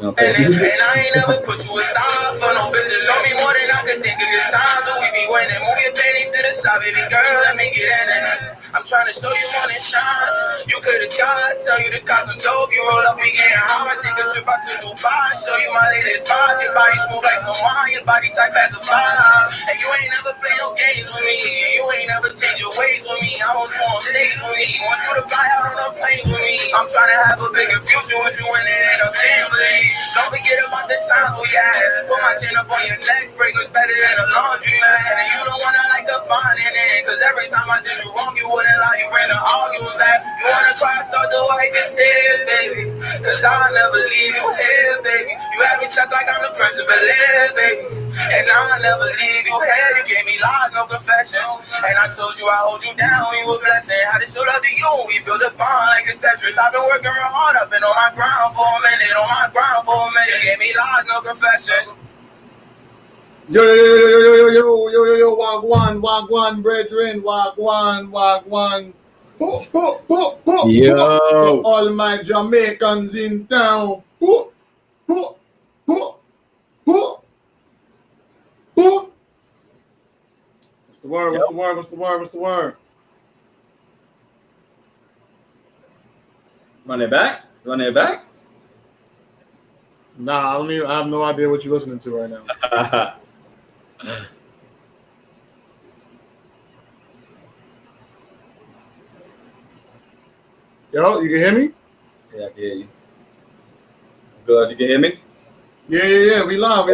Okay. And I ain't never put you aside for no bitch. Show me more than I can think of your times when we be winning. Move your panties to the side, baby girl, let me get in it. I'm trying to show you morning shines. You could have sky, tell you to got some dope. You roll up, we getting high. I take a trip out to Dubai, show you my latest vibe. Your body smooth like some wine, your body type as a fire. And you ain't never play no games with me. You ain't never change your ways with me. I want you on stage with me. Want you to fly out on a plane with me. I'm trying to have a bigger future with you and it ain't a family. Don't forget about the times we had. Put my chin up on your neck, fragrance better than a laundry man. And you don't wanna like a fine in it, cause every time I did you wrong, you wouldn't lie, you bring the arguing back. You wanna cry, start to wipe your tears, baby. Cause I'll never leave you here, baby. You have me stuck like I'm the Prince of Bel-Air, baby. And I'll never leave you here. You gave me lies, no confessions. And I told you I hold you down, you a blessing. How to show love to you, we build a bond like it's Tetris. I've been working real hard, I've been on my ground for a minute, on my ground for a minute. You gave me lies, no confessions. Yo, wagwan, brethren, wagwan. Yo. To all my Jamaicans in town. What's the word? Run it back? Nah, I have no idea what you're listening to right now. Yo, you can hear me? Yeah, I can hear you. Good, you can hear me? Yeah. We live.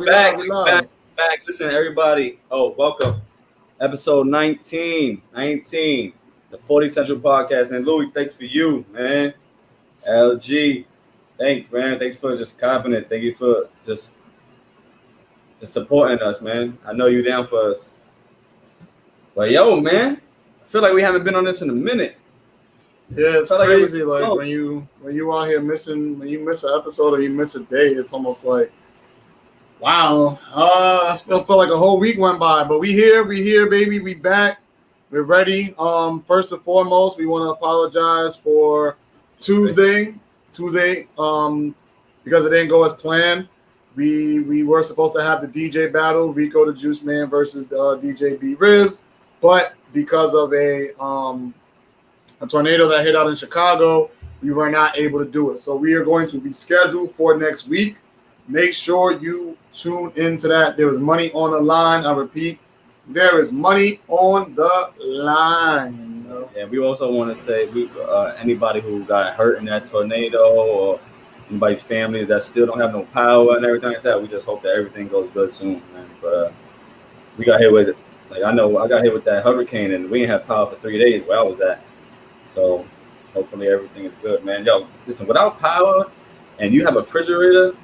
Back. Listen, everybody. Oh, welcome. Episode 19. The 40 Central Podcast. And Louis, thanks for you, man. LG. Thanks, man. Thanks for just copping it. Thank you for just supporting us, man. I know you're down for us. But yo, man, I feel like we haven't been on this in a minute. Yeah, it's crazy. Like when you out here missing, when you miss an episode or you miss a day, it's almost like, wow. I still felt like a whole week went by, but we here, baby. We back. We're ready. First and foremost, we want to apologize for Tuesday, because it didn't go as planned. We were supposed to have the DJ battle, Rico the Juice Man versus DJ B Ribs, but because of a tornado that hit out in Chicago, we were not able to do it. So we are going to reschedule for next week. Make sure you tune into that. There is money on the line. I repeat, there is money on the line. Yeah, we also want to say anybody who got hurt in that tornado or anybody's families that still don't have no power and everything like that, we just hope that everything goes good soon, man. But we got hit with it. Like, I know I got hit with that hurricane and we didn't have power for 3 days where I was at. So hopefully everything is good, man. Yo, listen, without power and you have a refrigerator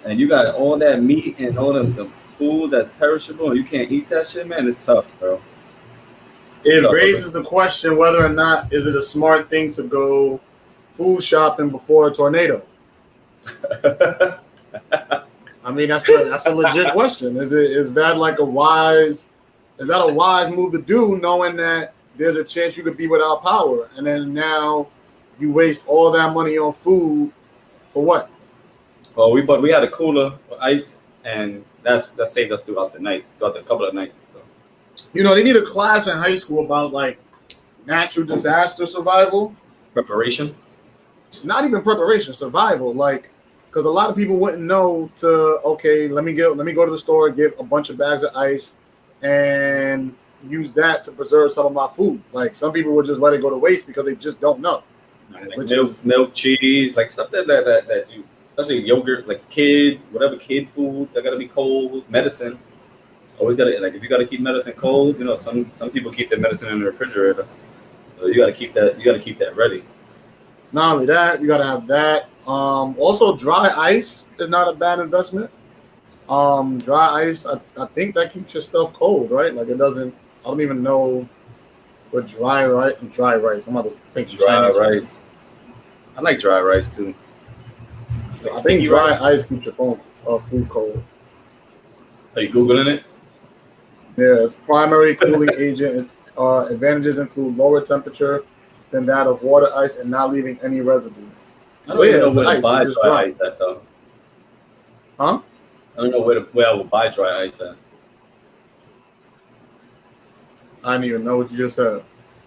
and you got all that meat and all the food that's perishable and you can't eat that shit, man, it's tough, bro. It raises the question whether or not is it a smart thing to go food shopping before a tornado. I mean, that's a legit question. Is that a wise move to do, knowing that there's a chance you could be without power, and then now you waste all that money on food for what? Well, we had a cooler for ice, and that saved us throughout the couple of nights. So. You know, they need a class in high school about like natural disaster survival. Preparation. Not even preparation, survival. Like, because a lot of people wouldn't know let me go to the store, get a bunch of bags of ice, and use that to preserve some of my food. Like, some people would just let it go to waste because they just don't know. Like milk, cheese, like stuff that you, especially yogurt, like kids, whatever kid food, that gotta be cold. Medicine, always gotta, like, if you gotta keep medicine cold, you know, some people keep their medicine in the refrigerator, so you gotta keep that ready. Not only that, you gotta have that. Also, dry ice is not a bad investment. Dry ice, I think that keeps your stuff cold, right? Like, it doesn't. I don't even know what dry rice. I'm about to think dry rice. I like dry rice too. Like, I think dry ice keeps your food cold. Are you Googling it? Yeah, its primary cooling agent. Advantages include lower temperature than that of water ice and not leaving any residue. I don't even know it's where to ice. buy It's just dry dry. ice at though. Huh? I don't know where I would buy dry ice at. I didn't even know what you just said.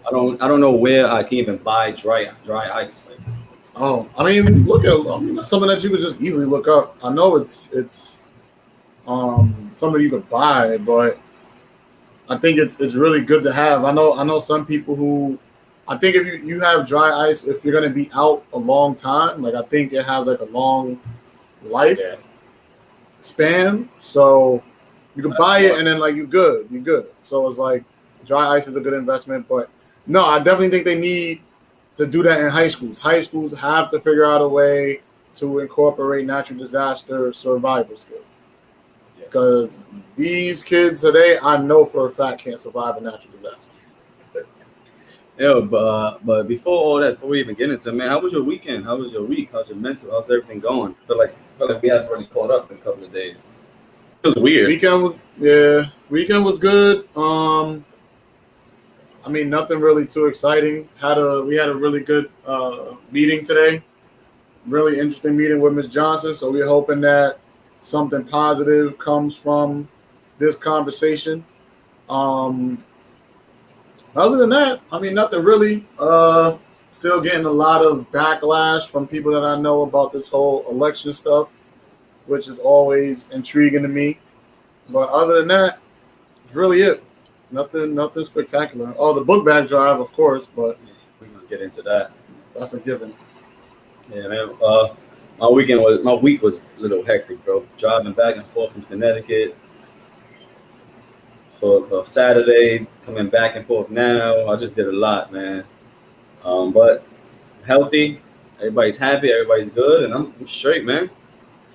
I don't know where I can even buy dry ice. Like, Oh, I mean, that's something that you could just easily look up. I know it's something you could buy, but I think it's really good to have. I know some people who I think if you have dry ice, if you're gonna be out a long time, like I think it has like a long life yeah, span. So you can that's buy it smart. and then like you're good. So it's like dry ice is a good investment. But no, I definitely think they need to do that in high schools. High schools have to figure out a way to incorporate natural disaster survival skills. Yeah. Because these kids today, I know for a fact, can't survive a natural disaster. Yeah, but before all that, before we even get into it, man, how was your weekend? How was your week? How's your mental? How's everything going? I feel like we haven't really caught up in a couple of days. It was weird. Weekend was good. I mean, nothing really too exciting. We had a really good meeting today. Really interesting meeting with Miss Johnson. So we're hoping that something positive comes from this conversation. Um, Other than that, I mean, nothing really. Still getting a lot of backlash from people that I know about this whole election stuff, which is always intriguing to me. But other than that, it's really it. Nothing spectacular. Oh, the book bag drive, of course, but We're gonna get into that. that's a given. Yeah, man. My week was a little hectic, bro. Driving back and forth from Connecticut for Saturday, coming back and forth now. I just did a lot, man. But healthy, everybody's happy, everybody's good, and I'm straight, man.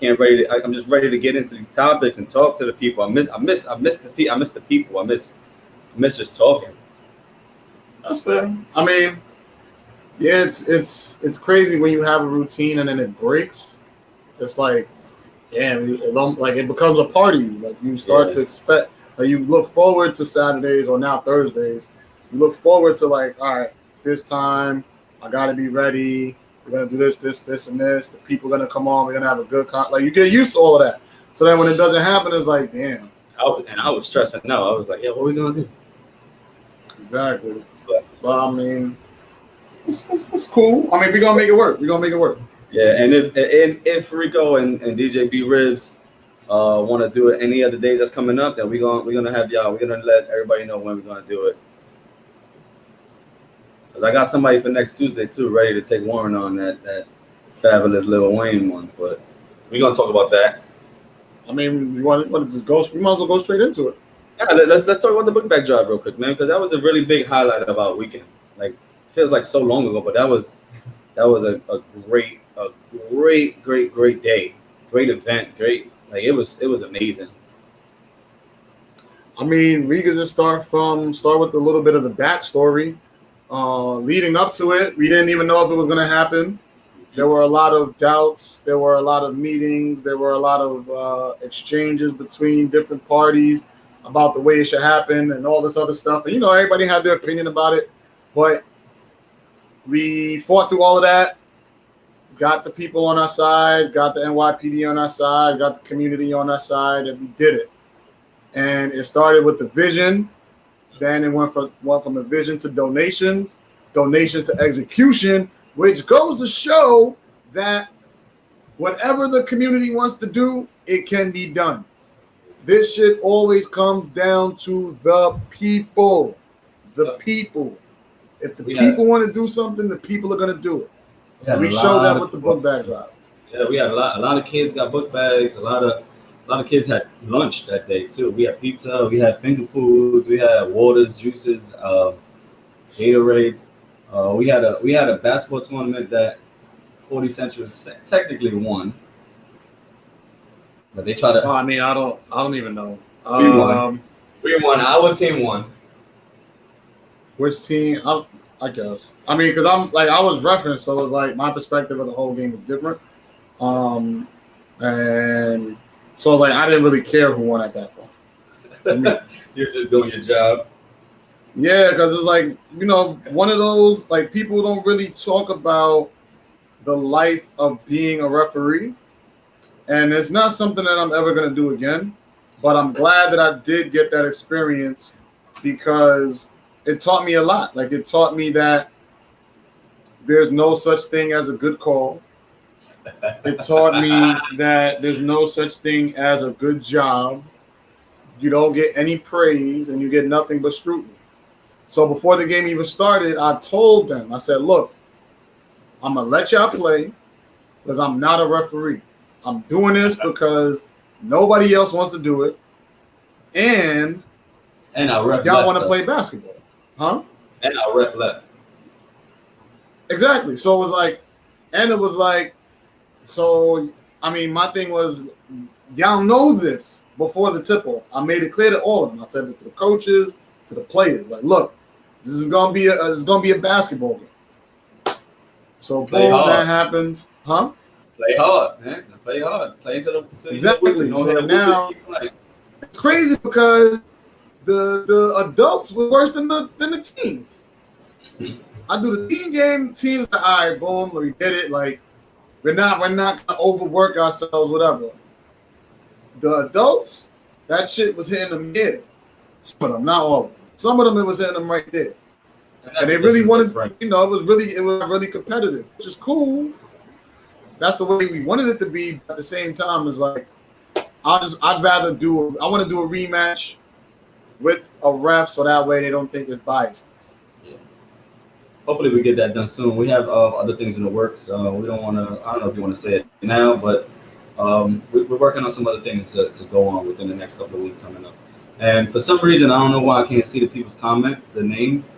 I'm just ready to get into these topics and talk to the people. I miss the people. I miss just talking. That's fair. I mean, yeah, it's crazy when you have a routine and then it breaks. It's like, damn, like it becomes a party. Like you start Yeah, to expect, like you look forward to Saturdays or now Thursdays. You look forward to like, all right, this time I got to be ready. We're gonna do this, and this. The people are gonna come on. We're gonna have a good like you get used to all of that. So then when it doesn't happen, it's like, damn, I was stressing out. I was like, yeah, what are we gonna do? exactly. But But I mean, it's cool. I mean, we're gonna make it work. We're gonna make it work. yeah, and if Rico and DJ B Ribs want to do it any other days that's coming up, then we're gonna have y'all. We're gonna let everybody know when we're gonna do it. 'Cause I got somebody for next Tuesday too, ready to take Warren on that fabulous Lil Wayne one. But we're gonna talk about that. I mean, you want to just go? We might as well go straight into it. Yeah, let's talk about the book bag drive real quick, man, because that was a really big highlight of our weekend. Like, feels like so long ago, but that was a great day, great event, great. Like it was amazing. I mean, we could just start with a little bit of the backstory. Leading up to it, we didn't even know if it was going to happen. There were a lot of doubts. There were a lot of meetings. There were a lot of exchanges between different parties about the way it should happen and all this other stuff. And, you know, everybody had their opinion about it. But we fought through all of that, got the people on our side, got the NYPD on our side, got the community on our side, and we did it. And it started with the vision. Then it went from a vision to donations to execution, which goes to show that whatever the community wants to do, it can be done. This shit always comes down to the people. The people. If the people want to do something, the people are going to do it. And we showed that with the book bag drive. Yeah, we had a lot of kids got book bags. A lot of kids had lunch that day too. We had pizza, we had finger foods, we had waters, juices, Gatorades. We had a basketball tournament that 40 Central technically won, but they tried to. Oh, I mean, I don't even know. We won. We won. Our team won. Which team? I guess. I mean, because I was referenced, so it was like my perspective of the whole game was different. And so I was like, I didn't really care who won at that point. You're just doing your job. Yeah, because it's like, you know, one of those, like, people don't really talk about the life of being a referee, and it's not something that I'm ever going to do again. But I'm glad that I did get that experience because it taught me a lot. Like, it taught me that there's no such thing as a good call. It taught me that there's no such thing as a good job. You don't get any praise and you get nothing but scrutiny. So before the game even started, I told them, I said, look, I'm going to let y'all play because I'm not a referee. I'm doing this because nobody else wants to do it. And our ref y'all want to play basketball. Huh? And our ref left. Exactly. So it was like, so, I mean, my thing was, y'all know this before the tip-off. I made it clear to all of them. I said it to the coaches, to the players. Like, look, this is gonna be a basketball game. So boom, that happens, huh? Play hard, man. Play hard. Play to the exactly. So now it's crazy because the adults were worse than the teens. I do the teen game. Teens are all right. Boom, we get it. Like we're not gonna overwork ourselves, whatever. The adults, that shit was hitting them here. Some of them, not all of them. Some of them, it was hitting them right there. And they really wanted, it was really competitive, which is cool. That's the way we wanted it to be. At the same time, it's like, I want to do a rematch with a ref so that way they don't think it's biased. Yeah. Hopefully we get that done soon. We have other things in the works. We don't want to, I don't know if you want to say it now, but we're working on some other things to go on within the next couple of weeks coming up. And for some reason, I don't know why I can't see the people's comments, the names.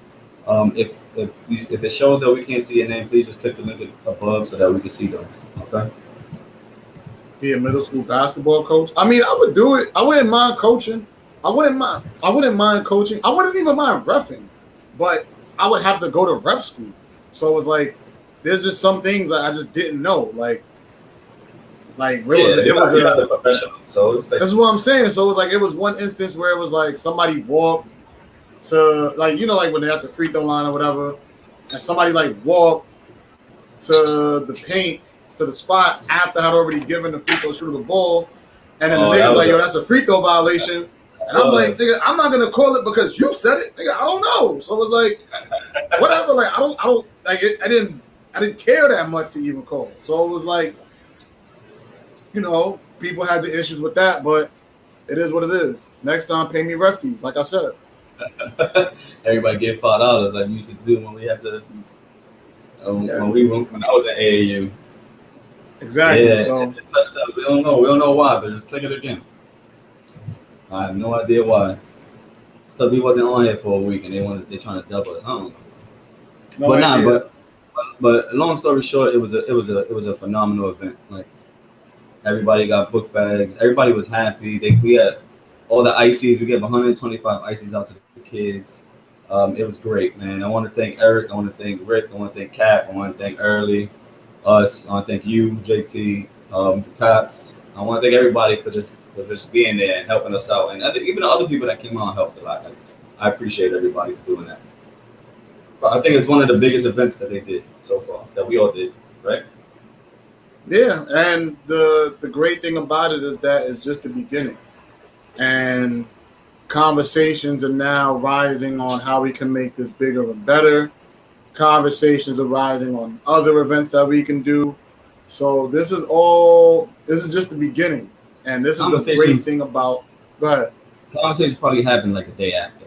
If it shows that we can't see your name, please just click the link above so that we can see them. Okay. Be a middle school basketball coach. I mean, I would do it. I wouldn't mind coaching. I wouldn't mind coaching. I wouldn't even mind reffing, but I would have to go to ref school. So it was like, there's just some things that I just didn't know. Like it was a professional. So that's what I'm saying. So it was like, it was one instance where it was like somebody walked to like when they're at the free throw line or whatever, and somebody like walked to the paint to the spot after I'd already given the free throw shooter the ball, and then the nigga's like, yo, that's a free throw violation. And I'm like, nigga, I'm not gonna call it because you said it, nigga. I don't know. So it was like, whatever. Like I don't like it. I didn't care that much to even call. So it was like, people had the issues with that, but it is what it is. Next time, pay me ref fees, like I said. Everybody get $5 like we used to do when we had to when I was at AAU. Exactly. Yeah, so we don't know why, but just click it again. I have no idea why. It's because we wasn't on here for a week and they're trying to double us. I don't know. But long story short, it was a phenomenal event. Like everybody got book bags. Everybody was happy. We had all the ices. We gave 125 ices out to the kids. It was great, man. I want to thank Eric. I want to thank Rick. I want to thank Cap. I want to thank Early, us. I want to thank you, JT, the cops. I want to thank everybody for just being there and helping us out. And I think even the other people that came out helped a lot. I appreciate everybody for doing that. But I think it's one of the biggest events that they did so far, that we all did, right? Yeah, and the great thing about it is that it's just the beginning. And conversations are now rising on how we can make this bigger and better. Conversations are rising on other events that we can do. So this is just the beginning. And this is the great thing about, go ahead. Conversations probably happened like a day after.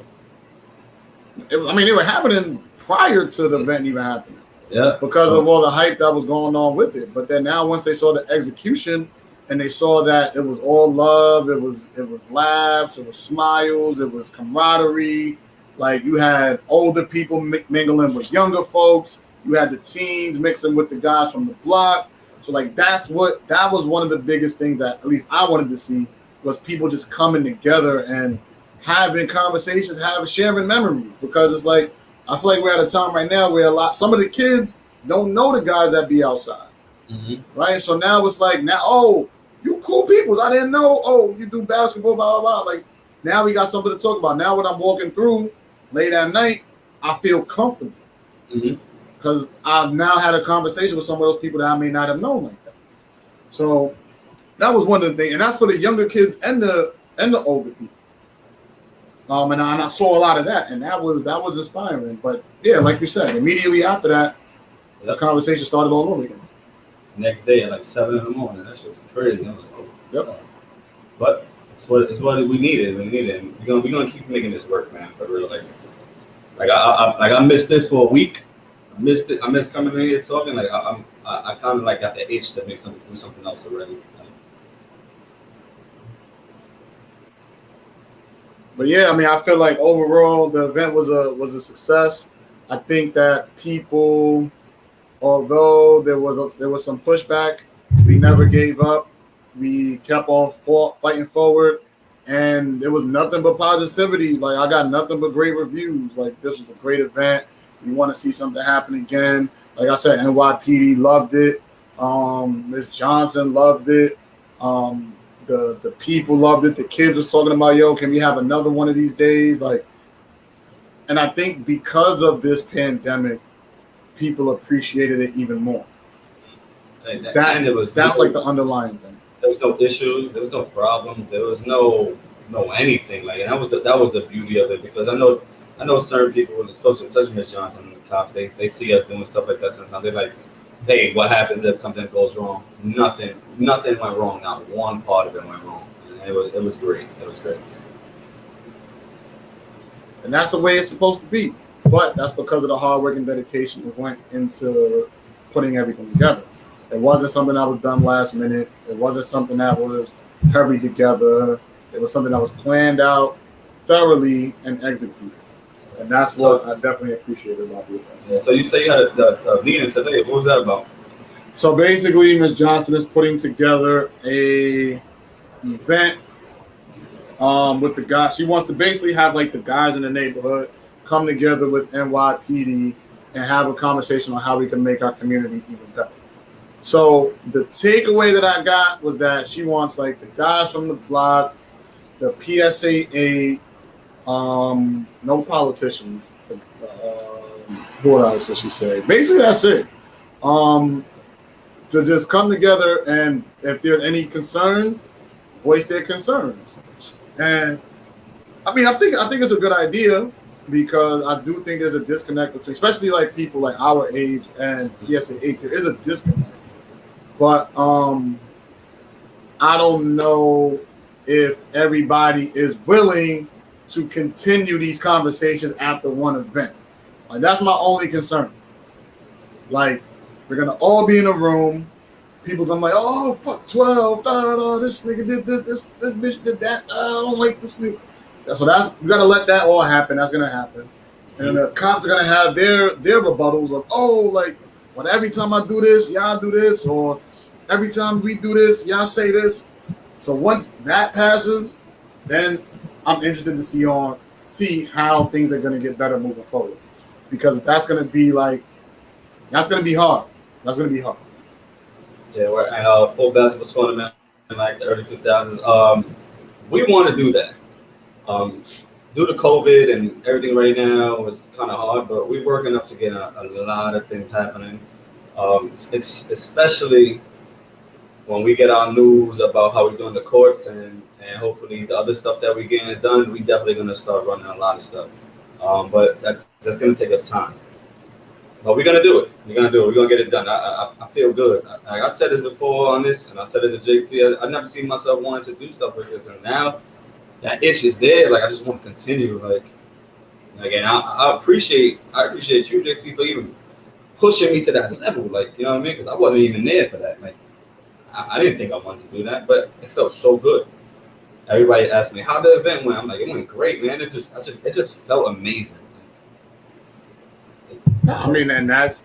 They were happening prior to the event even happening. Yeah. Because of all the hype that was going on with it. But then now once they saw the execution and they saw that it was all love, it was laughs, it was smiles, it was camaraderie. Like you had older people mingling with younger folks. You had the teens mixing with the guys from the block. So like that was one of the biggest things that at least I wanted to see was people just coming together and having conversations, sharing memories. Because it's like, I feel like we're at a time right now where some of the kids don't know the guys that be outside. Mm-hmm. Right? So now it's like, you cool people. I didn't know, you do basketball, blah, blah, blah. Like now we got something to talk about. Now when I'm walking through late at night, I feel comfortable. Mm-hmm. because I've now had a conversation with some of those people that I may not have known like that. So that was one of the things, and that's for the younger kids and the older people. And I saw a lot of that, and that was inspiring. But yeah, like you said, immediately after that, the conversation started all over again. Next day at like 7 in the morning, that shit was crazy. I was like, oh. Yep. But it's what we needed. We needed. And we're gonna keep making this work, man. For real, I missed this for a week. I missed it. I missed coming in here talking. Like I kind of like got the itch to do something else already. But yeah, I mean, I feel like overall the event was a success. I think that people, although there was some pushback, we never gave up. We kept on fighting forward, and there was nothing but positivity. Like, I got nothing but great reviews. Like, this was a great event. We want to see something happen again. Like I said, NYPD loved it. Ms. Johnson loved it. The people loved it. The kids was talking about, yo, can we have another one of these days? Like, and I think because of this pandemic, people appreciated it even more. That's like the underlying thing. There was no issues. There was no problems. There was no anything. Like, and that was the beauty of it, because I know certain people, especially Ms. Johnson and the cops, they see us doing stuff like that sometimes. They're like, hey, what happens if something goes wrong? Nothing went wrong. Not one part of it went wrong. And it was great. It was great. And that's the way it's supposed to be. But that's because of the hard work and dedication that went into putting everything together. It wasn't something that was done last minute. It wasn't something that was hurried together. It was something that was planned out thoroughly and executed. And that's what I definitely appreciated about the event. Yeah, so you say you had a meeting today. What was that about? So basically, Ms. Johnson is putting together a event with the guys. She wants to basically have like the guys in the neighborhood come together with NYPD and have a conversation on how we can make our community even better. So the takeaway that I got was that she wants like the guys from the block, the PSA 8, no politicians. What else did she say? Basically, that's it. To just come together, and if there's any concerns, voice their concerns. And I mean, I think it's a good idea, because I do think there's a disconnect between, especially like people like our age and PSA 8. There is a disconnect. But I don't know if everybody is willing to continue these conversations after one event. Like, that's my only concern. Like, we're gonna all be in a room. People's gonna be like, oh, fuck 12. This nigga did this bitch did that. I don't like this nigga. So we gotta let that all happen. That's gonna happen. And then the cops are gonna have their rebuttals of, oh, like, but every time I do this, y'all do this, or every time we do this, y'all say this. So once that passes, then I'm interested to see how things are going to get better moving forward, because that's going to be hard. That's going to be hard. Yeah, we're at a full basketball tournament in like the early 2000s. We want to do that. Due to COVID and everything right now, it's kind of hard, but we're working up to get a lot of things happening. It's especially when we get our news about how we're doing the courts and hopefully the other stuff that we're getting done, we definitely going to start running a lot of stuff. But that's going to take us time. But we're going to do it. We're going to get it done. I feel good. I said this before on this, and I said it to JT. I never seen myself wanting to do stuff like this, and now that itch is there. Like, I just want to continue. Like again, I appreciate you, JT, for even pushing me to that level. Like, you know what I mean? Because I wasn't even there for that. Like, I didn't think I wanted to do that, but it felt so good. Everybody asked me how the event went. I'm like, it went great, man. It just felt amazing. I mean, and that's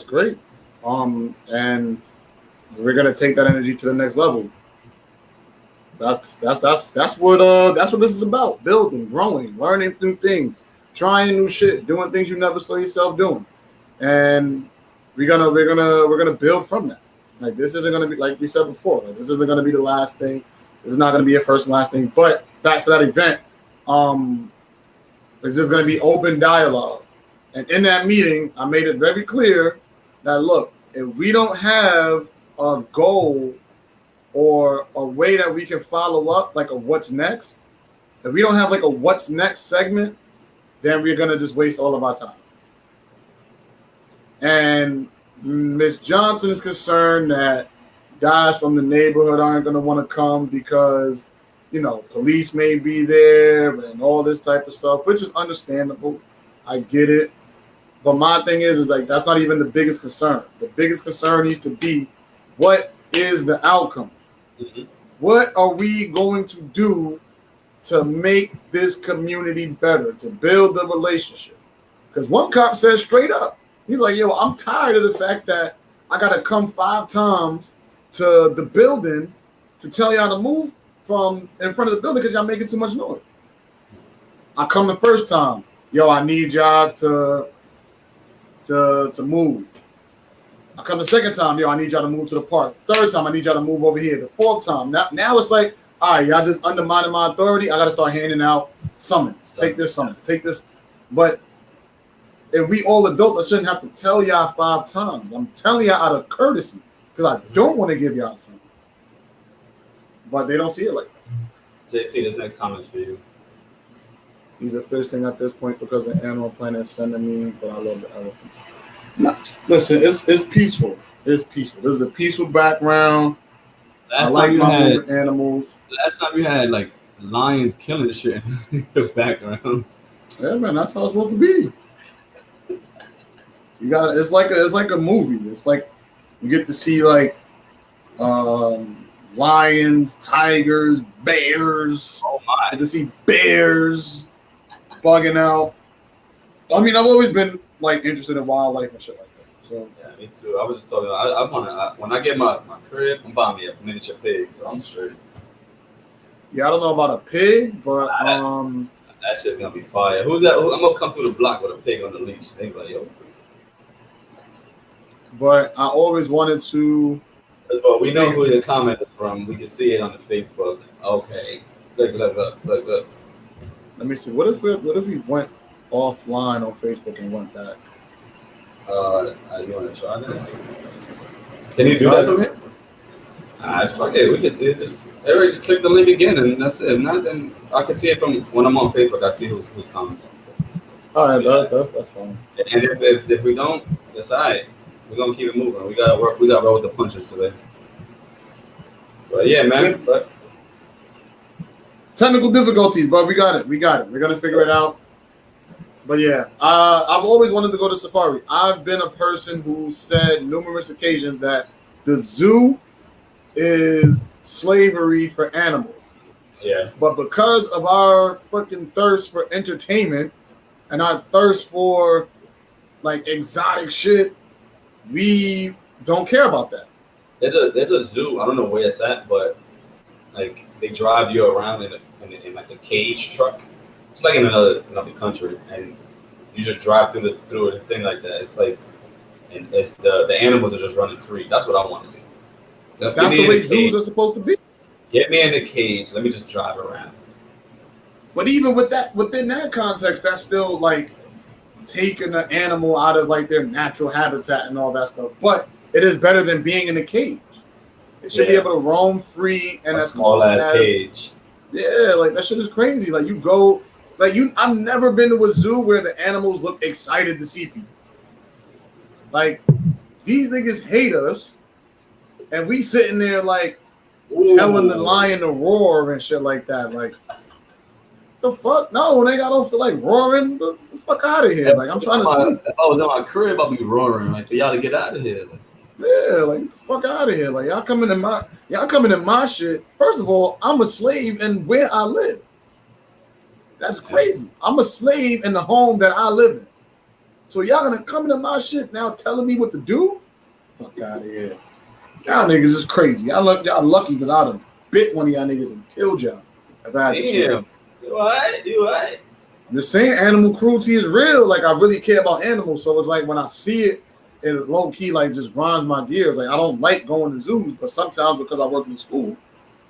great. And we're gonna take that energy to the next level. That's what this is about: building, growing, learning new things, trying new shit, doing things you never saw yourself doing, and we're gonna build from that. Like, this isn't gonna be, like we said before, like, this isn't gonna be the last thing. This is not gonna be a first and last thing. But back to that event, it's just gonna be open dialogue. And in that meeting, I made it very clear that, look, if we don't have a goal or a way that we can follow up, like a what's next, if we don't have like a what's next segment, then we're going to just waste all of our time. And Ms. Johnson is concerned that guys from the neighborhood aren't going to want to come because, you know, police may be there and all this type of stuff, which is understandable. I get it. But my thing is like, that's not even the biggest concern. The biggest concern needs to be, what is the outcome? Mm-hmm. What are we going to do to make this community better, to build the relationship? Because one cop says straight up, he's like, yo, I'm tired of the fact that I got to come 5 times to the building to tell y'all to move from in front of the building because y'all making too much noise. I come the first time, yo, I need y'all to move. I come the second time, yo, I need y'all to move to the park. The third time, I need y'all to move over here. The fourth time, now it's like, all right, y'all just undermining my authority. I got to start handing out summons. Take this summons. Take this. But if we all adults, I shouldn't have to tell y'all 5 times. I'm telling y'all out of courtesy because I don't want to give y'all summons. But they don't see it like that. JT, this next comment's for you. He's a fish thing at this point because the Animal Planet is sending me, but I love the elephants. No, listen, it's peaceful. It's peaceful. This is a peaceful background. I like my animals. Last time you had like lions killing shit in the background. Yeah, man, that's how it's supposed to be. You got it's like a movie. It's like you get to see like lions, tigers, bears. Oh my! You get to see bears bugging out. I mean, I've always been like interested in wildlife and shit like that. So yeah, me too. I was just talking. I want to when I get my crib, I'm buying me a miniature pig, so I'm straight. Yeah, I don't know about a pig, but that shit's gonna be fire. Who's that? I'm gonna come through the block with a pig on the leash. They like, yo. But I always wanted to. Well, we know who the comment is from. We can see it on the Facebook. Okay, look. Let me see. What if we went offline on Facebook and went back? You want to try that? Can you do that from here? Fuck it. We can see it. Just everybody just click the link again, and that's it. If not, then I can see it from when I'm on Facebook. I see who's commenting. All right, that's fine. And if we don't, that's all right. We're gonna keep it moving. We gotta work. We gotta roll with the punches today. But yeah, man. But technical difficulties, but we got it. We're gonna figure it out. But yeah, I've always wanted to go to safari. I've been a person who said numerous occasions that the zoo is slavery for animals. Yeah. But because of our fucking thirst for entertainment and our thirst for like exotic shit, we don't care about that. There's a zoo. I don't know where it's at, but like they drive you around in like a cage truck. It's like in another country, and you just drive through a thing like that. It's like, and it's the animals are just running free. That's what I want to do. That's the way zoos are supposed to be. Get me in the cage. Let me just drive around. But even with that, within that context, that's still like taking the animal out of like their natural habitat and all that stuff. But it is better than being in a cage. It should be able to roam free and as small close ass cage. Yeah, like that shit is crazy. Like you go, I've never been to a zoo where the animals look excited to see people. Like these niggas hate us, and we sitting there like telling the lion to roar and shit like that. Like the fuck? No, nigga, I don't feel like roaring. The fuck out of here. Like I'm trying to sleep. If I was in my crib, I'd be roaring like for y'all to get out of here. Yeah, like get the fuck out of here. Like y'all coming in my shit. First of all, I'm a slave in where I live. That's crazy. I'm a slave in the home that I live in. So y'all gonna come into my shit now telling me what to do? Fuck out of here. Y'all niggas is crazy. Y'all lucky because I'd have bit one of y'all niggas and killed y'all if I had to choose. You what? The same animal cruelty is real. Like I really care about animals. So it's like when I see it, it low key like just grinds my gears. Like I don't like going to zoos, but sometimes because I work in the school,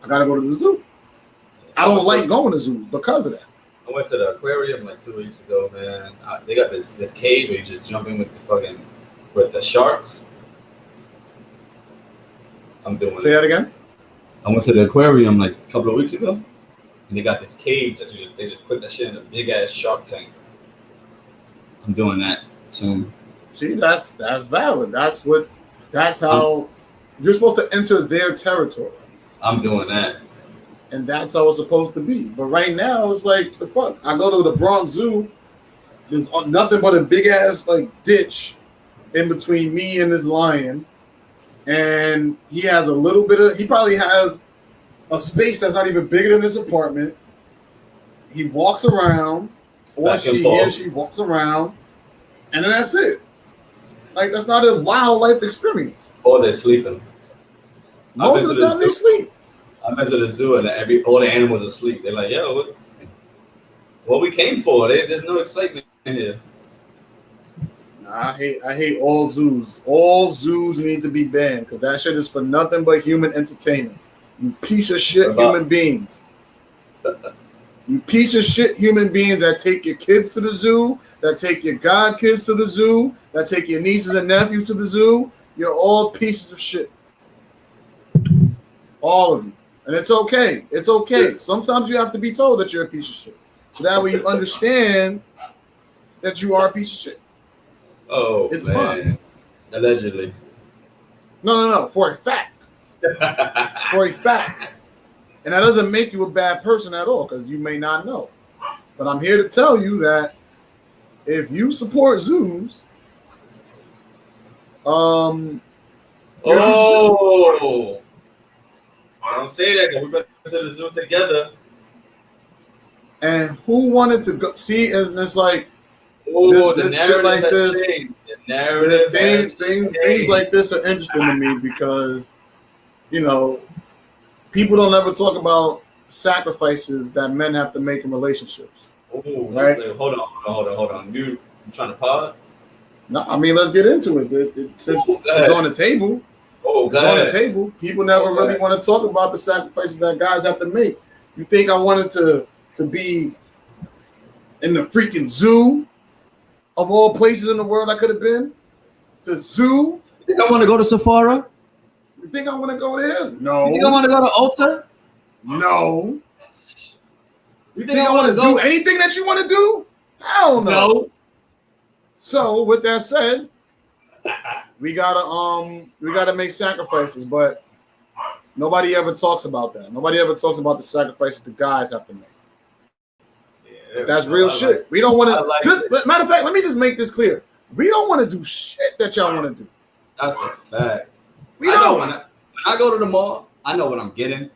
I gotta go to the zoo. I don't like going to zoos because of that. I went to the aquarium like 2 weeks ago, man. They got this cage where you just jump in with the sharks. I'm doing Say it. that again. I went to the aquarium like a couple of weeks ago, and they got this cage that they just put that shit in a big ass shark tank. I'm doing that soon. See, that's valid. That's how you're supposed to enter their territory. I'm doing that. And that's how it's supposed to be. But right now, it's like, the fuck? I go to the Bronx Zoo. There's nothing but a big ass like ditch in between me and this lion, and he has a little bit of. He probably has a space that's not even bigger than this apartment. He walks around, or he or she walks around, and then that's it. Like, that's not a wildlife experience. Or they're sleeping. Most of the time they sleep. I went to the zoo and all the animals are asleep. They're like, yo, what we came for? There's no excitement in here. Nah, I hate all zoos. All zoos need to be banned because that shit is for nothing but human entertainment. You piece of shit human beings. You piece of shit human beings that take your kids to the zoo, that take your godkids to the zoo, that take your nieces and nephews to the zoo. You're all pieces of shit. All of you. And it's okay. It's okay. Sometimes you have to be told that you're a piece of shit. So that way you understand that you are a piece of shit. Oh, it's man. fine. Allegedly. No. For a fact. For a fact. And that doesn't make you a bad person at all because you may not know. But I'm here to tell you that if you support zoos, don't say that because we went to the zoo together. And who wanted to go see? And it's like this shit like this. Things like this are interesting to me because, you know, people don't ever talk about sacrifices that men have to make in relationships. Ooh, right? Hold on. You trying to pod? No, I mean, let's get into it. It's on the table. It's on the table. People never really want to talk about the sacrifices that guys have to make. You think I wanted to be in the freaking zoo of all places in the world I could have been? The zoo? You think I want to go to Sephora? You think I want to go there? No. You think I want to go to Ulta? No. You think I want to do anything that you want to do? Hell no. No. So with that said, we gotta make sacrifices, but nobody ever talks about that. Nobody ever talks about the sacrifices the guys have to make. Yeah, that's real shit. We don't want to. Matter of fact, let me just make this clear. We don't want to do shit that y'all want to do. That's a fact. We don't. When I go to the mall, I know what I'm getting.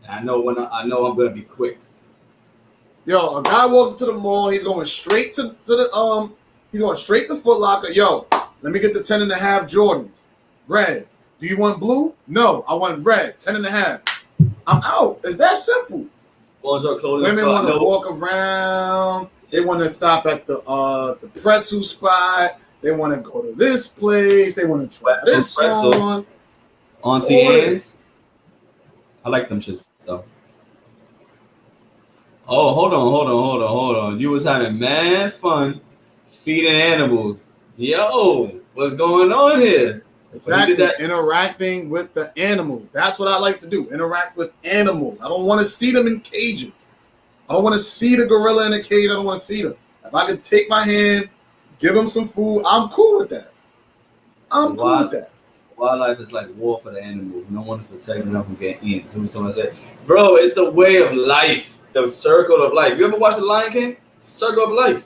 I know I'm gonna be quick. Yo, a guy walks into the mall. He's going straight to Foot Locker. Yo, let me get the 10.5 Jordans, red. Do you want blue? No, I want red, 10.5. I'm out. It's that simple. Women want to walk around. They want to stop at the pretzel spot. They want to go to this place. They want to try this one. Auntie Anne's. I like them shits though. Oh, hold on. You was having mad fun feeding animals. Yo, what's going on here? Exactly. Interacting with the animals. That's what I like to do. Interact with animals. I don't want to see them in cages. I don't want to see the gorilla in a cage. I don't want to see them. If I could take my hand, give them some food, I'm cool with that. Cool with that. Wildlife is like war for the animals. No one is protecting them from getting eaten. So someone said, bro, it's the way of life. The circle of life. You ever watch The Lion King? It's the circle of life.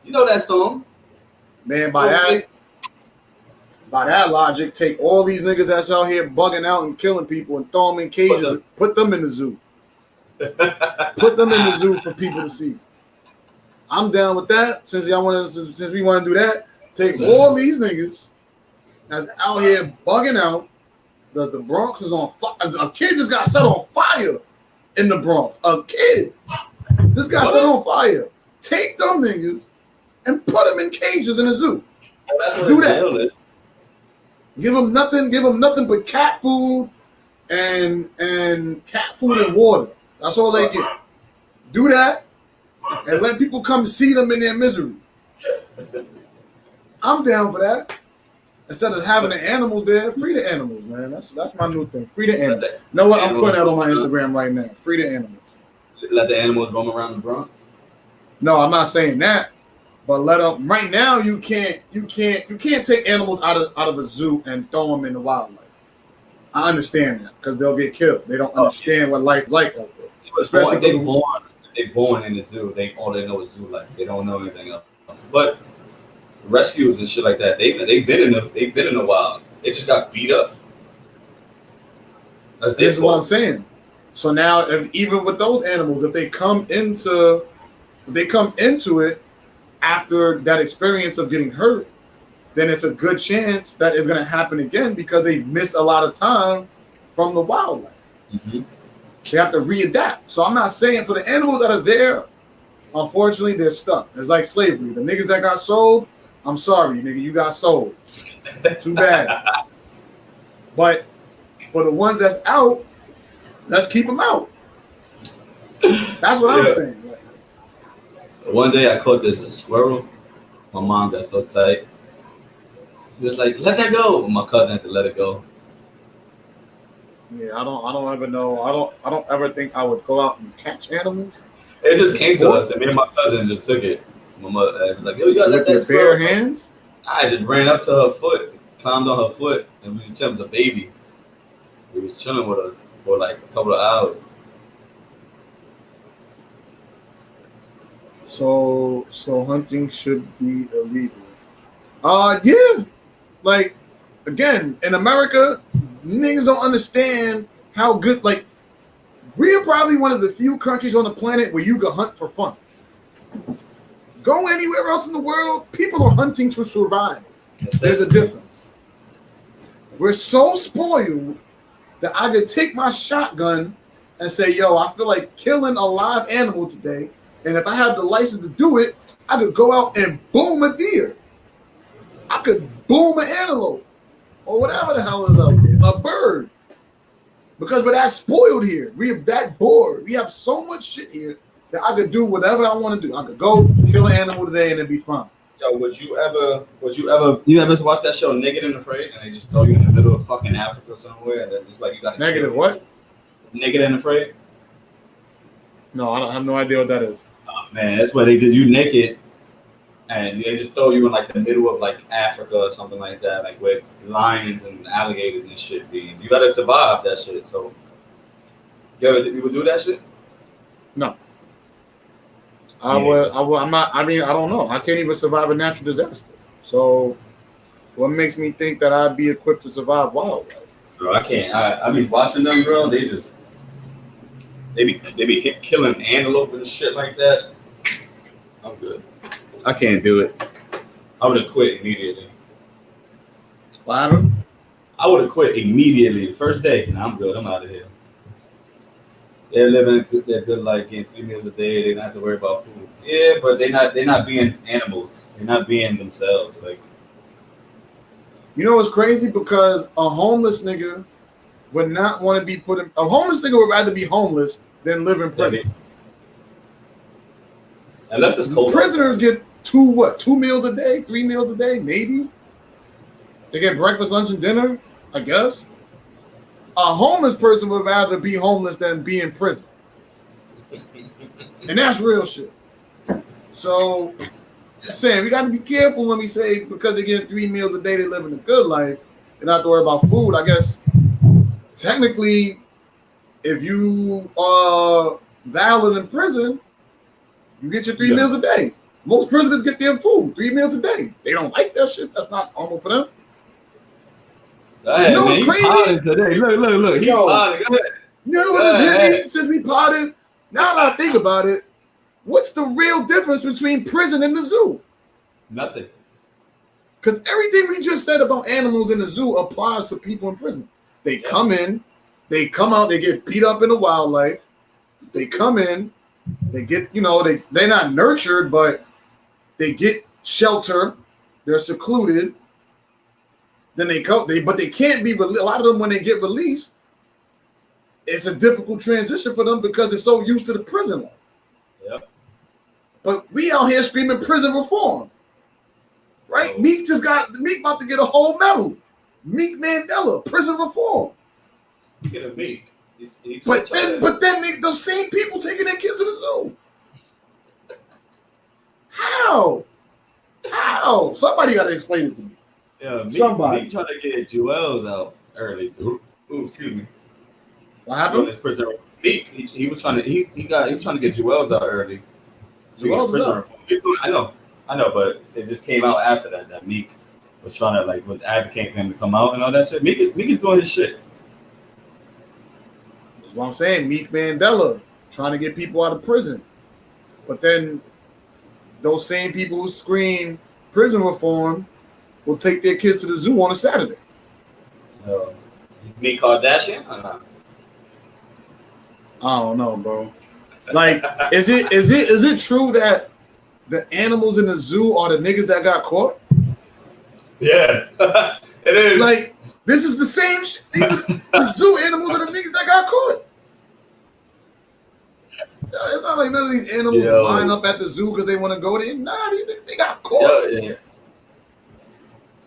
You know that song. Man, by that logic, take all these niggas that's out here bugging out and killing people and throw them in cages and put them in the zoo. Put them in the zoo for people to see. I'm down with that. Since we want to do that, take all these niggas that's out here bugging out. The Bronx is on fire. A kid just got set on fire in the Bronx. A kid just got set on fire. Take them niggas and put them in cages in a zoo. Do that. Give them nothing but cat food and cat food and water. That's all they get. Do that and let people come see them in their misery. I'm down for that. Instead of having the animals there, free the animals, man. That's my new thing. Free the animals. You know what? I'm putting that on my Instagram right now. Free the animals. Let the animals roam around the Bronx. No, I'm not saying that. But let them. Right now, you can't take animals out of a zoo and throw them in the wildlife. I understand that because they'll get killed. They don't understand what life's like out there. Especially if they're born in the zoo. All they know is zoo life. They don't know anything else. But rescues and shit like that, they've been in the wild. They just got beat up. This is what I'm saying. So now, even with those animals, if they come into it after that experience of getting hurt, then it's a good chance that it's going to happen again because they missed a lot of time from the wildlife. Mm-hmm. They have to readapt. So I'm not saying for the animals that are there, unfortunately, they're stuck. It's like slavery. The niggas that got sold, I'm sorry, nigga, you got sold. Too bad. But for the ones that's out, let's keep them out. That's what I'm saying. One day I caught this squirrel. My mom got so tight. She was like, "Let that go." My cousin had to let it go. Yeah, I don't ever know. I don't ever think I would go out and catch animals. It just came to us, and me and my cousin just took it. My mother was like, "Yo, you gotta let that bare hands." I just ran up to her foot, climbed on her foot, and we was a baby. He was chilling with us for like a couple of hours. So hunting should be illegal. Yeah. Like, again, in America, niggas don't understand how good, like, we are probably one of the few countries on the planet where you can hunt for fun. Go anywhere else in the world, people are hunting to survive. There's a difference. We're so spoiled that I could take my shotgun and say, yo, I feel like killing a live animal today. And if I have the license to do it, I could go out and boom a deer. I could boom an antelope or whatever the hell is out there, a bird. Because we're that spoiled here. We are that bored. We have so much shit here that I could do whatever I want to do. I could go kill an animal today and it'd be fine. Yo, you ever watch that show Naked and Afraid, and they just throw you in the middle of fucking Africa somewhere, and it's like you got Negative what? Naked and Afraid? No, I don't have no idea what that is. Oh, man, that's why they did you naked, and they just throw you in like the middle of like Africa or something like that, like with lions and alligators and shit. You gotta survive that shit. So, you would do that shit? No. I would. I'm not. I mean, I don't know. I can't even survive a natural disaster. So, what makes me think that I'd be equipped to survive wildlife? Bro, I can't. I be watching them, bro. They be killing antelope and shit like that. I'm good. I can't do it. I would have quit immediately. What happened? I would have quit immediately. The first day. Nah, I'm good. I'm out of here. They're living their good life, getting 3 meals a day. They don't have to worry about food. Yeah, but they're not being animals. They're not being themselves. Like, you know what's crazy? Because a homeless nigga would not want to be put in. A homeless nigga would rather be homeless than live in prison. Unless it's cold. Prisoners get 2 meals a day, 3 meals a day, maybe. They get breakfast, lunch, and dinner, I guess. A homeless person would rather be homeless than be in prison. And that's real shit. So, saying we got to be careful when we say because they get 3 meals a day, they living a good life. They don't have to worry about food. I guess technically, if you are valid in prison, you get your 3 meals a day. Most prisoners get their food 3 meals a day. They don't like that shit. That's not normal for them. Hey, you know what's crazy? Today. Look. He potted. Go ahead. You know what just hit me since we potted? Now that I think about it, what's the real difference between prison and the zoo? Nothing. Because everything we just said about animals in the zoo applies to people in prison. They come in, they come out, they get beat up in the wildlife. They come in, they get, they're not nurtured, but they get shelter. They're secluded. Then but they can't be. A lot of them, when they get released, it's a difficult transition for them because they're so used to the prison life. But we out here screaming prison reform. Right? Meek about to get a whole medal. Meek Mandela, prison reform. Speaking of Meek, but then those same people taking their kids to the zoo. How? Somebody got to explain it to me. Yeah, Somebody. Meek trying to get Jewels out early too. Ooh, excuse me. What happened? His prison. Meek, he was trying to get Jewels out early. Jewels out. I know, but it just came out after that Meek was trying to was advocating for him to come out and all that shit. Meek is doing his shit. That's what I'm saying. Meek Mandela trying to get people out of prison, but then those same people who scream prison reform will take their kids to the zoo on a Saturday. Is Meek Kardashian or not? I don't know, bro. Like, is it true that the animals in the zoo are the niggas that got caught? Yeah, it is. Like, this is the same shit. The zoo animals are the niggas that got caught. It's not like none of these animals line up at the zoo because they want to go there. Nah, they got caught. Yeah.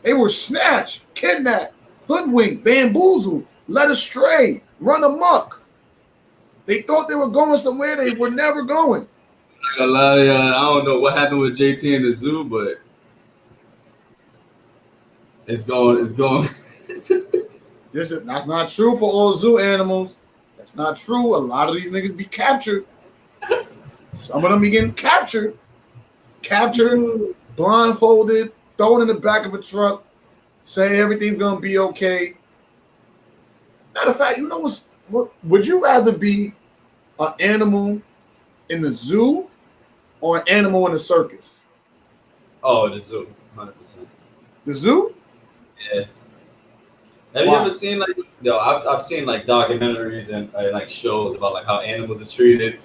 They were snatched, kidnapped, hoodwinked, bamboozled, led astray, run amok. They thought they were going somewhere they were never going. I don't know what happened with JT in the zoo, but it's going. That's not true for all zoo animals. That's not true. A lot of these niggas be captured. Some of them be getting captured, blindfolded, thrown in the back of a truck, say everything's gonna be okay. Matter of fact, you know what? Would you rather be an animal in the zoo or an animal in the circus? Oh, the zoo, 100%. The zoo? Yeah. Have you ever seen I've seen documentaries and shows about how animals are treated.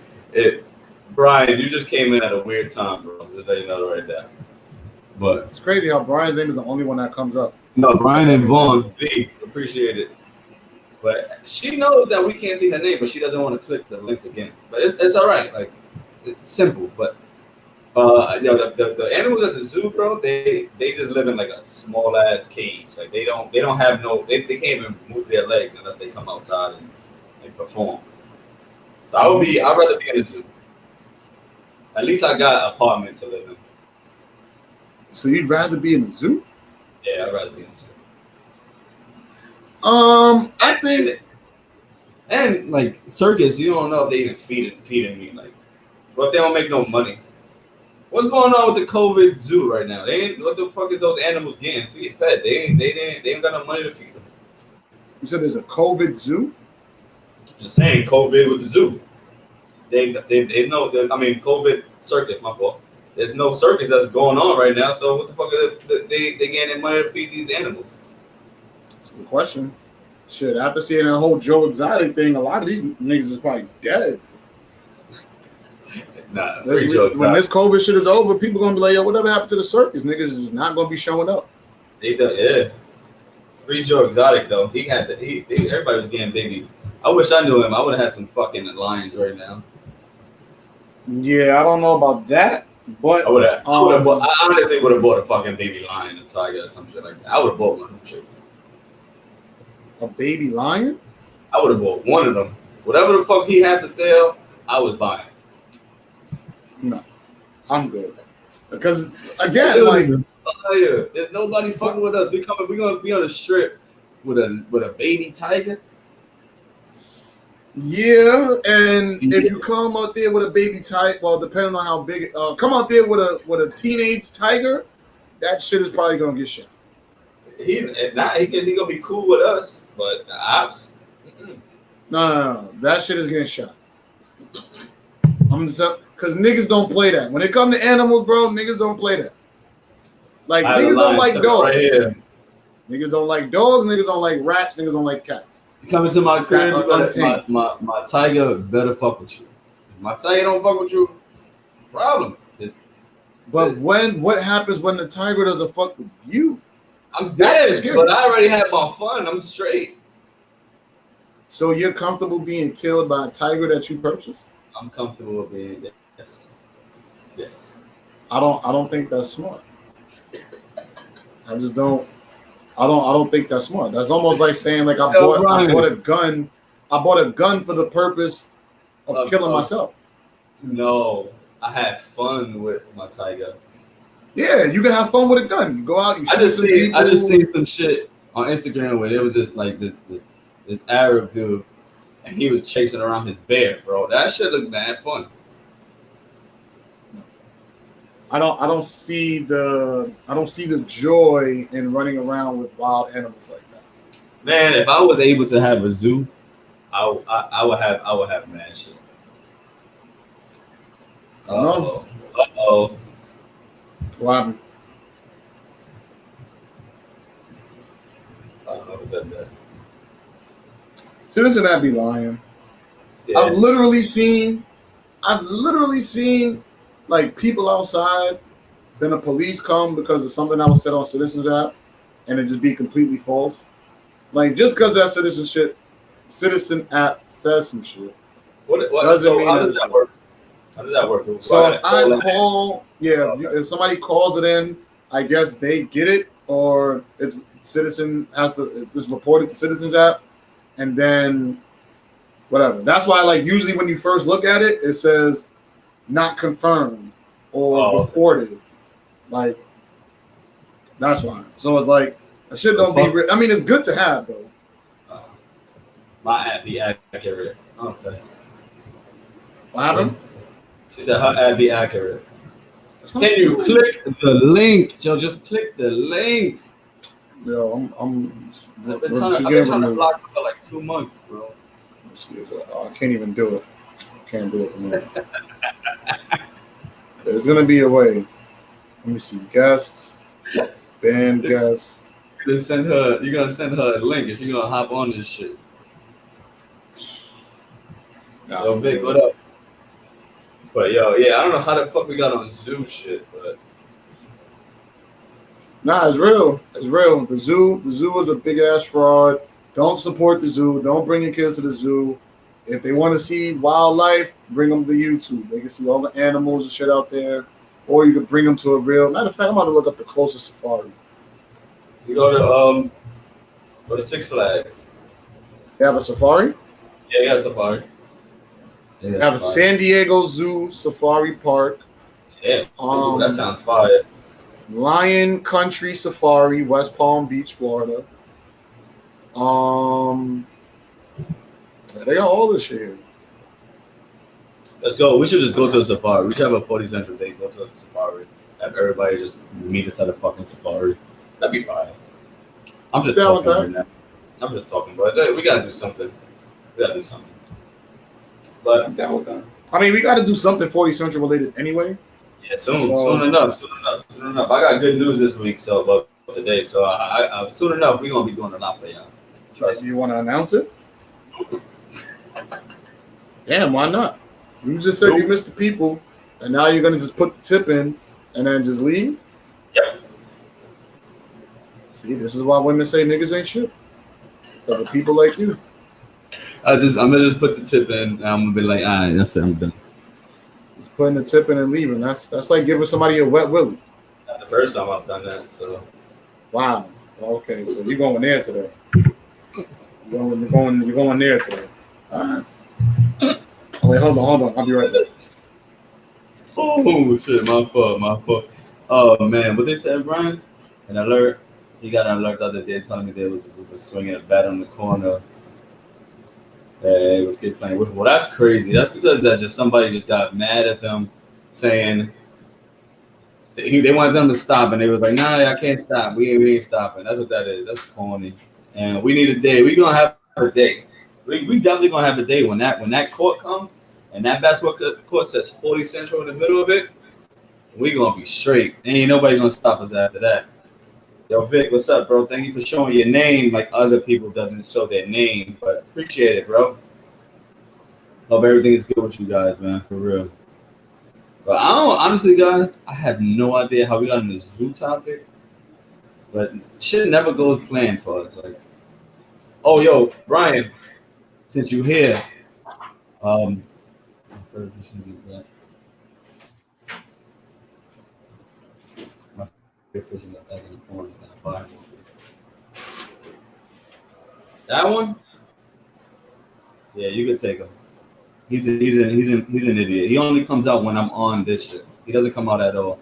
Brian, you just came in at a weird time, bro. Just let you know right there. But it's crazy how Brian's name is the only one that comes up. No, Brian and Vaughn, V, appreciate it. But she knows that we can't see her name, but she doesn't want to click the link again. But it's all right. It's simple. But the animals at the zoo, bro, they just live in a small ass cage. They don't have they can't even move their legs unless they come outside and perform. So I'd rather be in the zoo. At least I got an apartment to live in. So you'd rather be in the zoo? Yeah, I'd rather be in the zoo. I think, and circus, you don't know if they even feeding me. But they don't make no money. What's going on with the COVID zoo right now? What the fuck is those animals getting fed? They ain't got no money to feed them. You said there's a COVID zoo? Just saying, COVID with the zoo. They know. COVID circus. My fault. There's no circus that's going on right now. So what the fuck are they getting money to feed these animals? That's a good question. Shit, after seeing that whole Joe Exotic thing, a lot of these niggas is probably dead. Nah, when this COVID shit is over, people gonna be like, yo, whatever happened to the circus? Niggas is not gonna be showing up. Yeah. Free Joe Exotic though. Everybody was getting baby. I wish I knew him. I would have had some fucking lions right now. Yeah, I don't know about that, but I honestly would have bought a fucking baby lion, a tiger, or some shit like that. I would have bought one of them shits. A baby lion? I would have bought one of them. Whatever the fuck he had for sale, I was buying. No, I'm good. Because again, there's nobody fucking with us. We're gonna be on the strip with a baby tiger. Yeah, and if you come out there with a baby tiger, well, depending on how big, come out there with a teenage tiger, that shit is probably gonna get shot. He gonna be cool with us, but the ops. No, that shit is getting shot. Because niggas don't play that. When it comes to animals, bro, niggas don't play that. Niggas don't like dogs. Right here. Niggas don't like dogs. Niggas don't like rats. Niggas don't like cats. You come into my crib, my tiger better fuck with you. If my tiger don't fuck with you, it's a problem. What happens when the tiger doesn't fuck with you? I'm dead, but I already had my fun. I'm straight. So you're comfortable being killed by a tiger that you purchased? I'm comfortable with being yes. Yes. I don't think that's smart. I just don't. I don't think that's smart. That's almost like saying like Yo, I bought Brian. a gun. I bought a gun for the purpose of killing Of myself. no, I had fun with my tiger. Yeah, you can have fun with a gun. You go out, you shoot some I just people. seen some shit on Instagram where there was just like this Arab dude, and he was chasing around his bear, bro. That shit looked mad fun. I don't see the joy in running around with wild animals like that. Man, if I was able to have a zoo, I would have mad shit. Uh No, oh. Uh oh. what happened? I don't know who said that. Citizen that be lying. Yeah. I've literally seen like people outside. Then the police come because of something that was said on Citizens app, and it just be completely false. Like just because that Citizen app says some shit What? doesn't So mean how that does it's that true. work? How does that work? Do So I if gotta I call in? call, yeah, Okay. if somebody calls it in, I guess they get it, or it's Citizen has to it's just reported to Citizens app, and then whatever. That's why, like, usually when you first look at it, it says not confirmed or Oh, okay. reported. Like, that's why. So it's like, that shit The don't be. fuck? I mean, it's good to have though. Uh, my app be accurate. Okay. What happened? She said her ad be accurate. That's not Can you true. click the link? Joe, just click the link. Yo, she's I've been getting trying to removed. block her for like 2 months, bro. I can't even do it. Can't do it tonight. There's gonna be a way. Let me see. Guests, band guests. You're gonna send her a link and she's gonna hop on this shit. Yo, Vic, what up? But yo, yeah, I don't know how the fuck we got on Zoo shit, but Nah, it's real. It's real. The zoo is a big ass fraud. Don't support the zoo. Don't bring your kids to the zoo. If they want to see wildlife, bring them to YouTube. They can see all the animals and shit out there. Or you can bring them to a real. Matter of fact, I'm about to look up the closest safari. you go to Six Flags. They have a safari. Yeah, you got Safari. Yeah, They have a Safari. San Diego Zoo Safari Park. Yeah, ooh, that sounds fire. Lion Country Safari, West Palm Beach, Florida. They got all this shit here. Let's go. We should just go to the Safari. We should have a 40 Central day. Go to the Safari. Have everybody just meet us at a fucking Safari. That'd be fine. I'm just Down with talking that. right now. I'm just talking, but we gotta do something. We gotta do something. But I'm down with that. I mean, we got to do something 40 Central related anyway. yeah, soon enough. I got good news this week, but today, so I soon enough we're gonna be doing a lot for y'all. Trust Do me. you want to announce it? Damn, why not? You just said you missed the people, and now you're gonna just put the tip in and then just leave. Yep. See, this is why women say niggas ain't shit. Because of people like you. I'm gonna just put the tip in, and I'm gonna be like, all right, that's it, I'm done. Just putting the tip in and leaving. That's like giving somebody a wet willy. Not the first time I've done that, so Wow. Okay, so you're going there today. You're going there today. All right. Oh, wait, hold on. I'll be right back. oh shit, my fault. Oh man, what they said, Brian? An alert. He got an alert the other day telling me there was swinging a bat on the corner. It was kids playing with. Well, that's crazy. That's because that's just somebody just got mad at them, saying they wanted them to stop, and they was like, "Nah, I can't stop. We ain't stopping." That's what that is. That's corny. And we need a day. We gonna have a day. We definitely gonna have a day when that court comes and that basketball court says 40 Central in the middle of it. We gonna be straight. Ain't nobody gonna stop us after that. Yo, Vic, what's up, bro? Thank you for showing your name like other people doesn't show their name, but appreciate it, bro. Hope everything is good with you guys, man, for real. But I don't honestly, guys, I have no idea how we got in the zoo topic, but shit never goes planned for us. Like, oh, yo, Brian, since you here, um, fish in the back in the corner. That one? Yeah, you could take him. He's an idiot. He only comes out when I'm on this shit. He doesn't come out at all.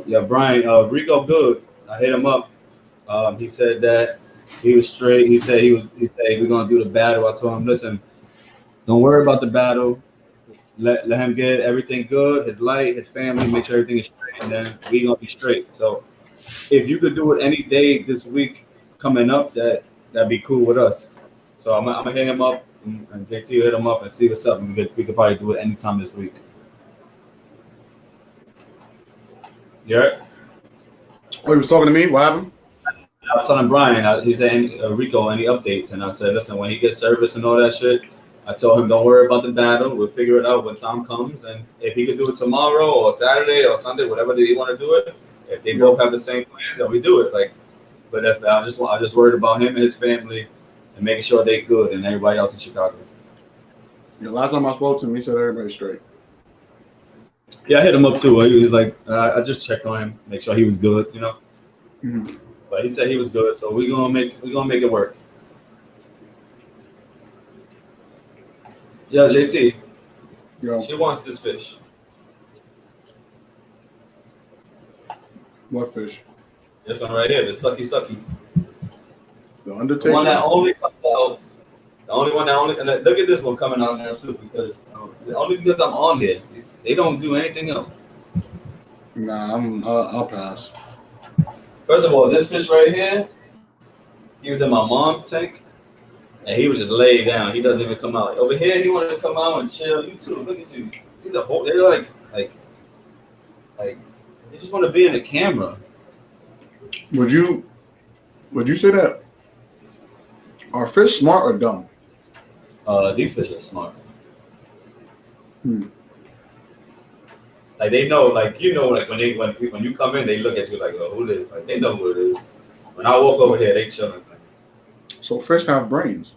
Yeah, Brian, Rico good. I hit him up. He said that he was straight. He said we're gonna do the battle. I told him, listen, don't worry about the battle. Let him get everything good, his light, his family, make sure everything is straight, and then we gonna be straight. So if you could do it any day this week coming up, that'd be cool with us. So I'm gonna hit him up and JT will hit him up and see what's up. We could probably do it anytime this week. Yeah. Oh, he was talking to me. What happened? I was telling Brian, he said, Rico, any updates? And I said, listen, when he gets service and all that shit, I told him, don't worry about the battle. We'll figure it out when time comes. And if he could do it tomorrow or Saturday or Sunday, whatever day you want to do it, if they both have the same plans, then we do it. Like, but if I just worried about him and his family and making sure they good and everybody else in Chicago. Yeah, last time I spoke to him, he said everybody's straight. Yeah, I hit him up too. He was like, I just checked on him, make sure he was good, you know. Mm-hmm. But he said he was good, so we're gonna make it work. Yeah, JT. Yo. She wants this fish. What fish? This one right here, the sucky. The Undertaker? The one that only comes out. The only one that only. And look at this one coming out now too, because only because I'm on here. They don't do anything else. Nah, I'll pass. First of all, this fish right here, he was in my mom's tank, and he was just laid down. He doesn't even come out. Over here, he wanted to come out and chill. You too. Look at you. He's a whole. They're like they just want to be in the camera. Would you say that? Are fish smart or dumb? These fish are smart. Hmm. Like they know, like you know, like when you come in, they look at you like, oh, who this? Like they know who it is. When I walk over here, they chilling. So fish have brains.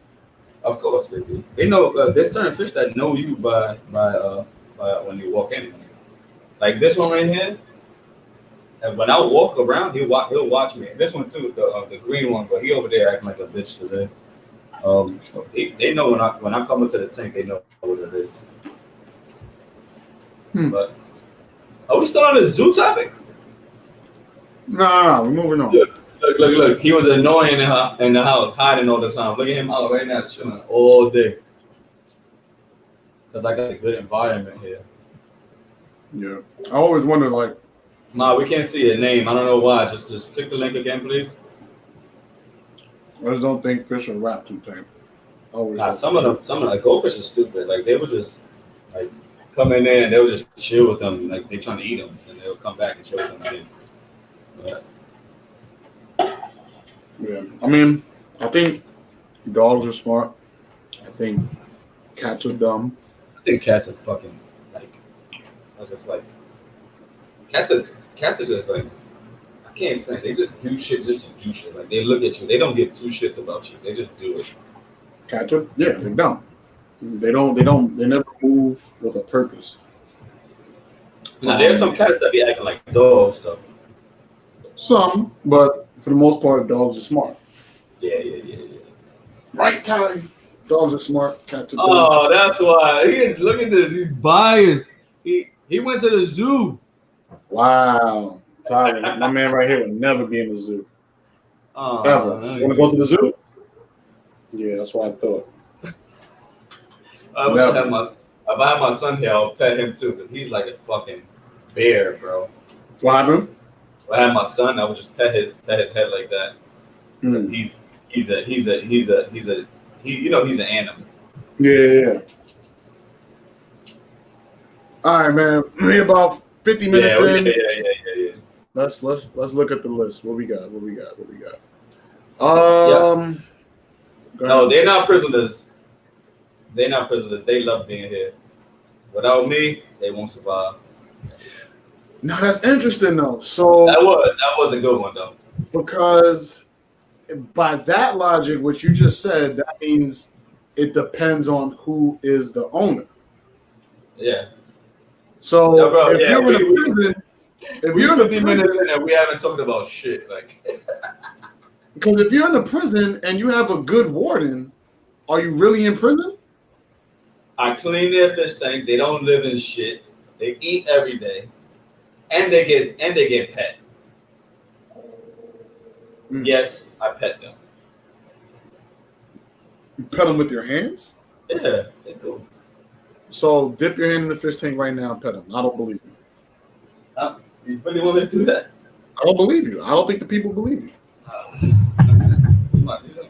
Of course they do. They know. There's certain fish that know you by when you walk in. Like this one right here. And when I walk around, he'll watch me. This one too, the green one, but he over there acting like a bitch today. So they know when I come into the tank, they know what it is. But are we still on the zoo topic? Nah, we're moving on. Look. He was annoying in the house, hiding all the time. Look at him out right now, chilling all day. Cause I got a good environment here. Yeah, I always wonder, like, Ma, we can't see your name. I don't know why. Just click the link again, please. I just don't think fish are wrapped too tight. Some of the goldfish are stupid. Like they would just like come in there and they would just chill with them. Like they trying to eat them, and they'll come back and chill with them again. But, yeah, I mean, I think dogs are smart. I think cats are dumb. I think cats are fucking like. I was just like, cats are just like. I can't explain. They just do shit just to do shit. Like they look at you. They don't give two shits about you. They just do it. Cats are, yeah, they're dumb. They never move with a purpose. Now there's some cats that be acting like dogs though. Some, but for the most part, dogs are smart. Yeah. Right time. Dogs are smart. Cats are dumb. Oh, that's why. Look at this. He's biased. He went to the zoo. Wow. Tyler, my man right here would never be in the zoo. Oh, ever. Want to go to the zoo? Yeah, that's what I thought. I wish I had if I had my son here, I'll pet him too, because he's like a fucking bear, bro. What happened? If I had my son, I would just pet his head like that. He's an animal. Yeah. All right, man. We're about 50 minutes in. Yeah. Let's look at the list. What we got? No, they're not prisoners. They love being here. Without me, they won't survive. No, that's interesting though. So that was a good one though. Because by that logic, what you just said, that means it depends on who is the owner. Yeah. So if you're in a prison, If We're you're in the 50 minutes prison, in and we haven't talked about shit. Like, because if you're in the prison and you have a good warden, are you really in prison? I clean their fish tank. They don't live in shit. They eat every day, and they get pet. Mm. Yes, I pet them. You pet them with your hands? Yeah, they do. So dip your hand in the fish tank right now and pet them. I don't believe you. You really want me to do that? I don't believe you. I don't think the people believe you. Come on, do that.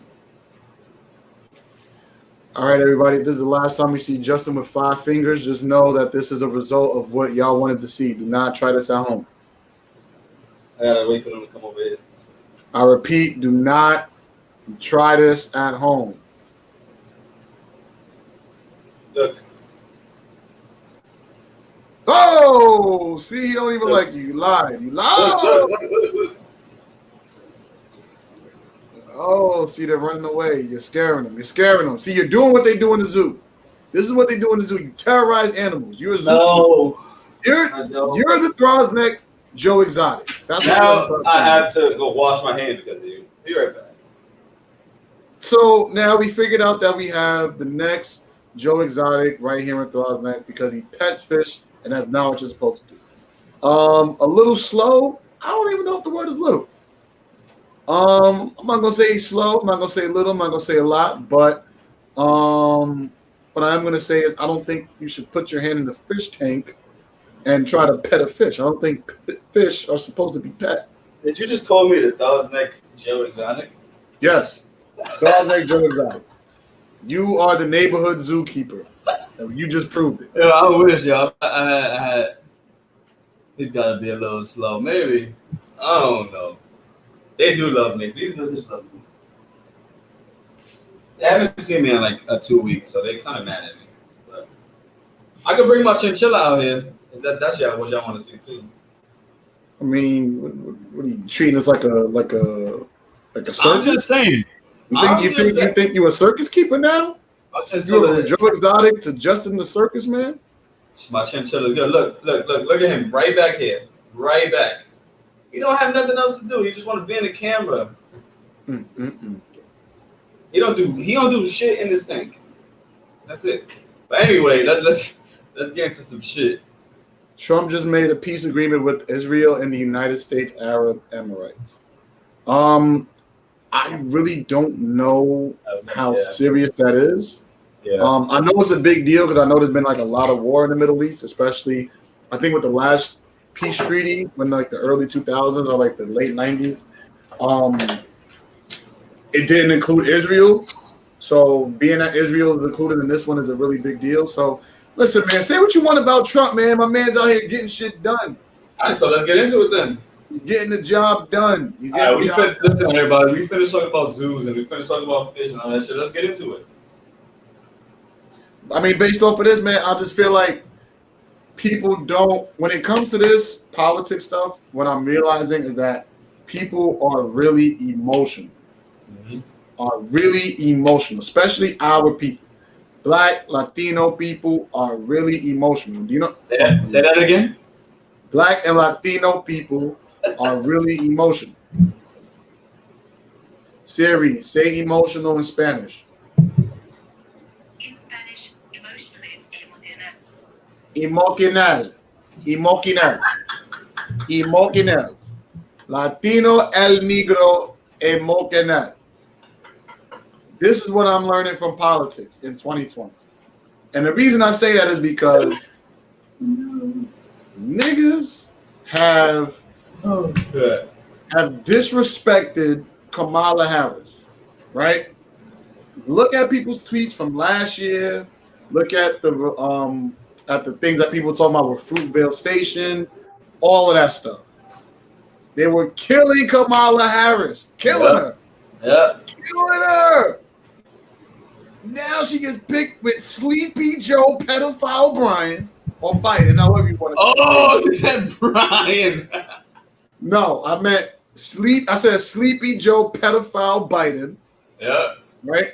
All right, everybody. This is the last time we see Justin with 5 fingers. Just know that this is a result of what y'all wanted to see. Do not try this at home. I gotta wait for them to come over here. I repeat, do not try this at home. Look. Oh, see, he don't even like you. You lied. You lied. Look. Oh, see, they're running away. You're scaring them. You're scaring them. See, you're doing what they do in the zoo. This is what they do in the zoo. You terrorize animals. You're a zoo. No. You're the Throsneck Joe Exotic. That's Now what I have to go wash my hands because of you. Be right back. So now we figured out that we have the next Joe Exotic right here in Throsneck because he pets fish, and that's not what you're supposed to do. A little slow. I don't even know if the word is little. I'm not gonna say slow. I'm not gonna say little. I'm not gonna say a lot. But what I'm gonna say is I don't think you should put your hand in the fish tank and try to pet a fish. I don't think fish are supposed to be pet. Did you just call me the Throsneck Joe Exotic? Yes, Throsneck Joe Exotic. You are the neighborhood zookeeper. You just proved it. Yeah, I wish, y'all. I had. He's got to be a little slow. Maybe. I don't know. They do love me. These just love me. They haven't seen me in like 2 weeks, so they kind of mad at me. But I could bring my chinchilla out here. That's what y'all want to see too. I mean, what are you treating us like a circus? I'm just saying. You think you a circus keeper now? You go from Joe Exotic to Justin the Circus Man? My chinchilla's good. Look at him right back here. Right back. You don't have nothing else to do. You just want to be in the camera. He don't do shit in this tank. That's it. But anyway, let's get into some shit. Trump just made a peace agreement with Israel and the United States Arab Emirates. I really don't know how serious that is. Yeah. I know it's a big deal because I know there's been like a lot of war in the Middle East, especially I think with the last peace treaty when like the early 2000s or like the late 90s. It didn't include Israel. So being that Israel is included in this one is a really big deal. So listen, man, say what you want about Trump, man. My man's out here getting shit done. All right, so let's get into it then. He's getting the job done. Listen, everybody, we finished talking about zoos and we finished talking about fish and all that shit. Let's get into it. I mean, based off of this, man, I just feel like people don't, when it comes to this politics stuff, what I'm realizing is that people are really emotional. Are really emotional, especially our people. Black, Latino people are really emotional. Do you know? Say that again. Black and Latino people are really emotional. Siri, say emotional in Spanish. In Spanish, emotional is emocional. Emocional. Latino el negro emocional. This is what I'm learning from politics in 2020. And the reason I say that is because niggas have disrespected Kamala Harris, right? Look at people's tweets from last year. Look at the things that people talking about with Fruitvale Station, all of that stuff. They were killing Kamala Harris, killing her. Yeah. Killing her. Now she gets picked with Sleepy Joe pedophile Brian or Biden, however you want to say it. Oh, she said Brian. No, I meant I said Sleepy Joe pedophile Biden. Yeah. Right?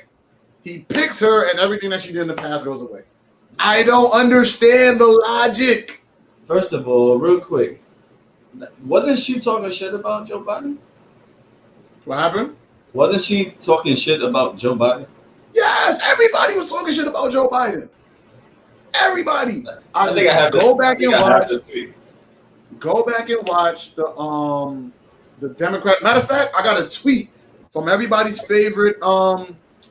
He picks her and everything that she did in the past goes away. I don't understand the logic. First of all, real quick, Wasn't she talking shit about Joe Biden? What happened? Wasn't she talking shit about Joe Biden? Yes, everybody was talking shit about Joe Biden. Everybody. I think I have go the, I back think and I have watch. the tweet. Go back and watch the Democrat. Matter of fact, I got a tweet from everybody's favorite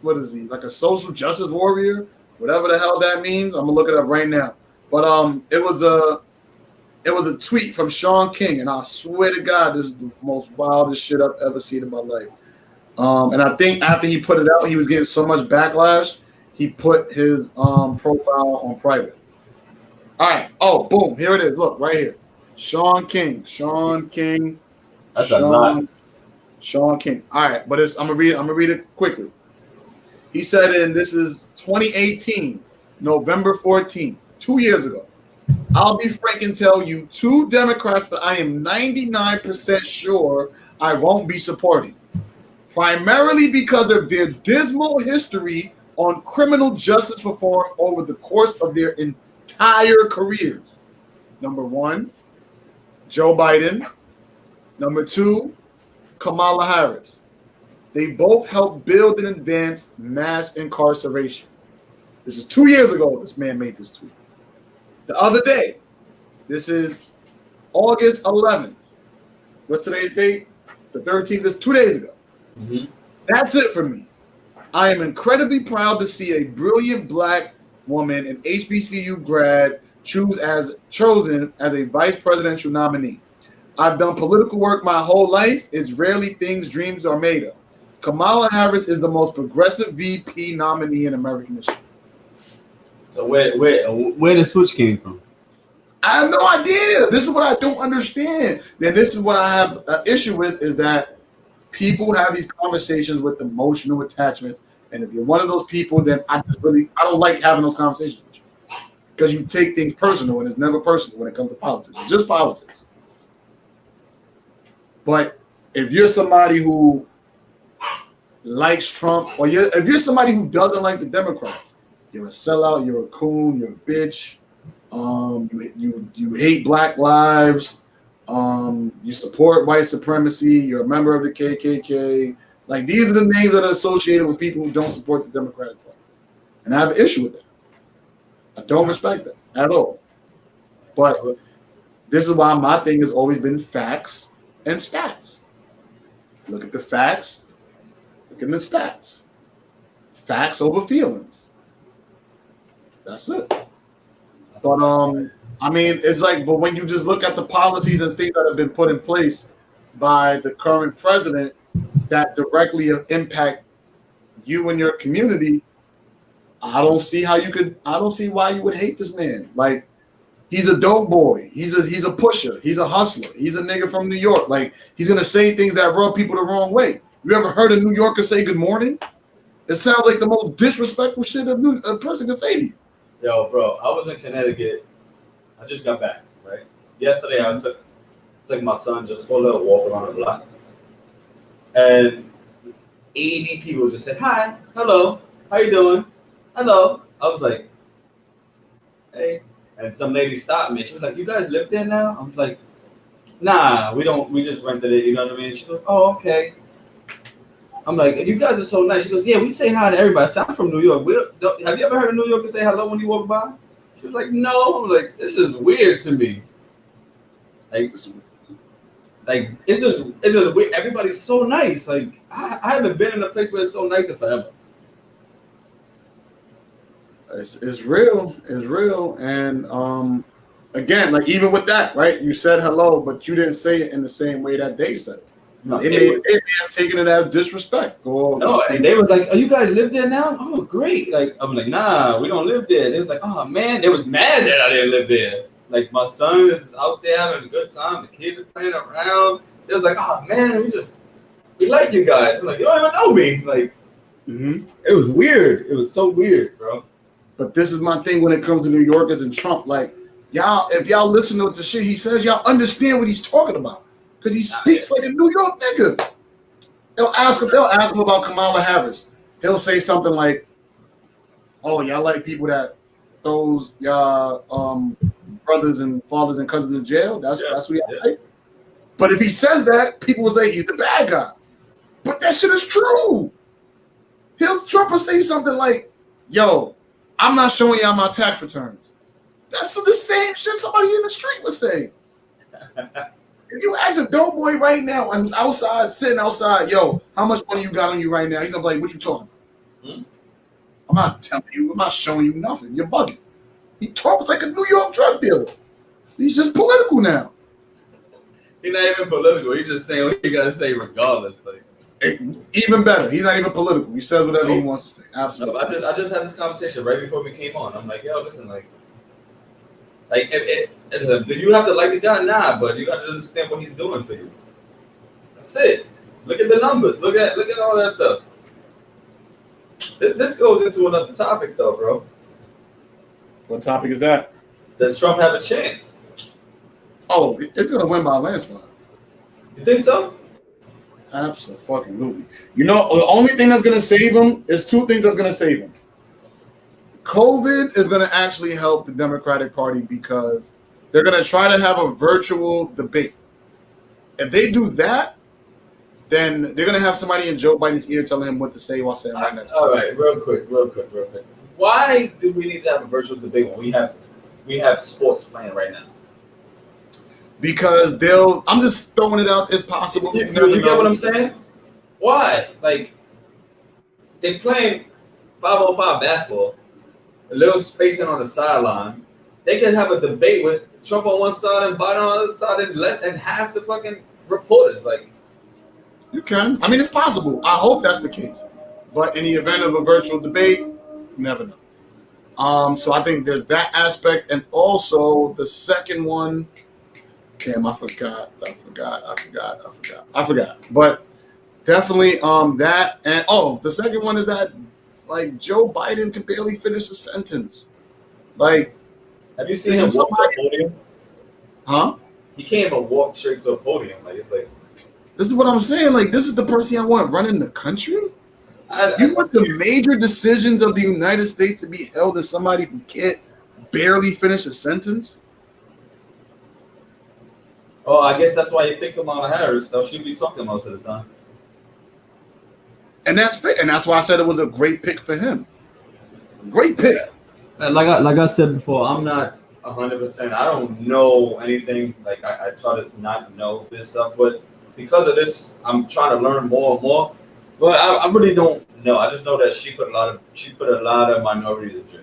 what is he, like a social justice warrior, whatever the hell that means. I'm gonna look it up right now. But it was a tweet from Sean King, and I swear to God, this is the most wildest shit I've ever seen in my life. And I think after he put it out, he was getting so much backlash, he put his profile on private. All right. Oh, boom. Here it is. Look, right here. Sean King. That's a lot. Sean King. All right, but I'm gonna read it quickly. He said, and this is 2018, November 14th, 2 years ago. I'll be frank and tell you 2 Democrats that I am 99% sure I won't be supporting, primarily because of their dismal history on criminal justice reform over the course of their entire careers. Number 1, Joe Biden. Number 2, Kamala Harris. They both helped build and advance mass incarceration. This is 2 years ago this man made this tweet. The other day, this is August 11th. What's today's date? The 13th. This is 2 days ago. Mm-hmm. That's it for me. I am incredibly proud to see a brilliant black woman, an HBCU grad, chosen as a vice presidential nominee. I've done political work my whole life. It's rarely things dreams are made of. Kamala Harris is the most progressive VP nominee in American history. So where the switch came from? I have no idea. This is what I don't understand. Then this is what I have an issue with, is that people have these conversations with emotional attachments. And if you're one of those people, then I don't like having those conversations with you, because you take things personal, and it's never personal when it comes to politics. It's just politics. But if you're somebody who likes Trump, or if you're somebody who doesn't like the Democrats, you're a sellout, you're a coon, you're a bitch, you hate black lives, you support white supremacy, you're a member of the KKK. Like, these are the names that are associated with people who don't support the Democratic Party. And I have an issue with that. I don't respect that at all. But this is why my thing has always been facts and stats. Look at the facts, look at the stats. Facts over feelings. That's it. But I mean, it's like, but when you just look at the policies and things that have been put in place by the current president that directly impact you and your community, I don't see why you would hate this man. Like, he's a dope boy. He's a pusher. He's a hustler. He's a nigga from New York. Like, he's gonna say things that rub people the wrong way. You ever heard a New Yorker say good morning? It sounds like the most disrespectful shit a person can say to you. Yo, bro, I was in Connecticut. I just got back, right? Yesterday, I took my son just for a little walk around the block. And 80 people just said, hi, hello, how you doing? Hello. I was like, hey. And some lady stopped me. She was like, you guys live there now? I was like, nah, we don't. We just rented it, you know what I mean? She goes, oh, okay. I'm like, you guys are so nice. She goes, yeah, we say hi to everybody. I said, I'm from New York. Have you ever heard a New Yorker say hello when you walk by? She was like, no. I'm like, this is weird to me. Like it's just weird. Everybody's so nice. Like, I haven't been in a place where it's so nice in forever. It's real. It's real. And again, like, even with that, right? You said hello, but you didn't say it in the same way that they said it. No, they may have taken it as disrespect. No, and they was like, oh, you guys live there now? Oh, great. Like, I'm like, nah, we don't live there. They was like, oh, man. They was mad that I didn't live there. Like, my son is out there having a good time. The kids are playing around. They was like, oh, man, we like you guys. I'm like, you don't even know me. Like, It was weird. It was so weird, bro. But this is my thing when it comes to New Yorkers and Trump. Like, y'all, if y'all listen to the shit he says, y'all understand what he's talking about. Because he speaks like a New York nigga. They'll ask him about Kamala Harris. He'll say something like, oh, y'all like people that throws y'all brothers and fathers and cousins in jail? That's what y'all like? But if he says that, people will say he's the bad guy. But that shit is true. Trump will say something like, yo, I'm not showing y'all my tax returns. That's the same shit somebody in the street would say. If you ask a dope boy right now, I'm outside, sitting outside, yo, how much money you got on you right now? He's gonna be like, what you talking about? I'm not telling you, I'm not showing you nothing. You're bugging. He talks like a New York drug dealer. He's just political now. He's not even political. He's just saying what you gotta say regardless. Like, even better. He's not even political. He says whatever he wants to say. Absolutely. I just had this conversation right before we came on. I'm like, yo, listen, like do you have to like the guy? Nah, but you got to understand what he's doing for you. That's it. Look at the numbers. Look at all that stuff. This goes into another topic, though, bro. What topic is that? Does Trump have a chance? Oh, it's gonna win by a landslide. You think so? Absolutely. You know, the only thing that's gonna save him is two things that's gonna save him. COVID is gonna actually help the Democratic Party because they're gonna try to have a virtual debate. If they do that, then they're gonna have somebody in Joe Biden's ear telling him what to say while saying right next to him. All right, real quick. Why do we need to have a virtual debate when we have sports playing right now? Because I'm just throwing it out as possible. You get what I'm saying? Why? Like, they're playing 5-on-5 basketball, a little spacing on the sideline. They can have a debate with Trump on one side and Biden on the other side and half the fucking reporters. Like, you can. I mean, it's possible. I hope that's the case. But in the event of a virtual debate, you never know. So I think there's that aspect. And also the second one, damn, I forgot. But definitely that. And the second one is that, like, Joe Biden can barely finish a sentence. Like, have you seen him walk to a podium? Huh? He can't even walk straight to a podium. Like, it's like, this is what I'm saying. Like, this is the person I want running the country? You want the major decisions of the United States to be held to somebody who can't barely finish a sentence? Oh, I guess that's why you pick Kamala Harris, though. She'd be talking most of the time. And that's fair. And that's why I said it was a great pick for him. Great pick. And like I said before, I'm not 100%. I don't know anything. Like, I try to not know this stuff, but because of this, I'm trying to learn more and more. But I really don't know. I just know that she put a lot of minorities in jail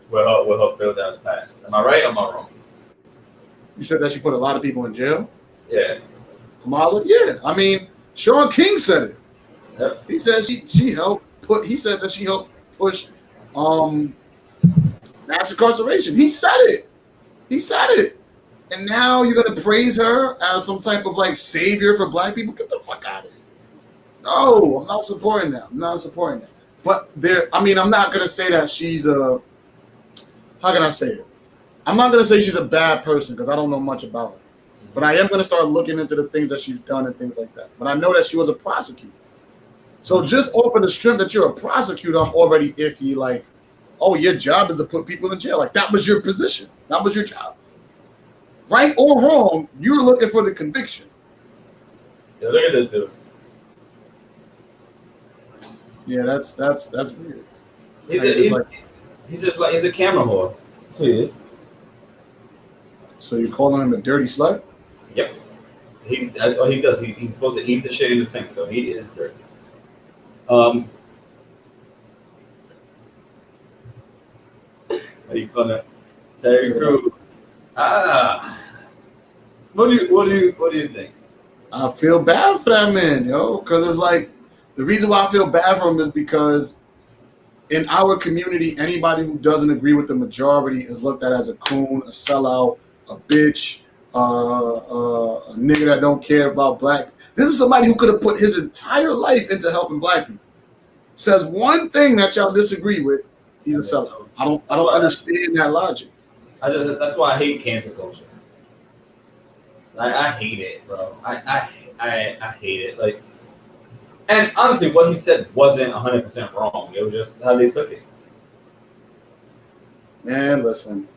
with her bill that was passed. Am I right or am I wrong? You said that she put a lot of people in jail? Yeah. Kamala? Yeah. I mean, Sean King said it. Yep. He said she helped push mass incarceration. He said it. And now you're gonna praise her as some type of like savior for black people? Get the fuck out of here. No, I'm not supporting that. But I'm not gonna say that she's how can I say it? I'm not gonna say she's a bad person because I don't know much about her. But I am gonna start looking into the things that she's done and things like that. But I know that she was a prosecutor. So just off of the strength that you're a prosecutor, I'm already iffy. Like, oh, your job is to put people in jail. Like, that was your position. That was your job. Right or wrong, you're looking for the conviction. Yeah, look at this dude. Yeah, that's weird. He's a camera whore. That's what he is. So you're calling him a dirty slut? Yep. That's what he does. He's supposed to eat the shit in the tank, so he is dirty. How you call it? Terry Crews. What do you think? I feel bad for that man, yo, because it's like the reason why I feel bad for him is because in our community, anybody who doesn't agree with the majority is looked at as a coon, a sellout, a bitch, a nigga that don't care about black. This is somebody who could have put his entire life into helping black people. Says one thing that y'all disagree with, he's a sellout. I don't understand that logic. That's why I hate cancel culture. I hate it, bro. I hate it. Like, and honestly, what he said wasn't 100% wrong. It was just how they took it. Man, listen,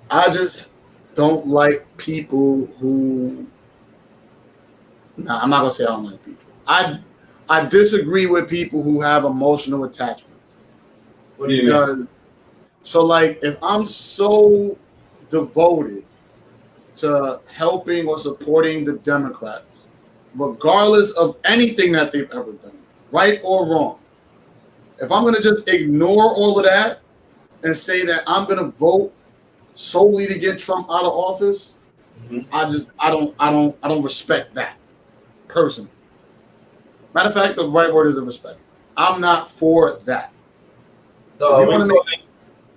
I just don't like people who Nah, I'm not gonna say I don't like people. I disagree with people who have emotional attachments. What do you mean? Because so like if I'm so devoted to helping or supporting the Democrats, regardless of anything that they've ever done, right or wrong, if I'm gonna just ignore all of that and say that I'm gonna vote solely to get Trump out of office, Mhm. I don't respect that personally. Matter of fact, the right word is a respect. I'm not for that. So If you want to make,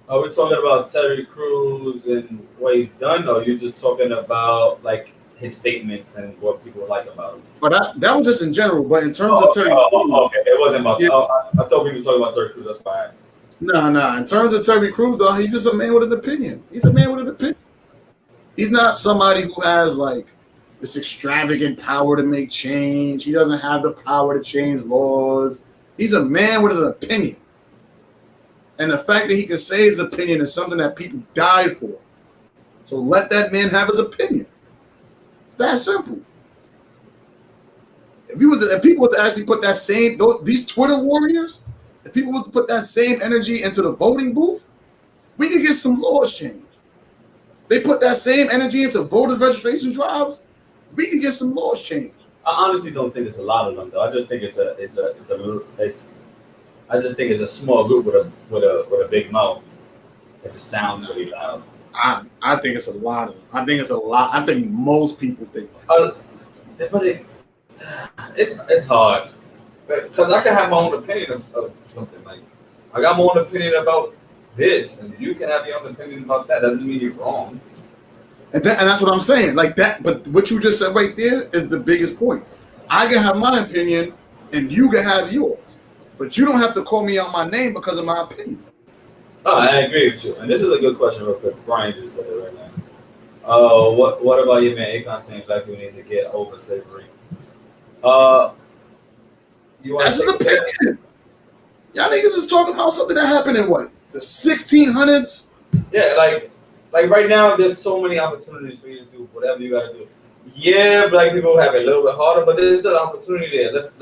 are we talking about Terry Crews and what he's done, or are you just talking about like his statements and what people like about him? but that was just in general. But in terms of Oh, okay. Terry Crews, Okay. It wasn't about. yeah, Oh, I thought we were talking about Terry Crews. That's why I asked. no. In terms of Terry Crews, though, he's just a man with an opinion. He's a man with an opinion. He's not somebody who has like this extravagant power to make change. He doesn't have the power to change laws. He's a man with an opinion. And the fact that he can say his opinion is something that people died for. So let that man have his opinion. It's that simple. If people were to actually put that same these Twitter warriors, if people were to put that same energy into the voting booth, we could get some laws changed. They put that same energy into voter registration drives, we could get some laws changed. I honestly don't think it's a lot of them though. I just think I just think it's a small group with a big mouth. It just sounds really loud. I think it's a lot of them. I think it's a lot. I think most people think like But it's hard because I can have my own opinion of something. Like I got my own opinion about this, and you can have your own opinion about that. That doesn't mean you're wrong. and that's what I'm saying. Like that, but what you just said right there is the biggest point. I can have my opinion and you can have yours. But you don't have to call me out my name because of my opinion. Oh, I agree with you. And this is a good question, real quick. Brian just said it right now. What about your man Akon saying black people need to get over slavery? You want That's to his take that? opinion. Y'all niggas is talking about something that happened in what? The 1600s? Yeah, like right now, there's so many opportunities for you to do whatever you gotta do. Yeah, black people have it a little bit harder, but there's still opportunity there. Let's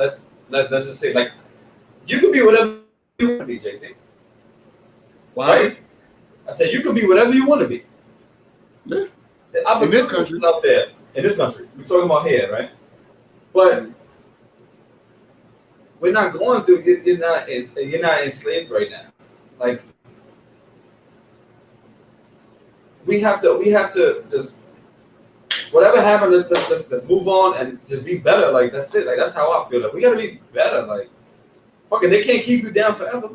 just say like you can be whatever you want to be, JT. Wow. Right? I said you can be whatever you want to be. Yeah. The In opportunity this country. is out there. In this country, we're talking about here, right? But we're not going through. You're not enslaved right now. Like we have to just whatever happened. Let's move on and just be better. Like that's it. Like that's how I feel. Like we gotta be better. Like fucking, they can't keep you down forever,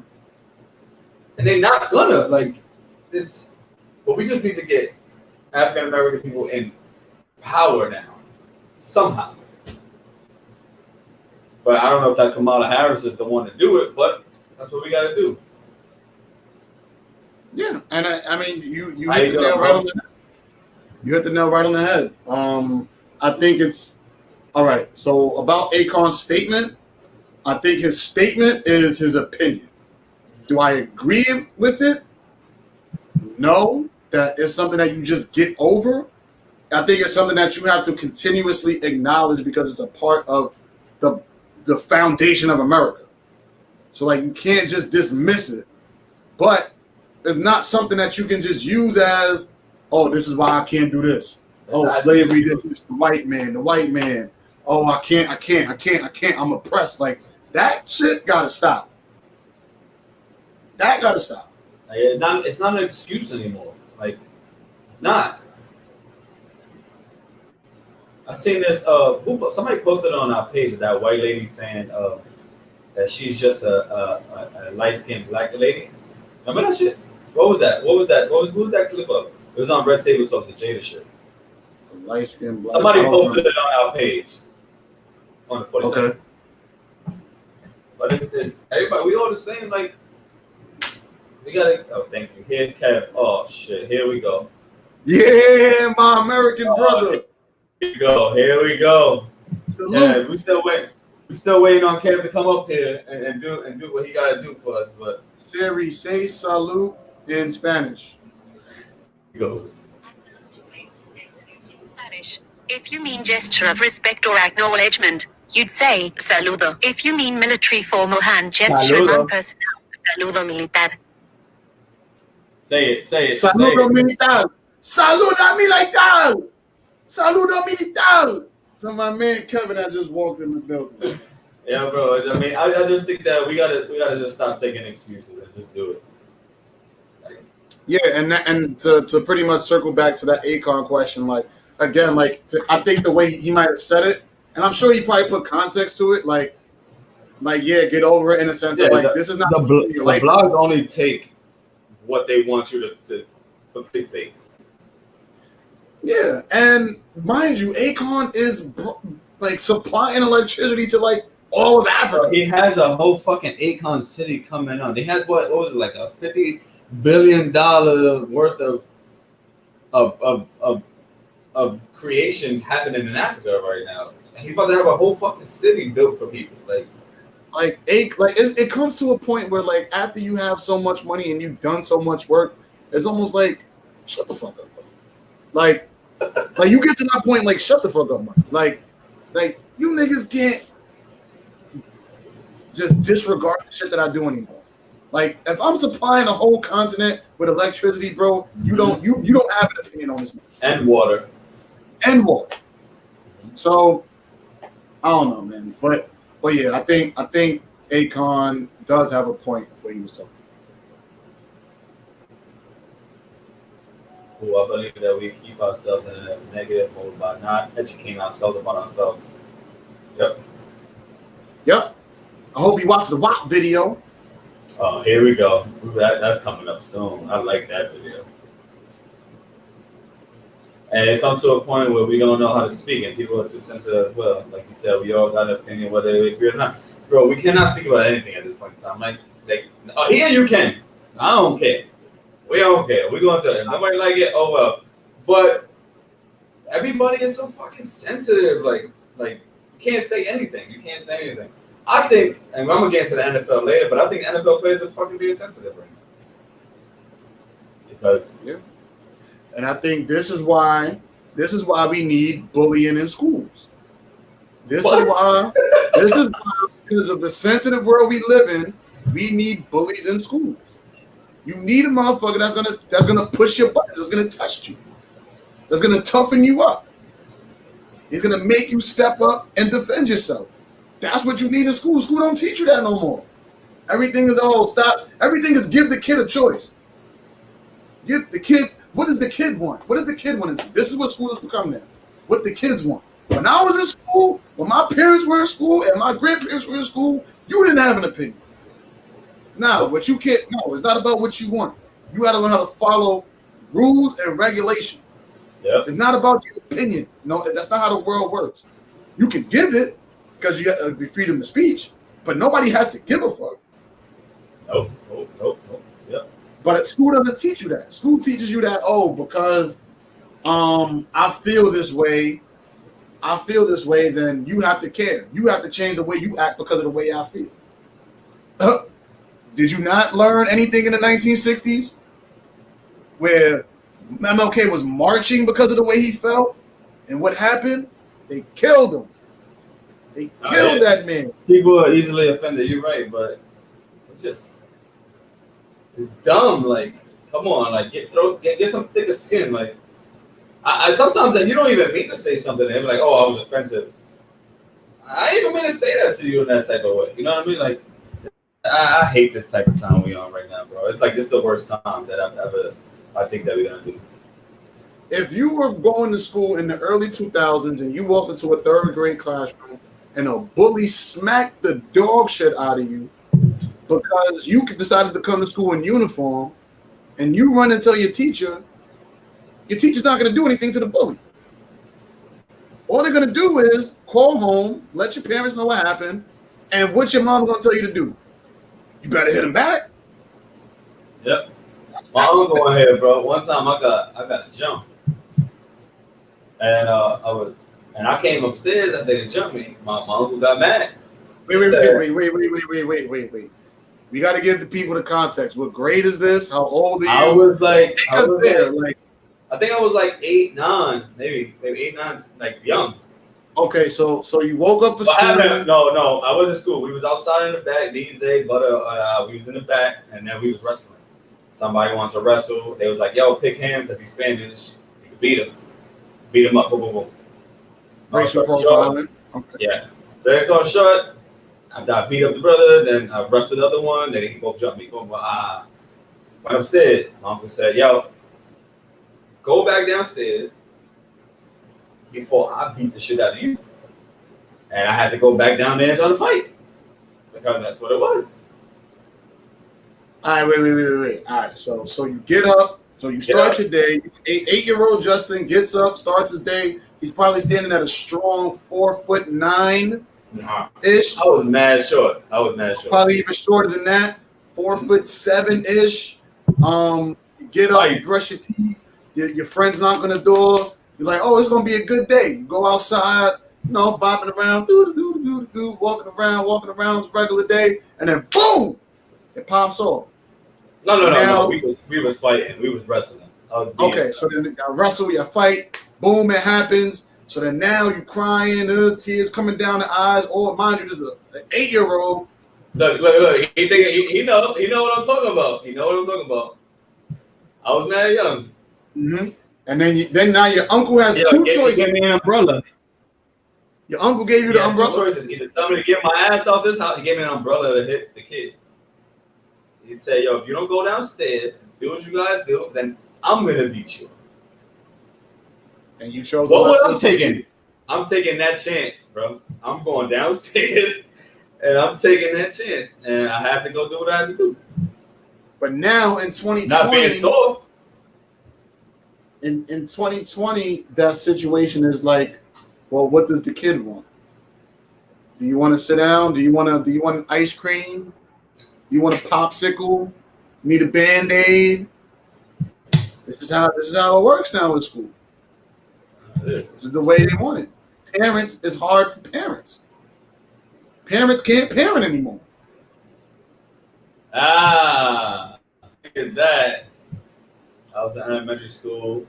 and they're not gonna. Like this, but we just need to get African American people in power now somehow. But I don't know if that Kamala Harris is the one to do it. But that's what we got to do. Yeah. And I mean you How hit you the doing, nail bro? right on the you hit the nail right on the head. I think it's all right. So about Akon's statement, I think his statement is his opinion. Do I agree with it? No. That is something that you just get over. I think it's something that you have to continuously acknowledge because it's a part of the foundation of America. So like you can't just dismiss it. But it's not something that you can just use as, oh, this is why I can't do this. Oh, slavery did this. The white man. Oh, I can't. I'm oppressed. Like that shit gotta stop. That gotta stop. Like, it's not an excuse anymore. Like it's not. I've seen this. Somebody posted on our page of that white lady saying that she's just a light skinned black lady. Remember that shit? What was that? Who was that clip of? It was on Red Table Talk, the Jada shit. Light skin black. Somebody posted it on our page on the 47th. Okay. But it's everybody. We all the same. Like we gotta. Oh, thank you. Here, Kev. Oh shit. Here we go. Yeah, my American brother. Here we go. Here we go. Salute. Yeah, we still waiting. We still waiting on Kev to come up here and do what he gotta do for us. But Siri, say salute in Spanish. go. I'm going to ways to say salute in Spanish. If you mean gesture of respect or acknowledgement, you'd say saludo. If you mean military formal hand gesture, Saludo. man personal, saludo militar. Say it. Saludo militar. Saluda militar. Saludo militar. So my man Kevin, I just walked in the building. Yeah, bro. I mean, I just think that we gotta just stop taking excuses and just do it. Yeah, and to pretty much circle back to that Akon question, like again, I think the way he might have said it, and I'm sure he probably put context to it, like yeah, get over it in a sense of like this is not the blogs only take what they want you to clickbait. Yeah, and mind you, Akon is like supplying electricity to like all of Africa. He has a whole fucking Akon city coming on. They had what was it, like a $50 billion worth of creation happening in Africa right now, and he's about to have a whole fucking city built for people. It comes to a point where like after you have so much money and you've done so much work, it's almost like shut the fuck up. Like you get to that point, like shut the fuck up, man. Like you niggas can't just disregard the shit that I do anymore. Like if I'm supplying a whole continent with electricity, bro, you don't have an opinion on this. And water. So I don't know, man. But yeah, I think Akon does have a point where he was talking. I believe that we keep ourselves in a negative mode by not educating ourselves about ourselves. Yep. I hope you watch the WAP video. Oh, here we go. That's coming up soon. I like that video. And it comes to a point where we don't know how to speak, and people are too sensitive as well. Like you said, we all got an opinion whether we agree or not. Bro, we cannot speak about anything at this point in time. Here you can. I don't care. We don't care. We're going to. If nobody like it, oh well. But everybody is so fucking sensitive. Like you can't say anything. You can't say anything. I think, and I'm gonna get into the NFL later, but I think NFL players are fucking being sensitive right now. Because and I think this is why we need bullying in schools. This is why because of the sensitive world we live in, we need bullies in schools. You need a motherfucker that's gonna push your buttons, that's gonna test you, that's gonna toughen you up. He's gonna make you step up and defend yourself. That's what you need in school. School don't teach you that no more. Everything is stop. Everything is give the kid a choice. Give the kid. What does the kid want? What does the kid want to do? This is what school has become now. What the kids want. When I was in school, when my parents were in school and my grandparents were in school, you didn't have an opinion. Now, what you can't. No, it's not about what you want. You got to learn how to follow rules and regulations. Yep. It's not about your opinion. No, that's not how the world works. You can give it because you got the freedom of speech, but nobody has to give a fuck. Nope. Yep. But school doesn't teach you that. School teaches you that, because I feel this way, then you have to care. You have to change the way you act because of the way I feel. Did you not learn anything in the 1960s where MLK was marching because of the way he felt? And what happened? They killed him. They killed that man. People are easily offended. You're right, but it's dumb. Like, come on, like get some thicker skin. Like, I sometimes you don't even mean to say something to him. Like, oh, I was offensive. I ain't even mean to say that to you in that type of way. You know what I mean? Like, I hate this type of time we on right now, bro. It's like this is the worst time that I think that we're gonna do. If you were going to school in the early 2000s and you walked into a third grade classroom and a bully smacked the dog shit out of you because you decided to come to school in uniform, and you run and tell your teacher's not going to do anything to the bully. All they're going to do is call home, let your parents know what happened, and what's your mom going to tell you to do? You better hit him back. Yep. My uncle on here, bro. One time I got jumped, and I came upstairs after they jumped me. My uncle got mad. Wait. We got to give the people the context. What grade is this? How old are you? I was like, I think I was like 8, 9, maybe 8, 9, like young. Okay, so you woke up for But school. no, I was in school. We was outside in the back. DJ, but we was in the back, and then we was wrestling. Somebody wants to wrestle. They was like, "Yo, pick him because he's Spanish. You can beat him up, boom, boom, boom." Racial Short. profiling. Okay. Yeah. Very so short. I beat up the brother, then I wrestled the other one. Then he both jumped me. Boom, boom, went upstairs. My uncle said, "Yo, go back downstairs before I beat the shit out of you." And I had to go back down there and try to fight because that's what it was. All right, wait. All right, so you get up, so you start your day. 8-year-old Justin gets up, starts his day. He's probably standing at a strong 4'9" ish. I was mad short. Probably even shorter than that, 4'7" ish. Get up, you brush your teeth. Your friends knock on the door. You're like, oh, it's gonna be a good day. You go outside, bopping around, walking around. It's a regular day, and then boom, it pops off. No. We was fighting. We was wrestling. Okay, so then you wrestle, you fight, boom, it happens. So then now you crying, tears coming down the eyes. Oh, mind you, this is an 8-year-old. Look. He know what I'm talking about. He know what I'm talking about. I was mad young. Mm-hmm. And then now your uncle has two choices. Give me an umbrella. Your uncle gave you the umbrella. Two choices: either tell me to get my ass off this house. He gave me an umbrella to hit the kid. He said, "Yo, if you don't go downstairs and do what you gotta do, then I'm gonna beat you." And you chose. What was I'm taking? I'm taking that chance, bro. I'm going downstairs, and I'm taking that chance, and I had to go do what I had to do. But now in 2020, not being soft. In 2020, that situation is like, well, what does the kid want? Do you want to sit down? Do you want an ice cream? Do you want a popsicle? Need a Band-Aid? This is how it works now in school. This is the way they want it. Parents, it's hard for parents. Parents can't parent anymore. Look at that. I was in elementary school,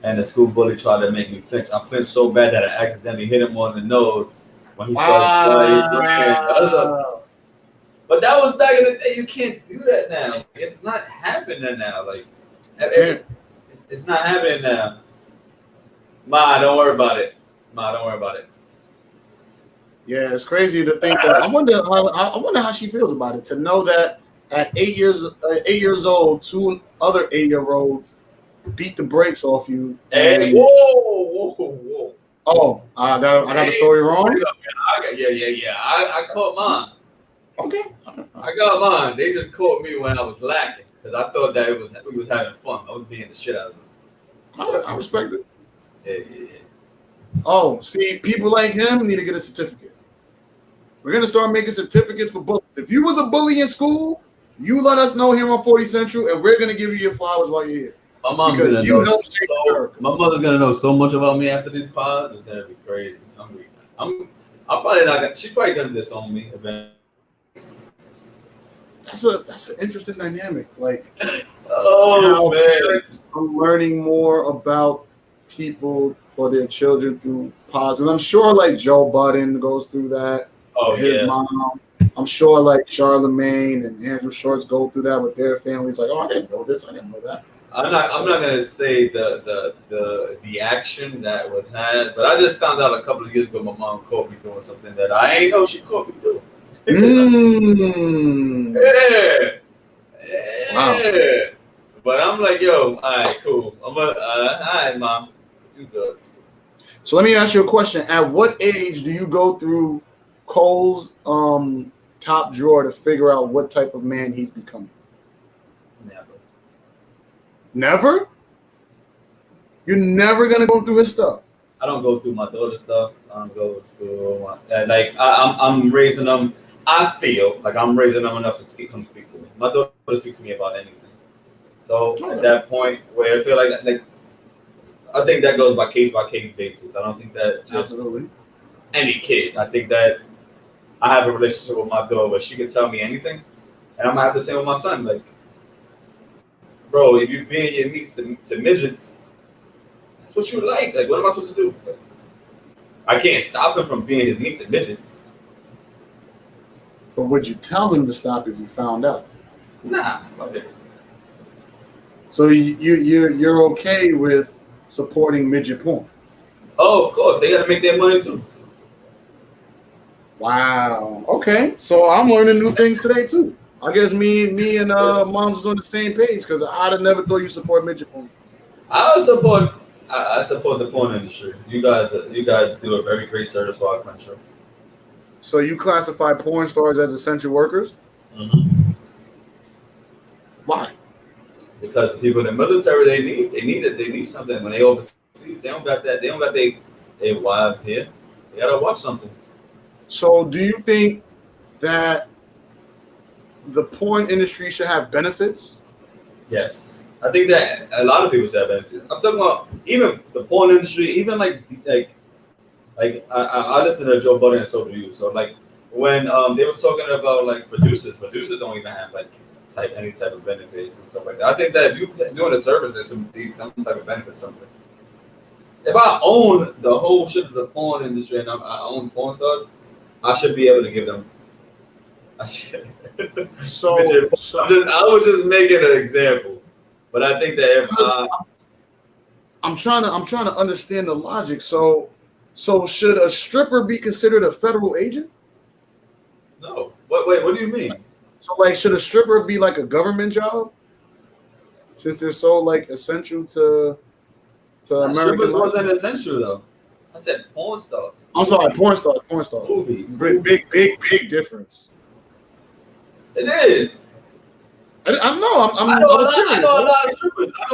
and the school bully tried to make me flinch. I flinched so bad that I accidentally hit him on the nose when he saw the blood. But that was back in the day. You can't do that now. It's not happening now. Like, it's not happening now. Ma, don't worry about it. Yeah, it's crazy to think that. I wonder how she feels about it. To know that at 8 years old, 2 other 8-year-olds beat the brakes off you. Hey, whoa! Oh, I got the story wrong. Yeah. I caught mine. Okay. I got mine. They just caught me when I was lacking because I thought that we was having fun. I was being the shit out of them. I respect it. Yeah. Oh, see, people like him need to get a certificate. We're gonna start making certificates for bullies. If you was a bully in school, you let us know here on 40 Central, and we're gonna give you your flowers while you're here. My mom's gonna know. My mother's gonna know so much about me after these pods. It's gonna be crazy. I'm probably not gonna. She's probably gonna disown me eventually. That's an interesting dynamic. Like, how parents are learning more about people or their children through pods. And I'm sure like Joe Budden goes through that. His mom. I'm sure like Charlemagne and Andrew Schwartz go through that with their families. Like, oh, I didn't know this. I didn't know that. I'm not gonna say the action that was had, but I just found out a couple of years ago my mom caught me doing something that I ain't know she caught me doing. Yeah. Wow. But I'm like, yo, all right, cool. All right, mom, you good. So let me ask you a question. At what age do you go through Cole's top drawer to figure out what type of man he's becoming? Never? You're never gonna go through his stuff. I don't go through my daughter's stuff. I don't go through I'm raising them. I feel like I'm raising them enough to come speak to me. My daughter speaks to me about anything. So at that point where I feel like I think that goes by case basis. I don't think that's just any kid. I think that I have a relationship with my daughter where she can tell me anything, and I'm gonna have the same with my son. Like, bro, if you being your niece to midgets, That's what you like. Like, what am I supposed to do? Like, I can't stop him from being his needs and midgets. But would you tell him to stop if you found out? Nah, fuck it. So you're okay with supporting midget porn? Oh, of course, they gotta make their money too. Wow. Okay. So I'm learning new things today too. I guess me and Moms was on the same page because I'd have never thought you support midget porn. I support the porn industry. You guys do a very great service for our country. So you classify porn stars as essential workers? Mm-hmm. Why? Because the people in the military, they need something when they overseas. They don't got that. They don't got their wives here. They gotta watch something. So do you think that the porn industry should have benefits? Yes, I think that a lot of people should have benefits. I'm talking about even the porn industry, even like I listen to Joe Budden and so do you. So like when they were talking about like producers don't even have like any type of benefits and stuff like that. I think that if you're doing a service, there's some type of benefits something. If I own the whole shit of the porn industry and I own porn stars, I should be able to give them. I should. So I was just making an example, but I think that if I'm trying to understand the logic. So should a stripper be considered a federal agent? No. Wait, what do you mean? So like, should a stripper be like a government job? Since they're so like essential to American strippers life? wasn't essential though. I said porn stars. I'm sorry, porn stars. Movies. Big difference. It is. I'm I know serious. a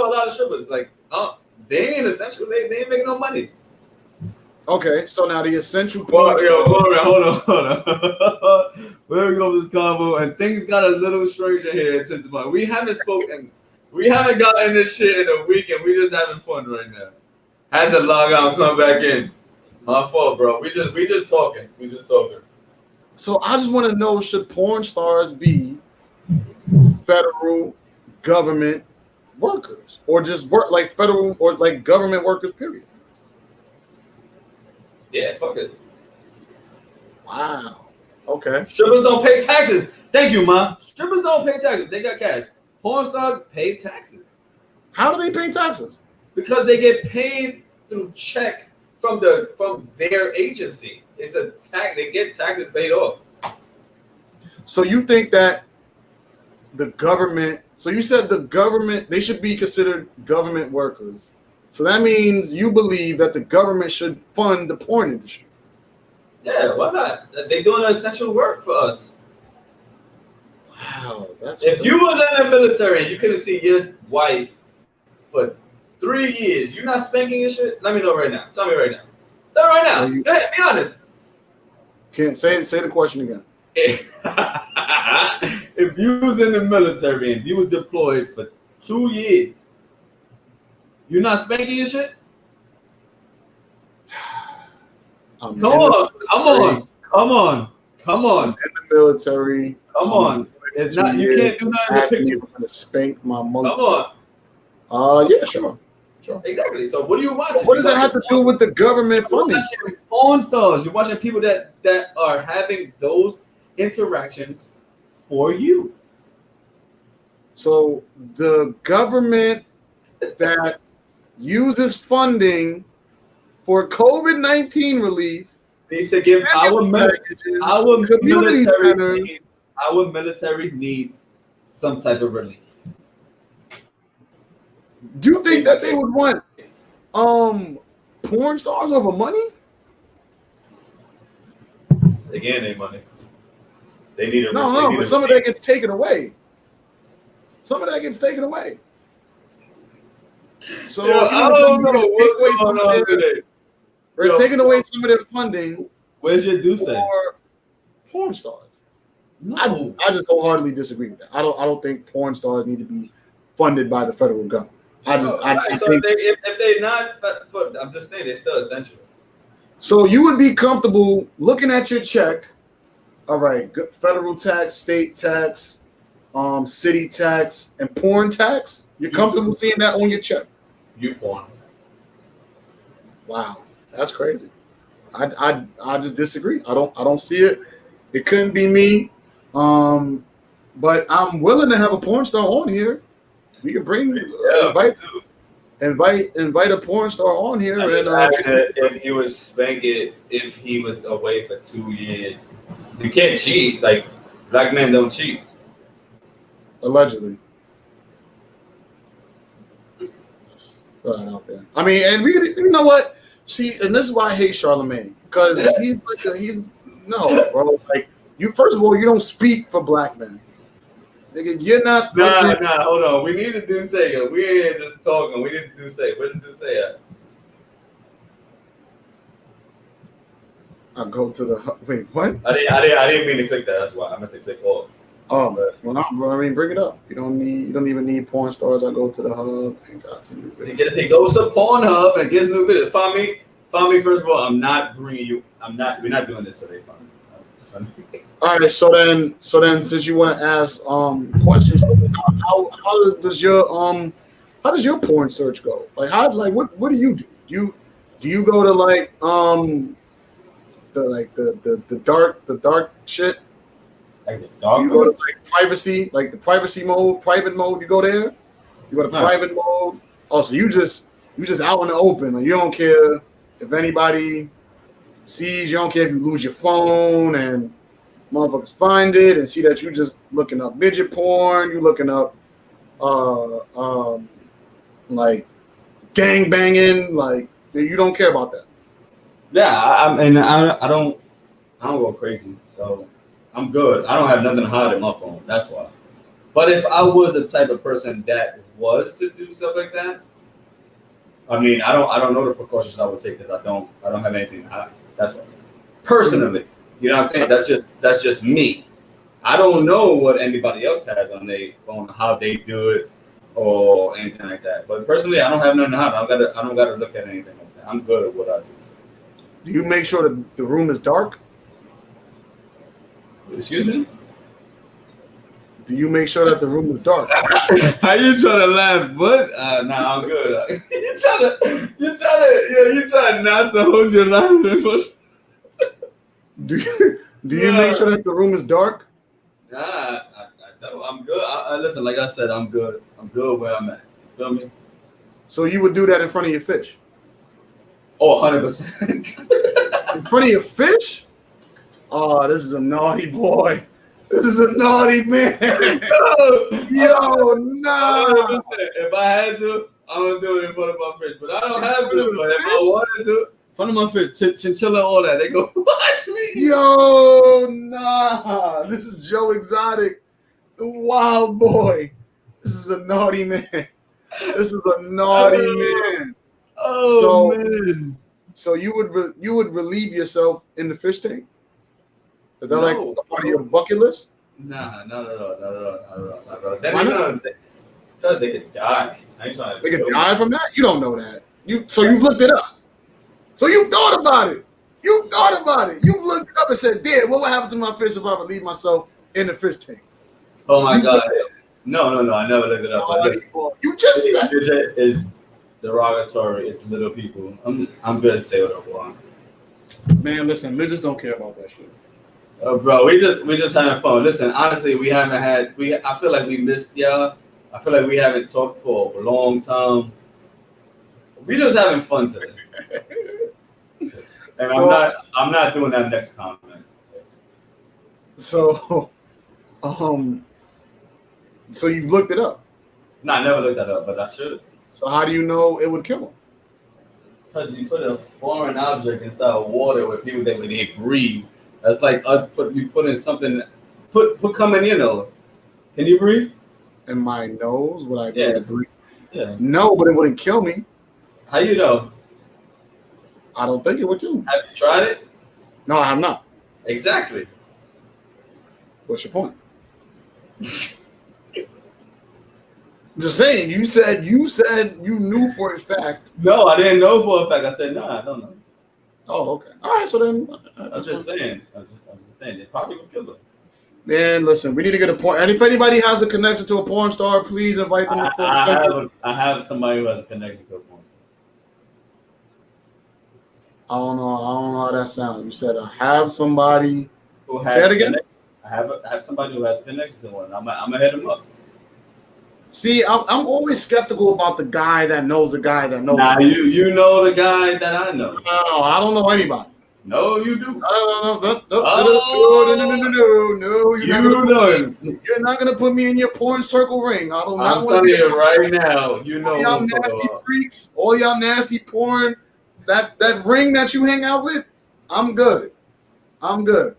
lot of strippers. Like, they ain't essential. They ain't making no money. Okay, so now the essential porn hold on. Where we go with this convo? And things got a little stranger here since the month. We haven't gotten this shit in a week, and we just having fun right now. Had to log out and come back in. My fault, bro. We just talking. So I just want to know, should porn stars be federal government workers or just work like federal or like government workers, period? Yeah, fuck it. Wow. Okay. Strippers don't pay taxes. Thank you, Ma. Strippers don't pay taxes. They got cash. Porn stars pay taxes. How do they pay taxes? Because they get paid through check from their agency. It's a tax. They get taxes paid off. So you think that the government? So you said the government, they should be considered government workers. So that means you believe that the government should fund the porn industry. Yeah, why not? They're doing essential work for us. Wow, that's. If you was in the military and you couldn't see your wife for 3 years, you not spanking your shit? Let me know right now. Tell me right now. Tell me right now. Go ahead, be honest. Can't say the question again. If you was in the military and you was deployed for 2 years, you not spanking your shit? Come on. In the military. Come on. It's not. You can't do nothing to pictures. To spank my monkey. Come on. Yeah, sure. Exactly. So what are you watching? What does that have to do with the government funding? You're watching porn stars. You're watching people that are having those interactions for you. So the government that uses funding for COVID-19 relief needs to give our community centers. Our military needs some type of relief. Do you think that they would want porn stars over money? Again, they money. They need a no, but some of that gets taken away. So I don't know what's going on today. We're taking away some of their funding. Where's your do say? For porn stars. No. I just wholeheartedly disagree with that. I don't think porn stars need to be funded by the federal government. I think if they're not, I'm just saying they're still essential. So you would be comfortable looking at your check. All right, federal tax, state tax, city tax, and porn tax. You're comfortable seeing that on your check? You porn. Wow, that's crazy. I just disagree. I don't see it. It couldn't be me. But I'm willing to have a porn star on here. We can bring Yeah, me too. invite a porn star on here, I and just asked if he was spanking if he was away for 2 years. You can't cheat. Like black men don't cheat. allegedly. Right out there. I mean, and we, you know what? See, and this is why I hate Charlemagne, because he's like he's no, bro. Like you, first of all, you don't speak for black men. Nigga, you're not. Nah, hold on. We need to do say it. We ain't just talking. We need to do say. Where did do say it? I go to the wait. What? I didn't mean to click that. That's why I meant to click off. Oh, well, I mean, bring it up. You don't even need porn stars. I go to the hub and got to new videos. He goes to Pornhub and gets new videos. Find me. First of all, I'm not bringing you. We're not doing this today. Find me. All right. So then, since you want to ask questions, how does your porn search go? Like what do you do? Do you go to the dark shit? Like the dog you go to privacy, like the privacy mode, private mode. You go there. You go to private mode. Oh, so you just out in the open. Like you don't care if anybody sees. You don't care if you lose your phone and motherfuckers find it and see that you just looking up midget porn. You looking up like gang banging. Like you don't care about that. Yeah, I don't go crazy. So. I'm good. I don't have nothing to hide in my phone. That's why. But if I was the type of person that was to do stuff like that, I mean, I don't know the precautions I would take because I don't have anything to hide. That's why. Personally, you know what I'm saying? That's just me. I don't know what anybody else has on their phone, how they do it, or anything like that. But personally, I don't have nothing to hide. I don't gotta look at anything like that. I'm good at what I do. Do you make sure that the room is dark? Excuse me? Do you make sure that the room is dark? How you trying to laugh? What? Nah, I'm good. you trying not to hold your laugh. Do you make sure that the room is dark? Nah, I'm good. Listen, like I said, I'm good. I'm good where I'm at. You feel me? So you would do that in front of your fish? Oh, 100%. In front of your fish? Oh, this is a naughty boy. This is a naughty man. Yo, nah. If I had to, I'm going to do it in front of my fish. But I don't have to. But if I wanted to, in front of my fish, chinchilla, all that, they go, watch me. Yo, nah. This is Joe Exotic, the wild boy. This is a naughty man. This is a naughty man. Oh, man. So you would relieve yourself in the fish tank? Is that like a part of your bucket list? Nah, not at all. Because they could die. They could die from that? You don't know that. You've looked it up. So you thought about it. You looked it up and said, "Damn, what would happen to my fish if I relieve myself in the fish tank?" Oh my God. No. I never looked it up. You just said it is derogatory. It's little people. I'm good to say what I want. Man, listen, midgets don't care about that shit. Bro, we just having fun. Listen, honestly, we haven't had. I feel like we missed y'all. I feel like we haven't talked for a long time. We just having fun today. And I'm not doing that next comment. So, so you've looked it up? No, I never looked that up, but I should. So how do you know it would kill them? Because you put a foreign object inside water where people that when they breathe. That's like us putting something. Put cum in your nose. Can you breathe? In my nose? Would I be able to breathe? Yeah. No, but it wouldn't kill me. How you know? I don't think it would kill me. Have you tried it? No, I have not. Exactly. What's your point? Just saying. You said you knew for a fact. No, I didn't know for a fact. I said no, I don't know. Oh, okay. All right. So then, I'm just saying. They probably would kill them. Man, listen, we need to get a porn. And if anybody has a connection to a porn star, please invite them to I have somebody who has a connection to a porn I don't know how that sounds. You said have somebody. Who has Say it again. I have somebody who has connections to one. I'm gonna hit him up. See, I'm always skeptical about the guy that knows a guy that knows. Nah, you know the guy that I know. No, I don't know anybody. No, you do. No, you're not gonna put me in your porn circle ring. I don't. I'm telling you right now. You know all y'all nasty freaks, all y'all nasty porn. That ring that you hang out with, I'm good. I'm good.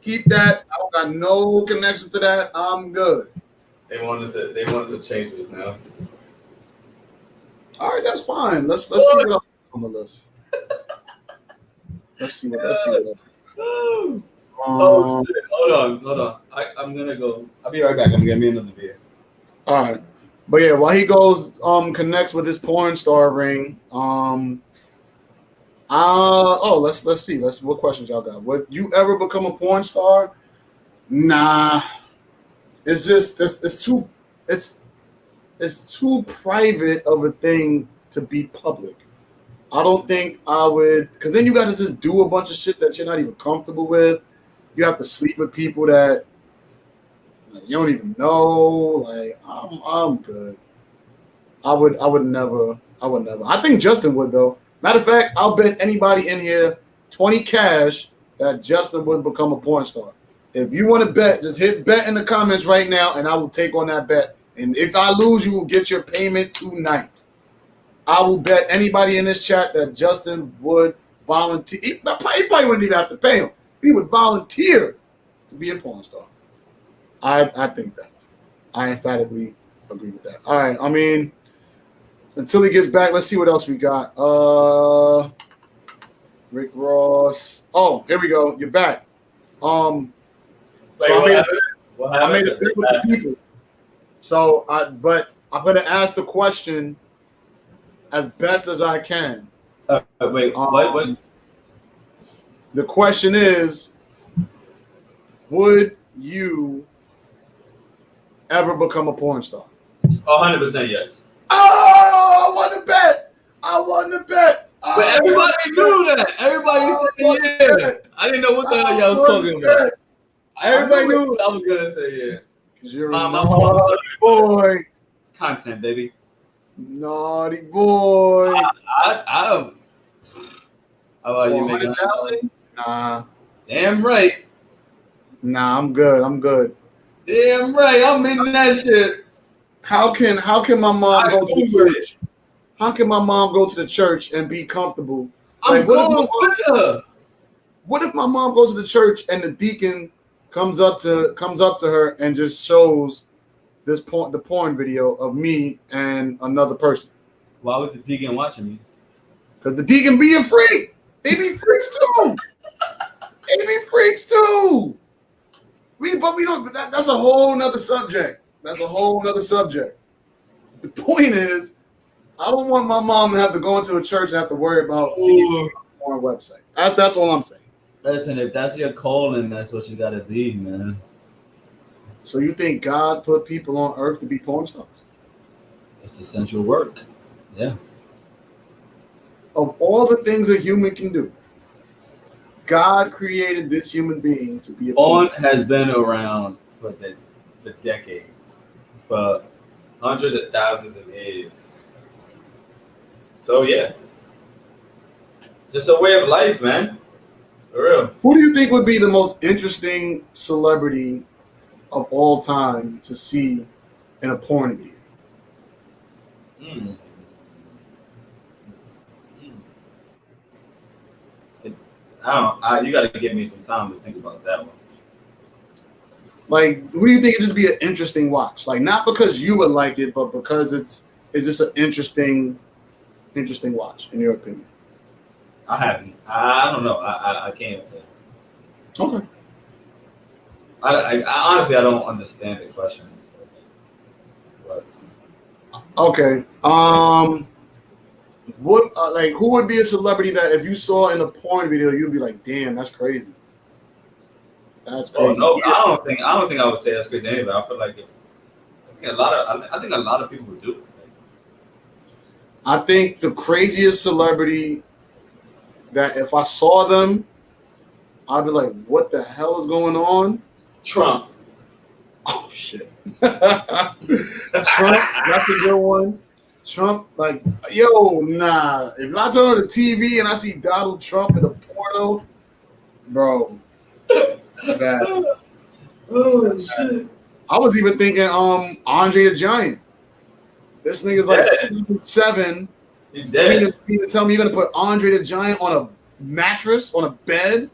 Keep that. I don't got no connection to that. I'm good. They wanted to change this now. All right, that's fine. Let's see what else on the list. Let's see what else. Oh shit. Hold on. I'm gonna go. I'll be right back. I'm gonna get me another beer. All right. But yeah, while he goes connects with his porn star ring, let's see. What questions y'all got? Would you ever become a porn star? Nah. It's just it's too private of a thing to be public. I don't think I would, because then you got to just do a bunch of shit that you're not even comfortable with. You have to sleep with people that you don't even know. Like I'm good. I would never. I think Justin would though. Matter of fact, I'll bet anybody in here 20 cash that Justin would become a porn star. If you want to bet, just hit bet in the comments right now, and I will take on that bet. And if I lose, you will get your payment tonight. I will bet anybody in this chat that Justin would volunteer. He probably wouldn't even have to pay him. He would volunteer to be a porn star. I think that. I emphatically agree with that. All right. I mean, until he gets back, let's see what else we got. Rick Ross. Oh, here we go. You're back. Wait, I made happened? a bit with the people. So, but I'm going to ask the question as best as I can. Wait, what? The question is, would you ever become a porn star? 100% yes. Oh, I won the bet. But everybody knew that. Everybody said yeah. I didn't know what the hell y'all was talking about. Everybody knew I was gonna say yeah. You're a naughty boy. It's content, baby. Naughty boy. How about you, make 100,000? Nah. Damn right. Nah, I'm good. Damn right. I'm in that shit. How can my mom go to the church? How can my mom go to the church and be comfortable? I'm going with her. What if my mom goes to the church and the deacon comes up to her and just shows the porn video of me and another person? Why was the deacon watching me? Because the deacon be a freak. They be freaks too. We don't. That's a whole nother subject. The point is, I don't want my mom to have to go into a church and have to worry about seeing on a porn website. That's all I'm saying. Listen, if that's your calling, that's what you gotta be, man. So you think God put people on earth to be porn stars? It's essential work. Yeah. Of all the things a human can do, God created this human being to be a porn has been around for decades, for hundreds of thousands of years. So yeah, just a way of life, man. For real. Who do you think would be the most interesting celebrity of all time to see in a porn video? I don't. You got to give me some time to think about that one. Like, who do you think would just be an interesting watch? Like, not because you would like it, but because it's just an interesting watch, in your opinion. I haven't. I don't know. I can't say. Okay. I honestly I don't understand the question. But. Okay. What who would be a celebrity that if you saw in a porn video you'd be like, damn, that's crazy. That's crazy. Oh no, I don't think I would say that's crazy anyway. I feel like I think a lot of people would do it. I think the craziest celebrity that if I saw them, I'd be like, what the hell is going on? Trump. Oh shit. Trump, that's a good one. Trump, like, yo, nah. If I turn on the TV and I see Donald Trump in a porno, bro, bad. Oh shit. I was even thinking Andre the Giant. This nigga's like Yeah. 7'7". He dead. You tell me you're gonna put Andre the Giant on a mattress, on a bed,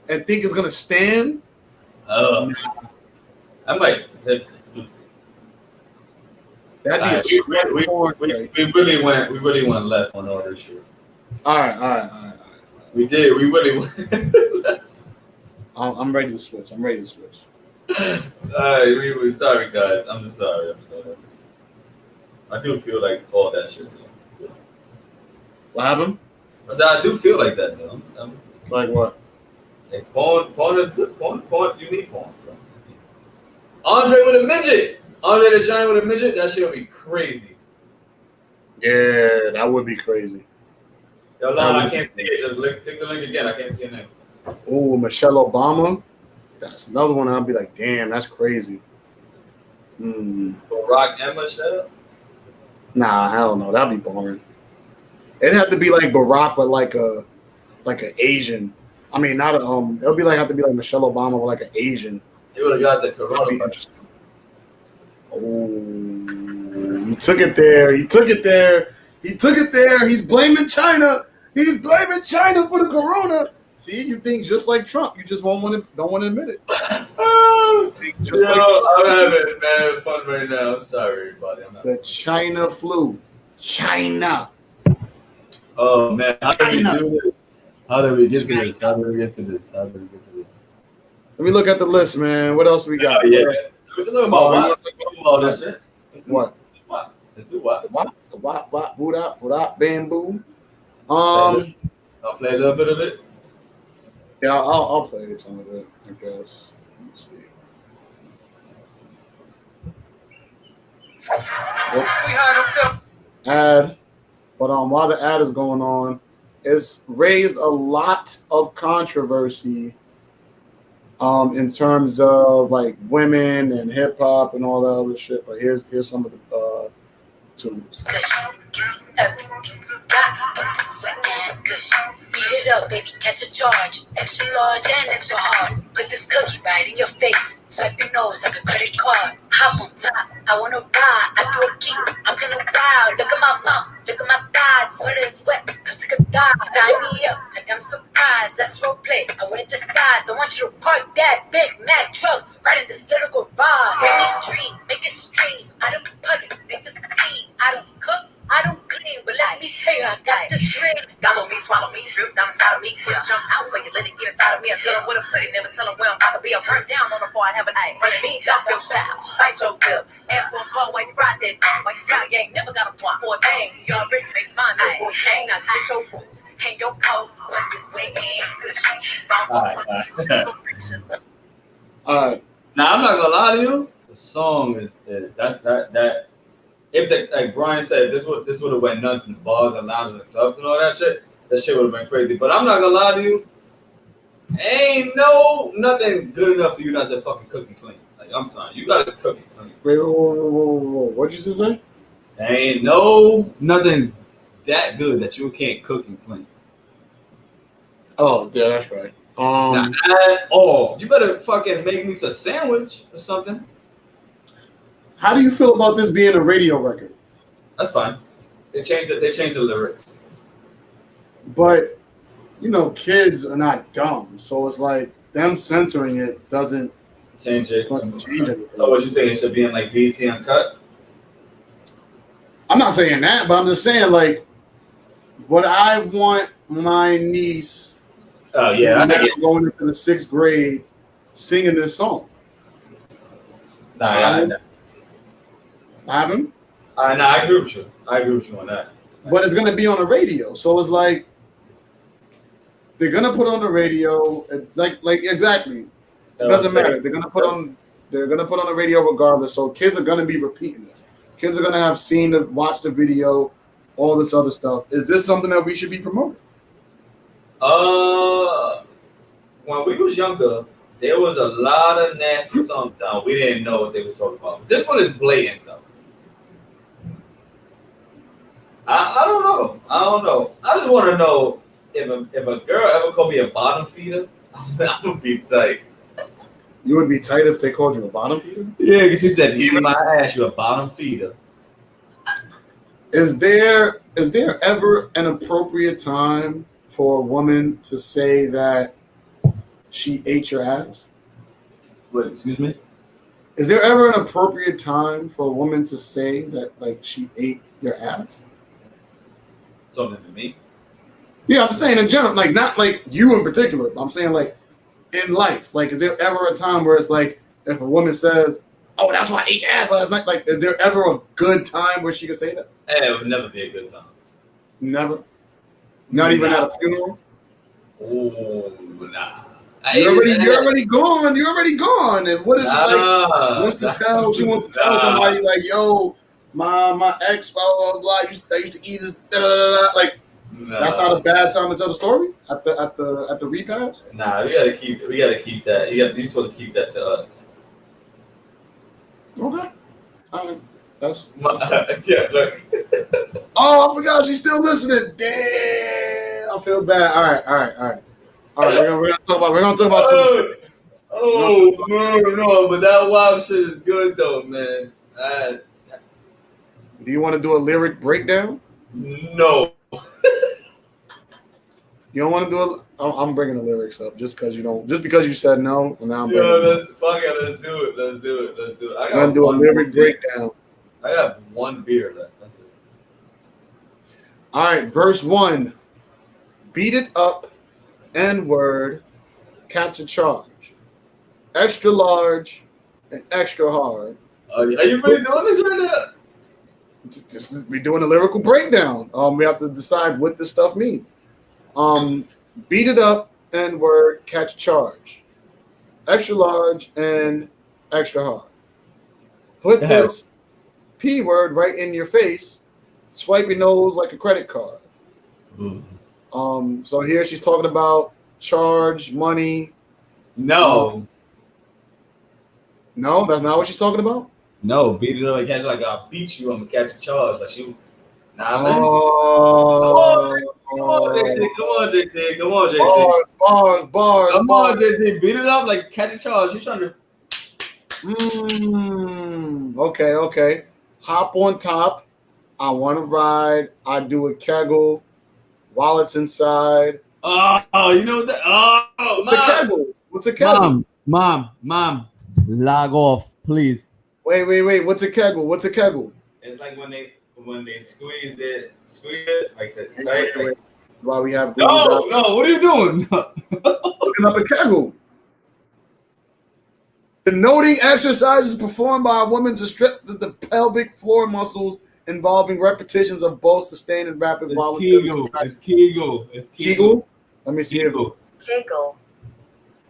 and think it's gonna stand? I might. That'd be We really went left on all this shit. All right. We did. We really went. I'm ready to switch. Alright, we sorry guys. I'm just sorry. I do feel like all that shit. Though. What happened? I do feel like that though. Like what? Like porn is good. Porn. You need porn. Bro. Andre with a midget. Andre the Giant with a midget. That shit would be crazy. Yeah, that would be crazy. Yo, Lon, I can't see it. Just take the link again. I can't see your name. Oh, Michelle Obama. That's another one. I'll be like, damn, that's crazy. Barack and Michelle. Nah, hell no, that'd be boring. It'd have to be like Barack, but like an Asian. I mean, not a It'll be like have to be like Michelle Obama with like an Asian. He would have got the coronavirus. Oh, he took it there. He's blaming China. He's blaming China for the corona. See, you think just like Trump. You just don't want to admit it. I'm having fun right now. I'm sorry, everybody. The China flu. China. Oh man, how did we do this? How did we get to this? Let me look at the list, man. What else we got? Yeah. We can talk about all this shit. What? Let's do what? What? Boot up, bamboo. I'll play a little bit of it. Yeah, I'll play some of it, I guess. Let's see. Ad. But while the ad is going on, it's raised a lot of controversy in terms of like women and hip hop and all that other shit. But here's some of the tunes. Beat it up, baby, catch a charge. Extra large and extra hard. Put this cookie right in your face. Swipe your nose like a credit card. Hop on top, I wanna ride. I do a geek, I'm kinda wild. Look at my mouth, look at my thighs. Sweater is wet, come take a dive. Tie me up, like I'm surprised. That's role play, I wear disguise. I want you to park that Big Mac truck right in this little garage. Make me dream, make it stream. I don't public, make the scene. I don't cook, I don't clean, but let me tell you, I got this ring. Gobble me, swallow me, drip down inside of me. Quick jump out, but you let it get inside of me. I tell them where to put it, never tell them where I'm about to be. I'll burn down on the bar, I have an eye. Running me, top your style, bite your whip. Ask for a call while you ride that thing. While you ride, you ain't never got a want for a thing. You already makes my name. Boy, hang out, get your boots, hang your coat. Put this way in, cushy. All right. Now I'm not gonna lie to you. The song is that. If like Brian said, this would have went nuts in the bars and lounges and clubs and all that shit. That shit would have been crazy. But I'm not gonna lie to you. Ain't nothing good enough for you not to fucking cook and clean. Like I'm sorry, you gotta cook and clean. Wait, whoa. What'd you just say? Ain't nothing that good that you can't cook and clean. Oh, yeah, that's right. Not at all. You better fucking make me a sandwich or something. How do you feel about this being a radio record? That's fine. They changed the lyrics. But kids are not dumb, so it's like them censoring it doesn't change it. Change anything. So what you think it should be in like BT Uncut? I'm not saying that, but I'm just saying like, would I want my niece? Oh yeah, going into the 6th grade, singing this song. Nah. Happen? I agree with you. I agree with you on that. But it's gonna be on the radio, so it's like they're gonna put on the radio, like exactly. It doesn't matter. They're gonna put on the radio regardless. So kids are gonna be repeating this. Kids are gonna have watched the video, all this other stuff. Is this something that we should be promoting? When we was younger, there was a lot of nasty songs down. We didn't know what they were talking about. This one is blatant though. I don't know. I don't know. I just want to know if a girl ever called me a bottom feeder, I'm gonna be tight. You would be tight if they called you a bottom feeder? Yeah, because she said, "Even my ass, you a bottom feeder." Is there ever an appropriate time for a woman to say that she ate your ass? Wait, excuse me? Is there ever an appropriate time for a woman to say that like she ate your ass? Something to me. Yeah, I'm saying in general, like not like you in particular. I'm saying like in life. Like, is there ever a time where it's like if a woman says, "Oh, that's why I ate your ass last night," like, is there ever a good time where she can say that? It would never be a good time. Never. Not even at a funeral. Oh, nah. You're already gone. You're already gone. And what is it like? She wants to tell somebody like, "Yo, my ex, blah blah blah. I used to eat this." Da, da, da, da. Like, that's not a bad time to tell the story at the repast. Nah, we gotta keep that. You're supposed to keep that to us. Okay. That's yeah. Look. Oh, I forgot she's still listening. Damn, I feel bad. All right. We're gonna talk about some. No, but that WAP shit is good though, man. Do you want to do a lyric breakdown? No. You don't want to do it? I'm bringing the lyrics up just because you said no. And now I'm fuck it. Let's do it. I'm gonna do a lyric breakdown. I got one beer left. That's it. All right, verse 1. Beat it up, N-word, catch a charge. Extra large and extra hard. Are you really doing this right now? We're doing a lyrical breakdown. We have to decide what this stuff means. Beat it up, N-word, catch a charge. Extra large and extra hard. Put this P word right in your face. Swipe your nose like a credit card. So here she's talking about charge, money. No, that's not what she's talking about. No, beat it up and catch like I'll beat you. I'm gonna catch a charge like you. Nah, man. Come on, JT. Bars. Come on, JT. Beat it up like catch a charge. He's trying to. Okay. Hop on top. I want to ride. I do a kegel. Wallets inside. Oh, you know that. What's a kegel? Mom. Log off, please. Wait. What's a kegel? It's like when they squeeze it like that. Right? Why we have no. What are you doing? Looking up a kegel. Denoting exercises performed by a woman to strip the pelvic floor muscles involving repetitions of both sustained and rapid voluntary. It's Kegel. Kegel? Let me see if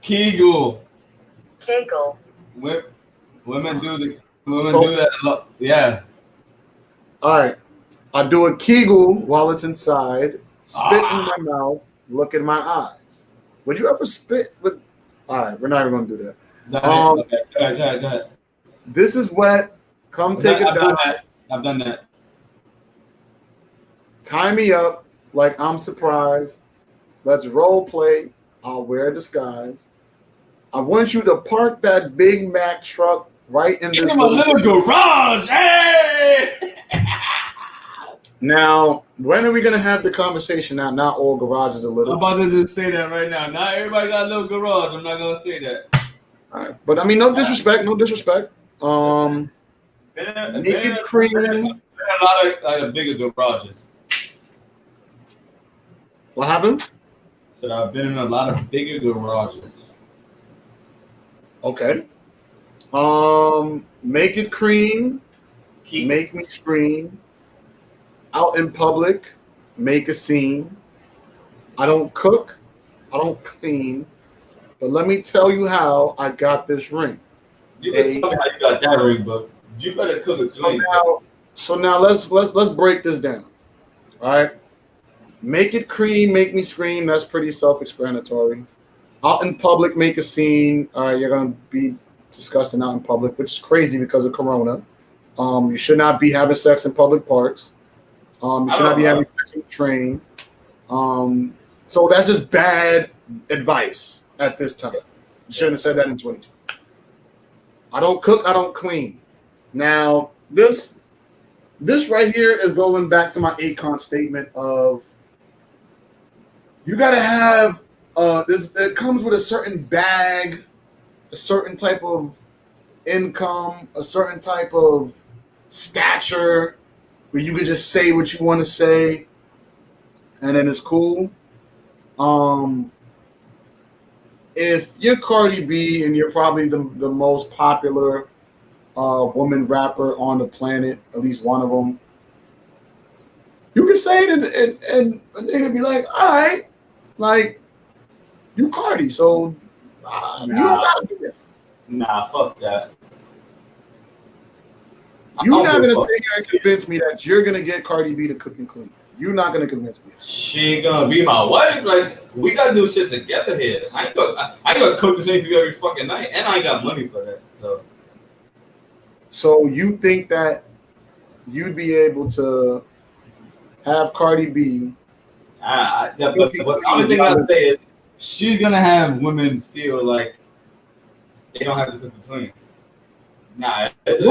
Kegel. Women do this. Women do that a lot. Yeah. All right. I do a Kegel while it's inside. Spit in my mouth. Look in my eyes. Would you ever spit with? All right. We're not even gonna do that. Okay. Go ahead. This is wet. Come take a dive. I've done that. Tie me up like I'm surprised. Let's role play. I'll wear a disguise. I want you to park that Big Mac truck right in this. In my little garage. Hey! Now, when are we gonna have the conversation? Now, not all garages are little. I'm about to just say that right now. Not everybody got a little garage. I'm not gonna say that. All right, but I mean, no disrespect. Naked cream. A lot of bigger garages. What happened? So I've been in a lot of bigger garages. Okay. Make it cream. Make me scream. Out in public, make a scene. I don't cook. I don't clean. But let me tell you how I got this ring. You can tell me how you got that ring, but you better cook it clean. So now let's break this down. All right. Make it cream, make me scream. That's pretty self-explanatory. Out in public, make a scene. You're gonna be disgusting out in public, which is crazy because of Corona. You should not be having sex in public parks. You should not be having sex on the train. So that's just bad advice at this time. You shouldn't have said that in 22. I don't cook, I don't clean. Now, this right here is going back to my Akon statement of you got to have this. It comes with a certain bag, a certain type of income, a certain type of stature where you can just say what you want to say, and then it's cool. If you're Cardi B and you're probably the most popular woman rapper on the planet, at least one of them, you can say it and they can be like, all right, like, you Cardi, so you don't gotta do that. Nah, fuck that. You're not gonna sit here and convince me that you're gonna get Cardi B to cook and clean. You're not gonna convince me. She ain't gonna be my wife. Like, we gotta do shit together here. I ain't gonna cook and clean for you every fucking night, and I ain't got money for that. So you think that you'd be able to have Cardi B? But the only thing I'd say is she's gonna have women feel like they don't have to cook and clean. Nah, because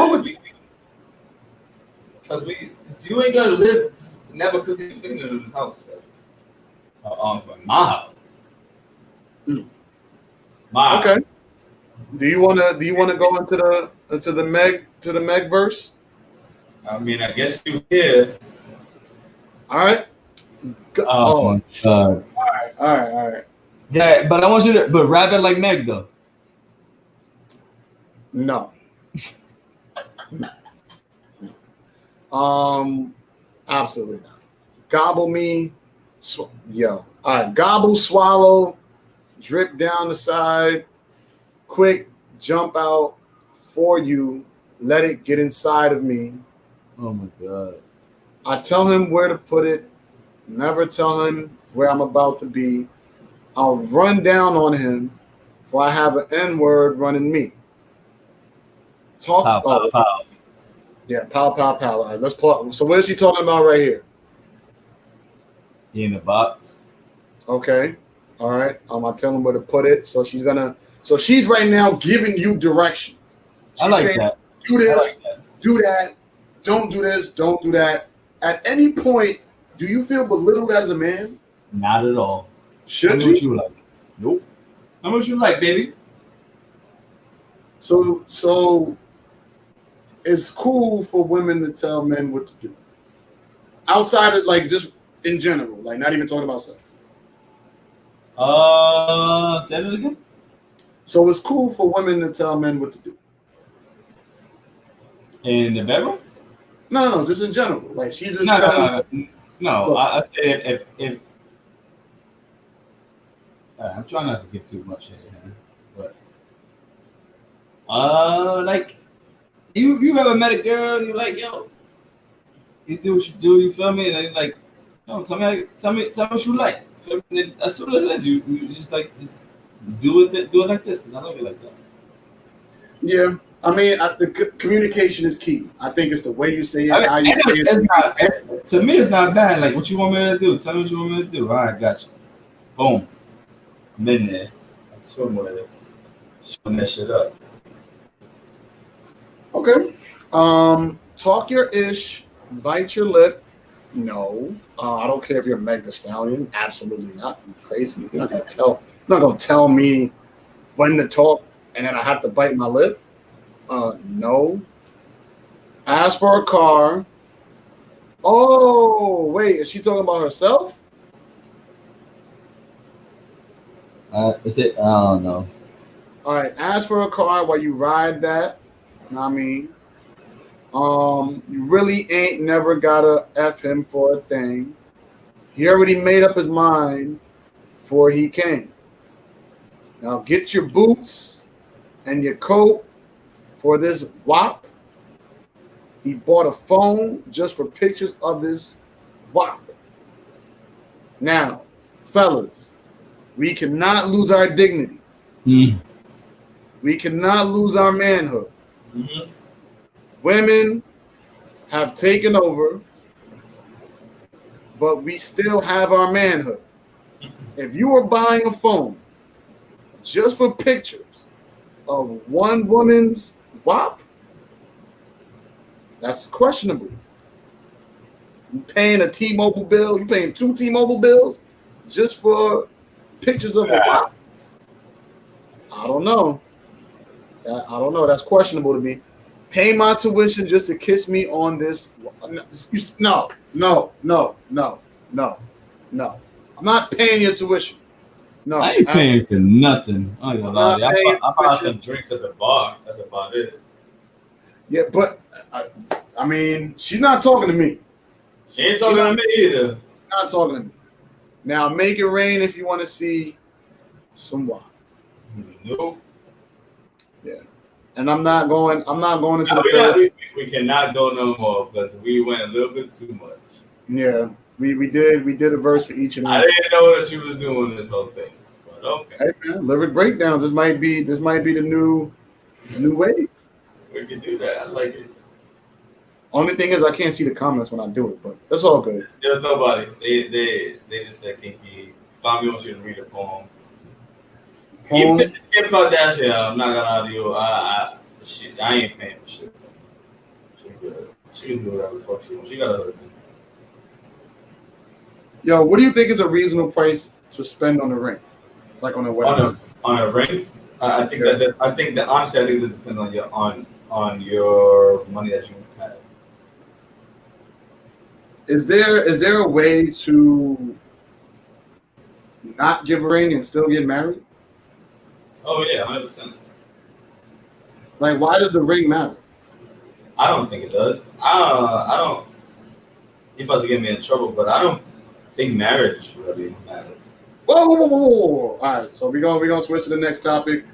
you ain't gonna live never cooking and cleaning in this house. For my house. My okay. house. Do you wanna go into the Meg verse? I mean, I guess you here. All right. Oh my God. All right. Yeah, but I want you to rap it like Meg though. No. Absolutely not. Gobble me, yo. All right, gobble, swallow, drip down the side, quick jump out for you. Let it get inside of me. Oh my God. I tell him where to put it. Never tell him where I'm about to be. I'll run down on him, for I have an N-word running me. Talk. Pow. Yeah, pow. All right, let's pull. So what is she talking about right here? In the box. Okay. All right. I tell him where to put it. So she's right now giving you directions. She's I like saying, that. do this, do that, don't do this, don't do that. At any point, do you feel belittled as a man? Not at all. Should Tell me what you like. Nope. Tell me what you like, baby. So it's cool for women to tell men what to do. Outside of, like, just in general, like, not even talking about sex. Say it again. So it's cool for women to tell men what to do. In the bedroom? No, just in general. Like, she's just No. I said if I'm trying not to get too much here, but like you ever met a girl and you're like, yo, you do what you do, you feel me? And then you're like, no, tell me what you like. Feel me? And that's what it is. You just like just do it like this because I love you like that. Yeah. I mean, the communication is key. I think it's the way you say it, how you say it. To me, it's not bad. Like, what you want me to do? Tell me what you want me to do. All right, got you. Boom. I'm in there. I swim with it. Showing that shit up. Okay. Talk your ish. Bite your lip. No. I don't care if you're Meg Thee Stallion. Absolutely not. You're crazy. You're not gonna tell me when to talk and then I have to bite my lip. No. Ask for a car. Oh, wait, is she talking about herself? Is it? I don't know. All right, ask for a car while you ride that. You know what I mean? You really ain't never gotta F him for a thing. He already made up his mind before he came. Now get your boots and your coat for this WAP. He bought a phone just for pictures of this WAP. Now, fellas, we cannot lose our dignity. We cannot lose our manhood. Mm-hmm. Women have taken over, but we still have our manhood. If you are buying a phone just for pictures of one woman's WAP, that's questionable. You paying a T-Mobile bill, you paying 2 T-Mobile bills just for pictures of a WAP? I don't know. I don't know. That's questionable to me. Pay my tuition just to kiss me on this. No. I'm not paying your tuition. No. I ain't paying for nothing. I ain't gonna lie to you. I buy some tuition. drinks at the bar. That's about it. Yeah, but I mean, she's not talking to me. She ain't talking to me either. Not talking to me. Now make it rain if you want to see some WAP. Nope. Yeah. And I'm not going into the third. We cannot go no more because we went a little bit too much. Yeah. We did a verse for each of them. I didn't know that you was doing this whole thing. But okay. Hey man, lyric breakdowns. This might be the new wave. We can do that. I like it. Only thing is I can't see the comments when I do it, but that's all good. There's nobody. They just said Kinky. Fami wants you to read a poem. Even if it's Kim Kardashian, I'm not gonna lie to you. I ain't paying for shit. She good. She can do whatever the fuck she wants. She got a husband. Yo, what do you think is a reasonable price to spend on a ring, like on a wedding? On a ring, I think that honestly, I think that depends on your money that you have. Is there a way to not give a ring and still get married? Oh yeah, 100%. Like, why does the ring matter? I don't think it does. I don't. You're about to get me in trouble, but I don't think marriage really matters. Whoa. All right, so we're gonna switch to the next topic.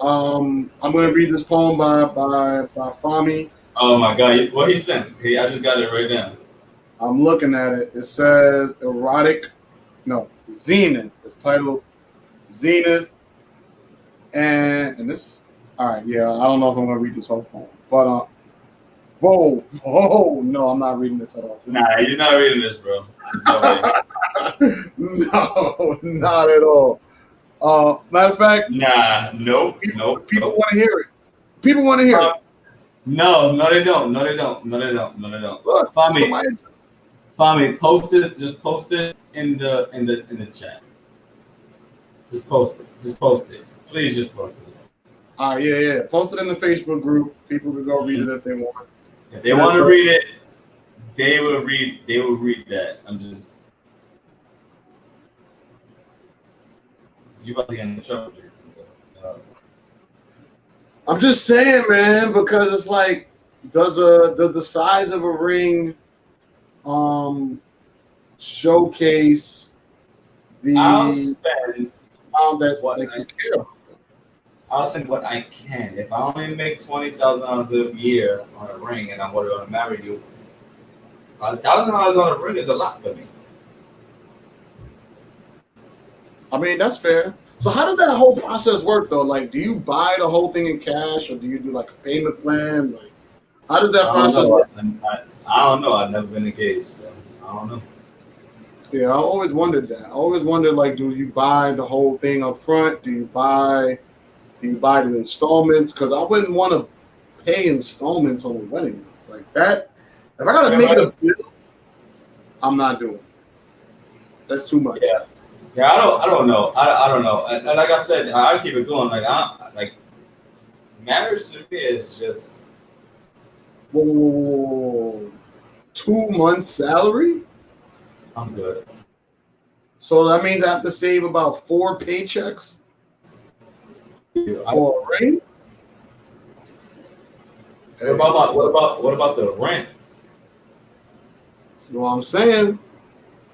I'm gonna read this poem by Fami. Oh my God! What he sent? I just got it right now. I'm looking at it. It says Zenith. It's titled Zenith, and this is all right. Yeah, I don't know if I'm gonna read this whole poem, but whoa, no, I'm not reading this at all. Nah, you're not reading this, bro. No, not at all. Matter of fact, nope. People want to hear it. People want to hear it. No, they don't. Look, Fami, post it. Just post it in the chat. Just post it. Please just post this. Yeah. Post it in the Facebook group. People can go read it if they want. If they want to read it, they will read that. I'm just. You about to get in trouble, Jason. So, I'm just saying, man, because it's like, does the size of a ring showcase the amount that they can care about? I'll spend what I can. If I only make $20,000 a year on a ring and I'm going to marry you, $1,000 on a ring is a lot for me. I mean, that's fair. So how does that whole process work, though? Like, do you buy the whole thing in cash, or do you do like a payment plan? Like, how does that process work? I don't know. I've never been engaged, so I don't know. Yeah, I always wondered that. I always wondered, like, do you buy the whole thing up front? Do you buy it in installments? Because I wouldn't want to pay installments on a wedding like that. If I gotta make it a bill, I'm not doing it. That's too much. Yeah, I don't know. I don't know. And like I said, I keep it going. Like marriage to me is just. Whoa. 2 months salary? I'm good. So that means I have to save about 4 paychecks for a ring? What about the rent? You know what I'm saying?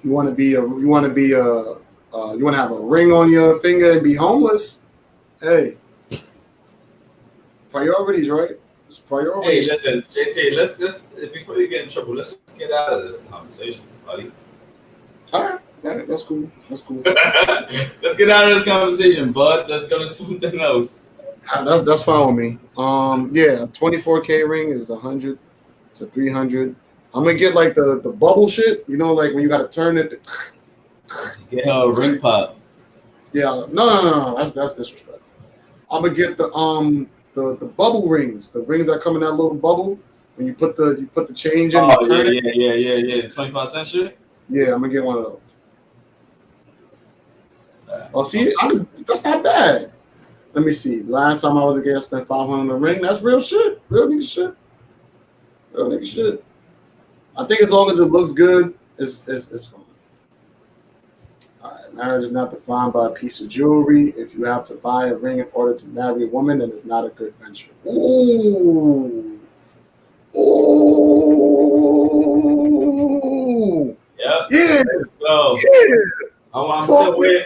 You want to have a ring on your finger and be homeless? Hey, priorities, right? It's priorities. Hey, listen, JT. Let's before you get in trouble, let's get out of this conversation, buddy. All right. That's cool. That's cool. Let's get out of this conversation, bud. Let's go to something else. That's fine with me. Yeah, 24K ring is 100 to 300. I'm gonna get like the bubble shit. You know, like when you gotta turn it. Just get a ring pop. Yeah, no. That's disrespectful. I'm gonna get the bubble rings, the rings that come in that little bubble when you put the change in. Oh you turn it. yeah. The 25-cent shit. Yeah, I'm gonna get one of those. Oh, see, that's not bad. Let me see. Last time I was again, I spent 500 on a ring. That's real shit. Real nigga shit. Real nigga shit. I think as long as it looks good, it's fine. All right, marriage is not defined by a piece of jewelry. If you have to buy a ring in order to marry a woman, then it's not a good venture. Ooh. Ooh. Yep. Yeah. Go. Yeah. I'm still waiting.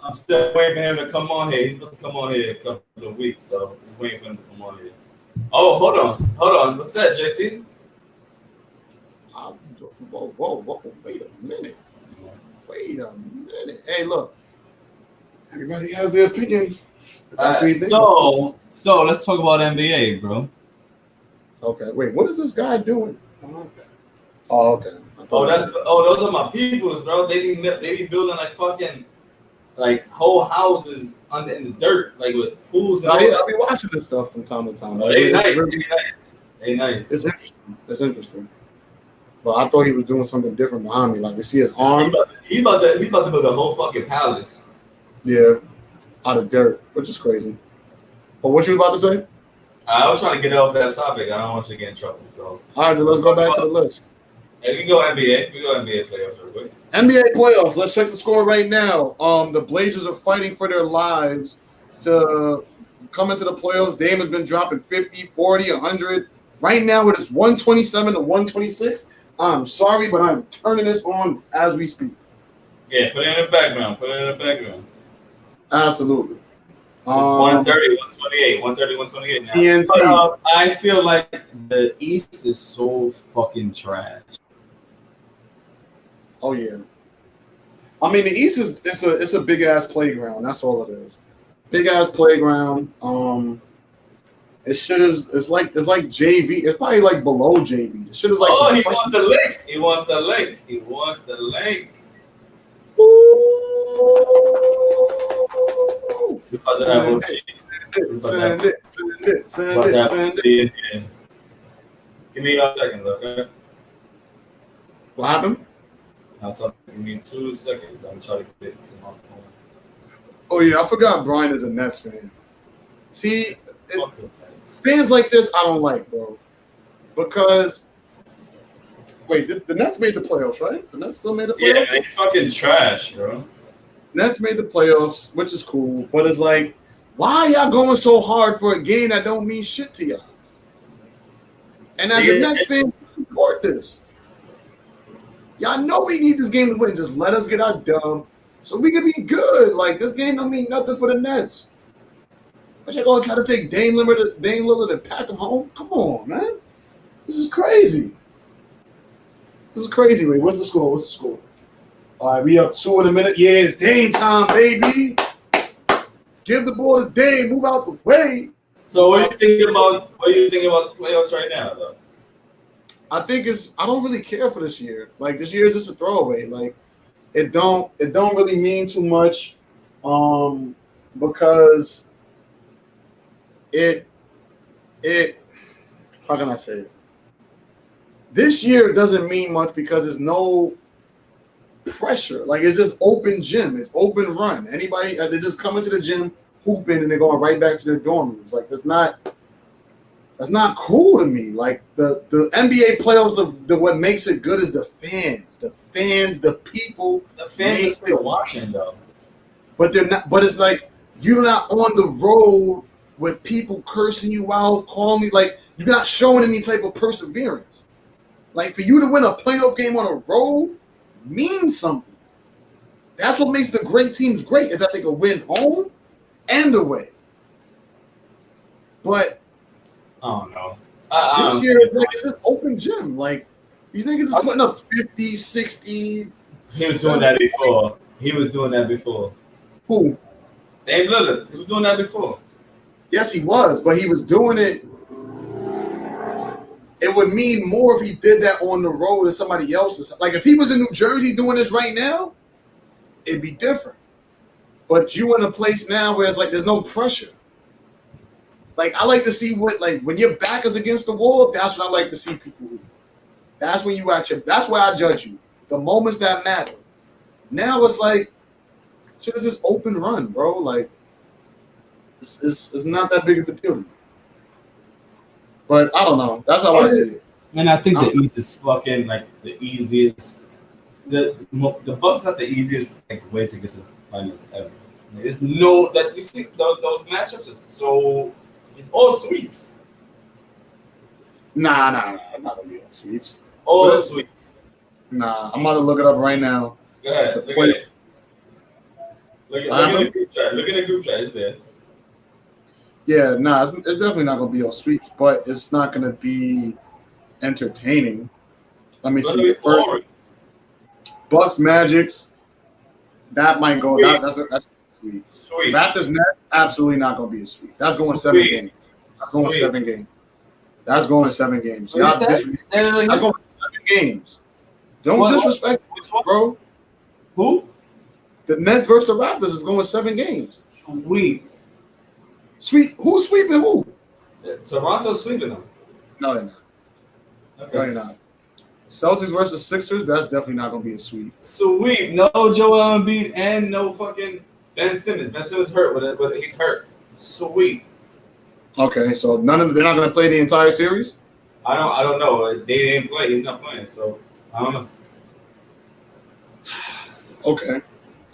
I'm still waiting for him to come on here. He's supposed to come on here in a couple of weeks, so I'm waiting for him to come on here. Oh, hold on. What's that, JT? Whoa. Wait a minute. Hey, look. Everybody has their opinion. That's what you think. So let's talk about NBA, bro. Okay. Wait, what is this guy doing? Oh, okay. Those are my peoples, bro. They be building like fucking like whole houses in the dirt, like with pools and all that. I'll be watching this stuff from time to time. They nice. It's interesting. But I thought he was doing something different behind me. Like we see his arm. He's about to build a whole fucking palace. Yeah, out of dirt, which is crazy. But what you was about to say? I was trying to get off that topic. I don't want you to get in trouble. So. All right, then let's go back to the list. Hey, we can go NBA. We go NBA playoffs real quick. NBA playoffs. Let's check the score right now. The Blazers are fighting for their lives to come into the playoffs. Dame has been dropping 50, 40, 100. Right now it is 127 to 126. I'm sorry, but I'm turning this on as we speak. Yeah, put it in the background. Absolutely. It's 130, 128, 130, 128 now. TNT. But, I feel like the East is so fucking trash. Oh yeah. I mean, the East is it's a big ass playground. That's all it is. Big ass playground. It's like JV. It's probably like below JV. The shit is like. Oh, he wants the link. Ooh. Because of that whole Send it. Give me a second, okay? What happened? Give me 2 seconds. I'm trying to get to my phone. Oh yeah, I forgot Brian is a Nets fan. See, fans like this I don't like, bro. Because wait, the Nets made the playoffs, right? The Nets still made the playoffs? Yeah, they fucking trash, bro. Nets made the playoffs, which is cool, but it's like, why y'all going so hard for a game that don't mean shit to y'all? And as a Nets fan, support this. Y'all know we need this game to win. Just let us get our dub so we can be good. Like, this game don't mean nothing for the Nets. But y'all gonna try to take Dame Lillard and pack him home? Come on, man. This is crazy. Wait, what's the score? All right, we up 2 in a minute. Yeah, it's Dame time, baby. Give the ball to Dame. Move out the way. So what do you think about the playoffs right now, though? I don't really care for this year. Like, this year is just a throwaway. Like, it don't really mean too much, because it how can I say it? This year doesn't mean much because there's no pressure. Like, it's just open gym. It's open run. Anybody, they just come into the gym, hooping, and they're going right back to their dorm rooms. Like, that's not cool to me. Like, the NBA playoffs, what makes it good is the fans. The people. The fans are still watching, though. But they're not. But it's like you're not on the road with people cursing you out, calling you. Like, you're not showing any type of perseverance. Like, for you to win a playoff game on a road means something. That's what makes the great teams great, is that they can win home and away. But I don't know. This year it's just open gym. Like, these niggas is putting up 50, 60, He was doing that before. He was doing that before. Who? Dame Lillard. He was doing that before. Yes, he was, but he was doing it. It would mean more if he did that on the road than somebody else's. Like if he was in New Jersey doing this right now, it'd be different. But you in a place now where it's like there's no pressure. Like I like to see what like when your back is against the wall, that's when I like to see people who. That's when you at your. That's where I judge you. The moments that matter. Now it's like, shit is just open run, bro. Like, it's not that big of a deal to me. But I don't know. That's how I see it. And I think the easiest the Bucks got the easiest like way to get to the finals ever. There's no that you see those matchups are so it's all sweeps. Nah. It's not gonna be all sweeps. All sweeps. Nah, I'm about to look it up right now. Go ahead. Look at it. Look at the group chat. Look at the group chat. It's there. Yeah, nah, it's definitely not gonna be all sweeps, but it's not gonna be entertaining. Let me see. First, Bucks Magics. That might go. That's sweet. Sweet. Raptors Nets. Absolutely not gonna be a sweep. That's going 7 games. That's going 7 games. That's going 7 games. That's going 7 games. Don't disrespect this, bro. Who? The Nets versus the Raptors is going 7 games. Sweet. Who's sweeping who? Toronto's sweeping them. No, they're not. Okay. No, they're not. Celtics versus Sixers, that's definitely not going to be a sweep. Sweep. No Joel Embiid and no fucking Ben Simmons. Ben Simmons hurt, but he's hurt. Sweep. Okay, so they're not going to play the entire series? I don't know. They didn't play. He's not playing, so I don't know. Okay.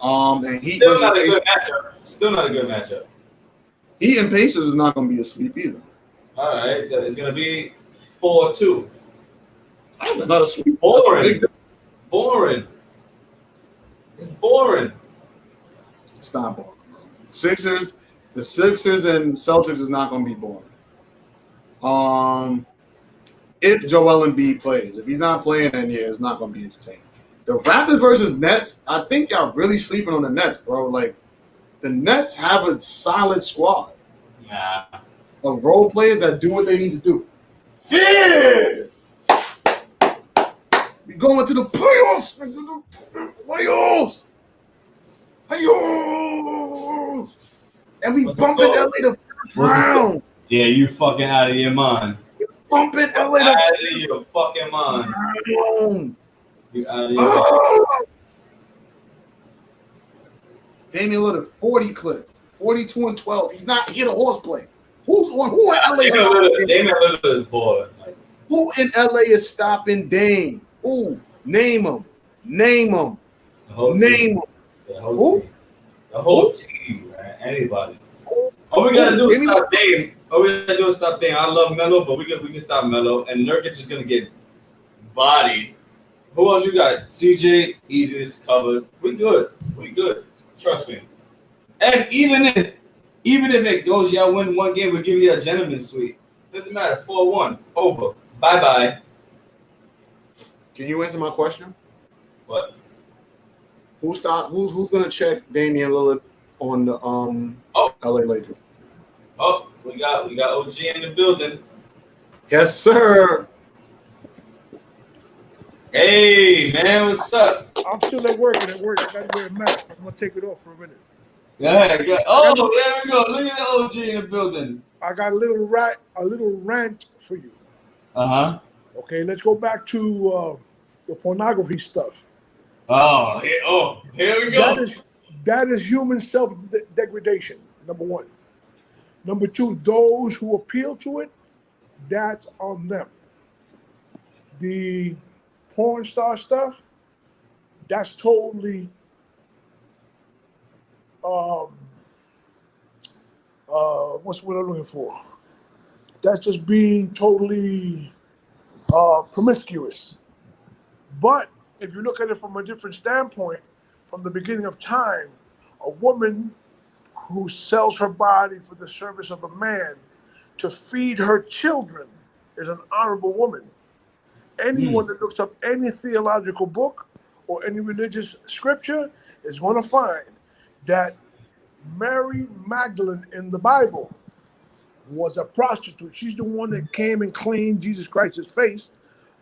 And Heat Still not a good matchup. Still not a good matchup. Heat and Pacers is not going to be a sweep either. All right, it's going to be 4-2. That's not a sweep. Boring. It's boring. It's not boring. The Sixers and Celtics is not going to be boring. If Joel Embiid plays. If he's not playing, then yeah, it's not going to be entertaining. The Raptors versus Nets, I think y'all really sleeping on the Nets, bro. Like, the Nets have a solid squad. Nah. Of role players that do what they need to do. Yeah! We going to the playoffs. Playoffs. And we bumping LA the first round. Yeah, you fucking out of your mind. Bumping LA out of your fucking mind. You out of your mind. Damian Lillard 40 clip. 42 and 12. He's not here to horseplay. Who in LA is Damian Lillard is bored. Who in LA is stopping Dame? Who? Name him. The whole team. The whole team, man. Anybody. All we gotta do is stop Dame. I love Melo, but we can stop Melo. And Nurkic is gonna get bodied. Who else you got? CJ, easiest covered. We good. Trust me. And even if it goes, y'all win one game, we'll give you a gentleman's suite. Doesn't matter. 4-1. Over. Bye-bye. Can you answer my question? What? Who's gonna check Damian Lillard on the LA Lakers? Oh, we got OG in the building. Yes, sir. Hey man, what's up? I'm still at work. I gotta wear a mask. I'm gonna take it off for a minute. Yeah. Oh, there we go. Look at the OG in the building. I got a little rant for you. Uh-huh. Okay, let's go back to the pornography stuff. Oh, here we go. That is human self-degradation, number one. Number two, those who appeal to it, that's on them. The porn star stuff, that's totally what's what I'm looking for? That's just being totally promiscuous. But if you look at it from a different standpoint, from the beginning of time, a woman who sells her body for the service of a man to feed her children is an honorable woman. Anyone that looks up any theological book or any religious scripture is going to find that Mary Magdalene in the Bible was a prostitute. She's the one that came and cleaned Jesus Christ's face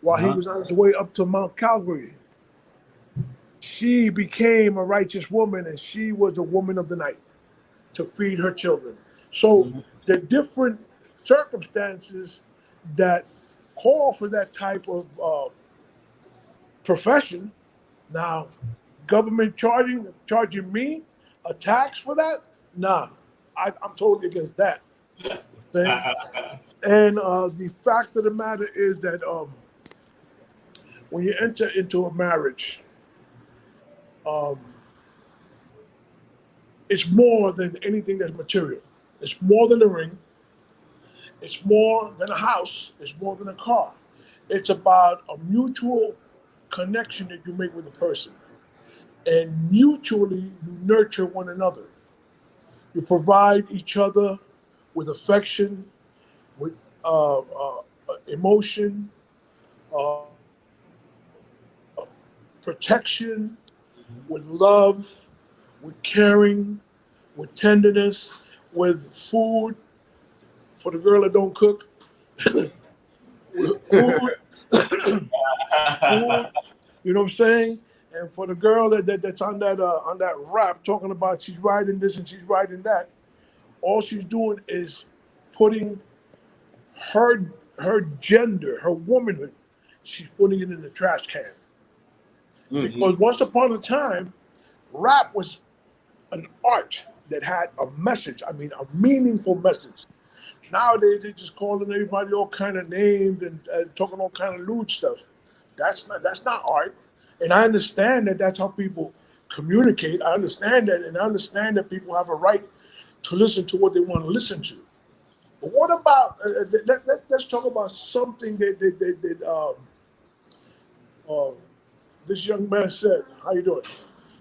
while he was on his way up to Mount Calvary. She became a righteous woman, and she was a woman of the night to feed her children. So the different circumstances that call for that type of profession. Now, government charging me a tax for that? Nah, I'm totally against that. Okay? And the fact of the matter is that when you enter into a marriage, it's more than anything that's material. It's more than a ring. It's more than a house. It's more than a car. It's about a mutual connection that you make with a person. And mutually, you nurture one another. You provide each other with affection, with emotion, uh, protection, with love, with caring, with tenderness, with food for the girl that don't cook, with food, food. You know what I'm saying? And for the girl that's on that rap talking about she's riding this and she's riding that, all she's doing is putting her gender, her womanhood, she's putting it in the trash can. Because once upon a time, rap was an art that had a message. I mean, a meaningful message. Nowadays, they're just calling everybody all kind of names and talking all kind of lewd stuff. That's not art. And I understand that that's how people communicate. I understand that, and I understand that people have a right to listen to what they want to listen to. But what about let's talk about something that this young man said. How you doing?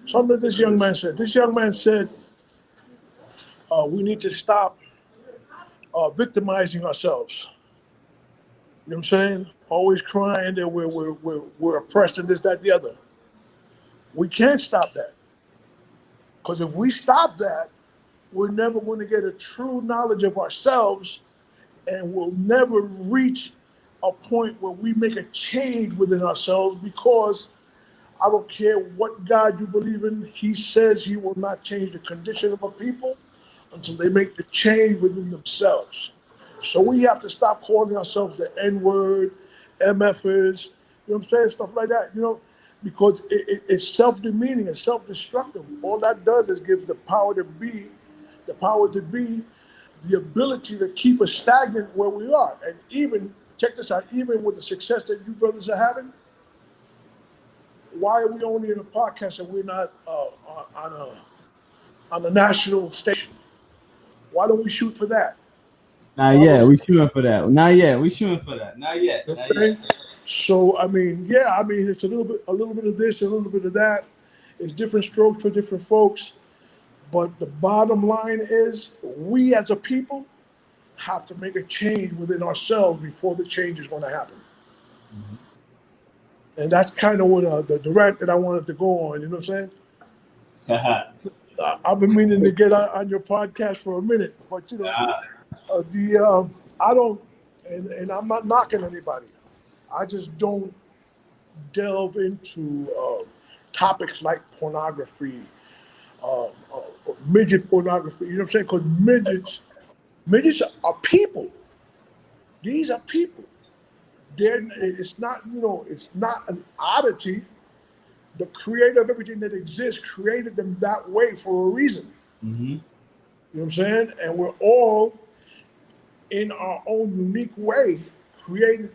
Something that this young man said. This young man said we need to stop victimizing ourselves. You know what I'm saying? Always crying that we're oppressed and this, that, the other. We can't stop that. Because if we stop that, we're never going to get a true knowledge of ourselves, and we'll never reach a point where we make a change within ourselves, because I don't care what God you believe in, he says he will not change the condition of a people until they make the change within themselves. So we have to stop calling ourselves the N-word, MFers, you know what I'm saying, stuff like that, because it's self-demeaning, it's self-destructive. All that does is gives the power to be, the ability to keep us stagnant where we are. And even, check this out, even with the success that you brothers are having, why are we only in a podcast and we're not on a national station? Why don't we shoot for that? Not yet. We shooting for that. Not yet. We shooting for that. Not yet. You know what Not I'm saying? yet. So it's a little bit of this, a little bit of that. It's different strokes for different folks. But the bottom line is, we as a people have to make a change within ourselves before the change is going to happen. And that's kind of what the rant that I wanted to go on. You know what I'm saying? I've been meaning to get on your podcast for a minute, but I don't, and I'm not knocking anybody. I just don't delve into topics like pornography, midget pornography. You know what I'm saying? Because midgets are people. These are people. It's not, it's not an oddity. The creator of everything that exists created them that way for a reason. Mm-hmm. You know what I'm saying? And we're all in our own unique way created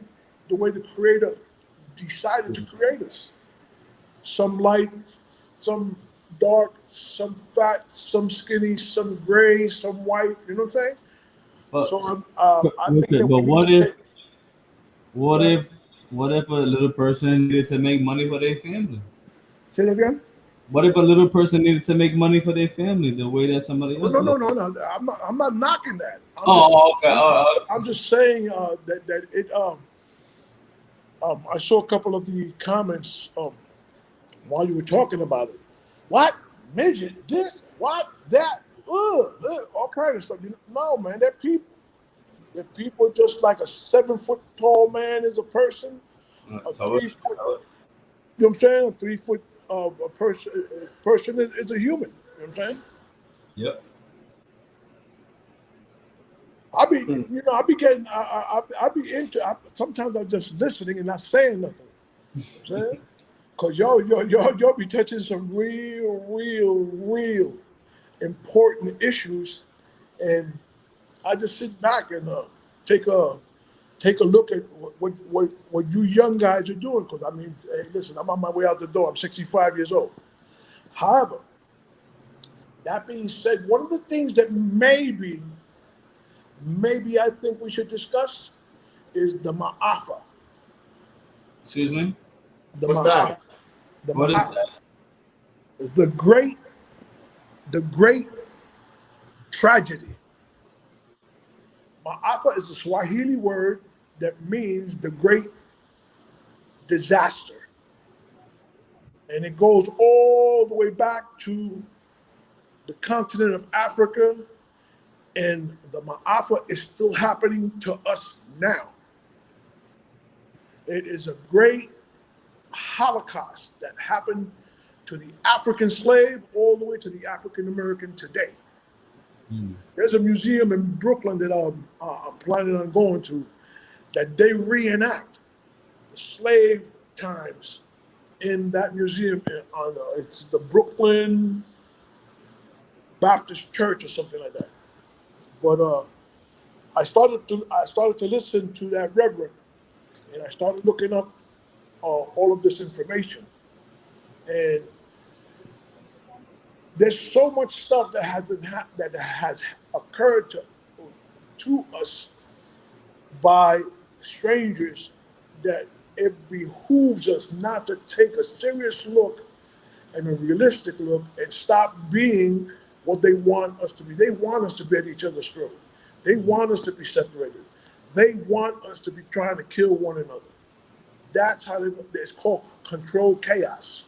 the way the creator decided to create us. Some light, some dark, some fat, some skinny, some gray, some white. You know what I'm saying? But, So I think but that we need what to if take. what if what if a little person needed to make money for their family? Say that again? What if a little person needed to make money for their family the way that somebody Oh, else no, no, lives? no, no. I'm not knocking that. Oh, okay. I'm just saying that it. I saw a couple of the comments while you were talking about it. What? Midget? This? What? That? All kind of stuff. No, man, they're people. They're people just like a 7 foot tall man is a person. A So 3 foot, you know what I'm saying? A 3 foot a person is a human. You know what I'm saying? yep. I be, I be getting, I be into. Sometimes I'm just listening and not saying nothing. You know what I'm saying? Cause y'all be touching some real important issues, and I just sit back and take a take a look at what you young guys are doing. Because I mean, hey, listen, I'm on my way out the door. I'm 65 years old. However, that being said, one of the things that maybe I think we should discuss is the Ma'afa. Excuse me. The What's Ma'afa. that? The What is Ma'afa. that? The great tragedy. Ma'afa is a Swahili word that means the great disaster. And it goes all the way back to the continent of Africa, and the Ma'afa is still happening to us now. It is a great Holocaust that happened to the African slave all the way to the African American today. There's a museum in Brooklyn that I'm planning on going to that they reenact the slave times in that museum. It's the Brooklyn Baptist Church or something like that. But I started to listen to that reverend, and I started looking up all of this information. And there's so much stuff that that has occurred to us by strangers that it behooves us not to take a serious look and a realistic look and stop being what they want us to be. They want us to be at each other's throat. They want us to be separated. They want us to be trying to kill one another. That's how it's called controlled chaos.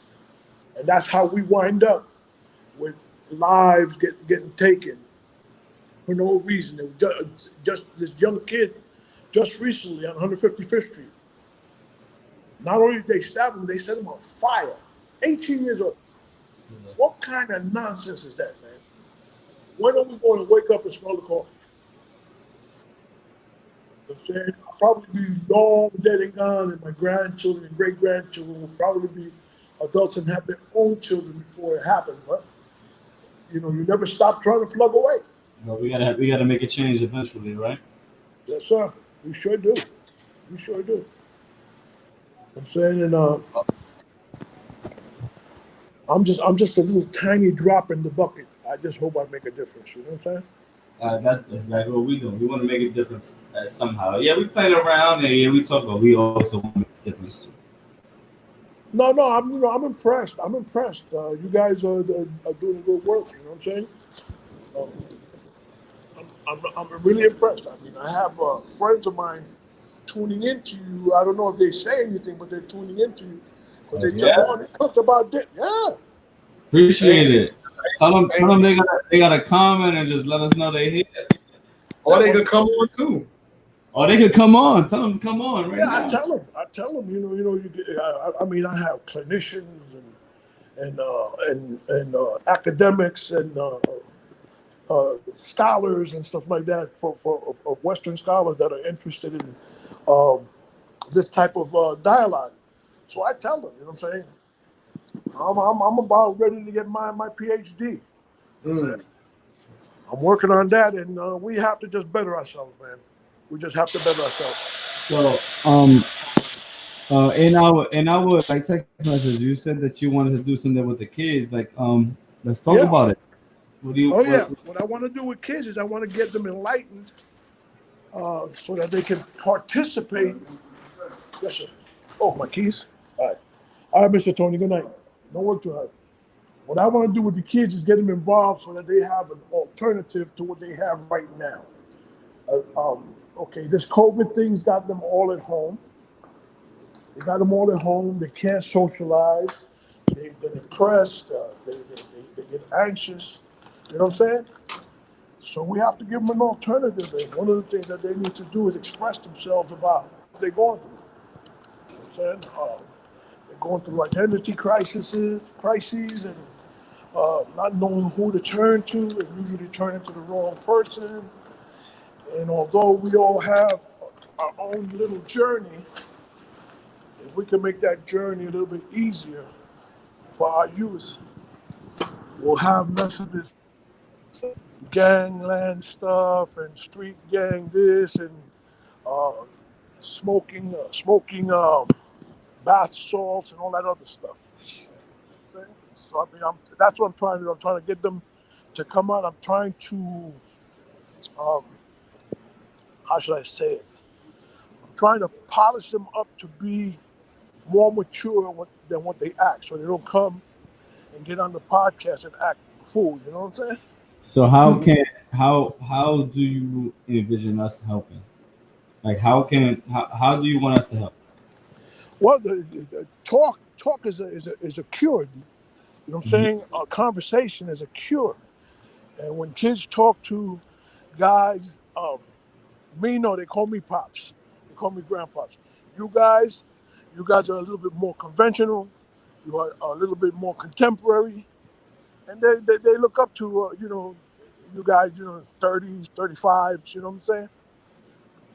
And that's how we wind up with lives getting taken for no reason. It was just this young kid just recently on 155th Street. Not only did they stab him, they set him on fire. 18 years old. What kind of nonsense is that, man? When are we going to wake up and smell the coffee? You know what I'm saying? I'll probably be long dead and gone, and my grandchildren and great grandchildren will probably be adults and have their own children before it happens. But you never stop trying to plug away. Well, we gotta make a change eventually, right? Yes, sir. We sure do. We sure do. I'm saying, and I'm just a little tiny drop in the bucket. I just hope I make a difference. You know what I'm saying? That's exactly what we do. We want to make a difference somehow. Yeah, we playing around and yeah, we talk, but we also want to make a difference too. No. I'm impressed. I'm impressed. You guys are doing good work. You know what I'm saying? Um, I'm really impressed. I mean, I have friends of mine tuning into you. I don't know if they say anything, but they're tuning into you because they tell me, Yeah, oh, they talked about this. Yeah. appreciate Thank you. it. Tell them Thank you. they gotta comment and just let us know they here. Or they could come on too. Or they could come on. Tell them to come on right Yeah, I now. tell them. I tell them. You get, I mean, I have clinicians and academics and scholars and stuff like that for Western scholars that are interested in um, this type of dialogue. So I tell them. You know what I'm saying? I'm about ready to get my PhD. You know what I'm saying? Mm. I'm working on that, and we have to just better ourselves, man. We just have to better ourselves. So in our like text message, you said that you wanted to do something with the kids. Like let's talk Yeah. about it. What do you Oh what? yeah. What I want to do with kids is I want to get them enlightened so that they can participate. Yes, sir. Oh, my keys. All right, Mr. Tony. Good night. Don't work too hard. What I want to do with the kids is get them involved so that they have an alternative to what they have right now. Okay, this COVID thing's got them all at home. They got them all at home. They can't socialize. they're depressed, they get anxious. You know what I'm saying? So we have to give them an alternative. And one of the things that they need to do is express themselves about what they're going through. You know what I'm saying? They're going through identity crises, and not knowing who to turn to, and usually turning to the wrong person. And although we all have our own little journey, if we can make that journey a little bit easier for our youth, we'll have less of this gangland stuff and street gang this and uh, smoking bath salts and all that other stuff. See? So I mean, that's what I'm trying to do. I'm trying to get them to come out. I'm trying to, um, how should I say it? I'm trying to polish them up to be more mature than what they act, so they don't come and get on the podcast and act fool. You know what I'm saying? So how do you envision us helping? Like how do you want us to help? Well, the talk is a cure. You know what I'm Mhm. saying? A conversation is a cure. And when kids talk to guys, me, no, they call me pops. They call me grandpops. You guys, you guys are a little bit more conventional. You are a little bit more contemporary, and they look up to you guys, 30s, 35s. You know what I'm saying?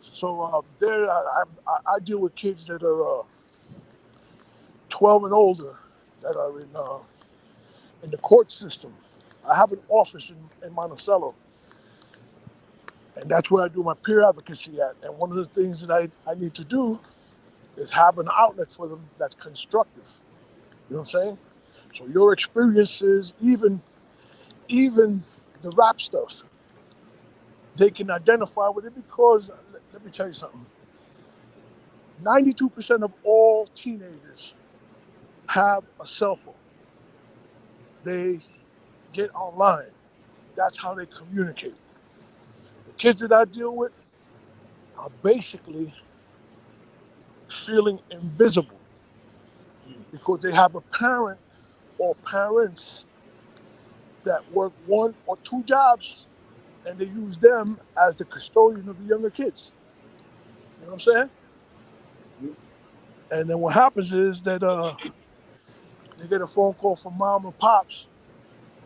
So there, I deal with kids that are 12 and older that are in the court system. I have an office in Monticello, and that's where I do my peer advocacy at. And one of the things that I need to do is have an outlet for them that's constructive. You know what I'm saying? So your experiences, even the rap stuff, they can identify with it because let me tell you something. 92% of all teenagers have a cell phone. They get online. That's how they communicate. The kids that I deal with are basically feeling invisible because they have a parent or parents that work one or two jobs and they use them as the custodian of the younger kids. You know what I'm saying? And then what happens is that they get a phone call from mom and pops,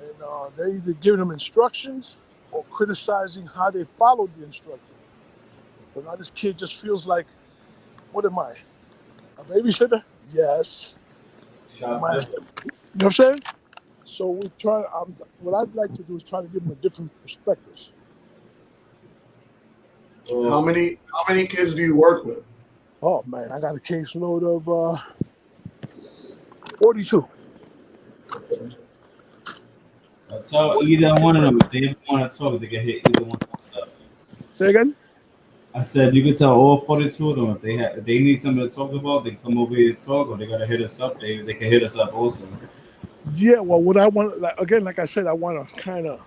and they're either giving them instructions or criticizing how they followed the instructions. But now this kid just feels like, what am I? A babysitter? Yes. Am I? Shopper. You know what I'm saying? So we try. What I'd like to do is try to give them a different perspective. How Well, many kids do you work with? Oh man, I got a caseload of 42. I tell 42 either kids. one of them if they ever want to talk, they can hit either one of us up. Say again? I said you can tell all 42 of them if they need something to talk about, they come over here to talk, or they gotta hit us up. They can hit us up also. Yeah. Well, what I want, like I said, I want to kind of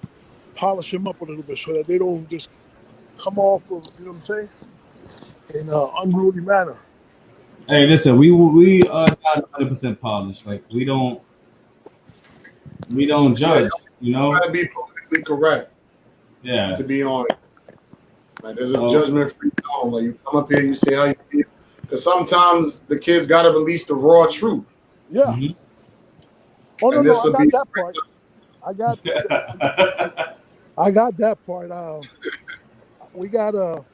polish them up a little bit so that they don't just come off of, you know what I'm saying, in an unruly manner. Hey, listen, we are not 100% polished. Like we don't Yeah, judge. You try know? to be politically correct. Yeah. To be honest, like there's a So judgment-free zone. Like you come up here, you say how you feel. Because sometimes the kids got to release the raw truth, Yeah. mhm. Oh no, and no, this I will be got that part. I got, I got that part. We got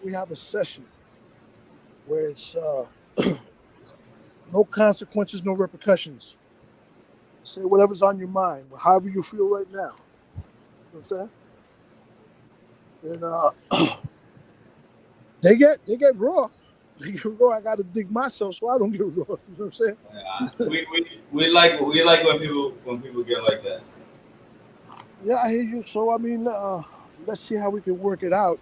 we have a session where it's no consequences, no repercussions. Say whatever's on your mind, however you feel right now. You know what I'm saying? And they get raw. They get raw. I got to dig myself so I don't get raw. You know what I'm saying? we like when people get like that. Yeah, I hear you. So I mean, let's see how we can work it out.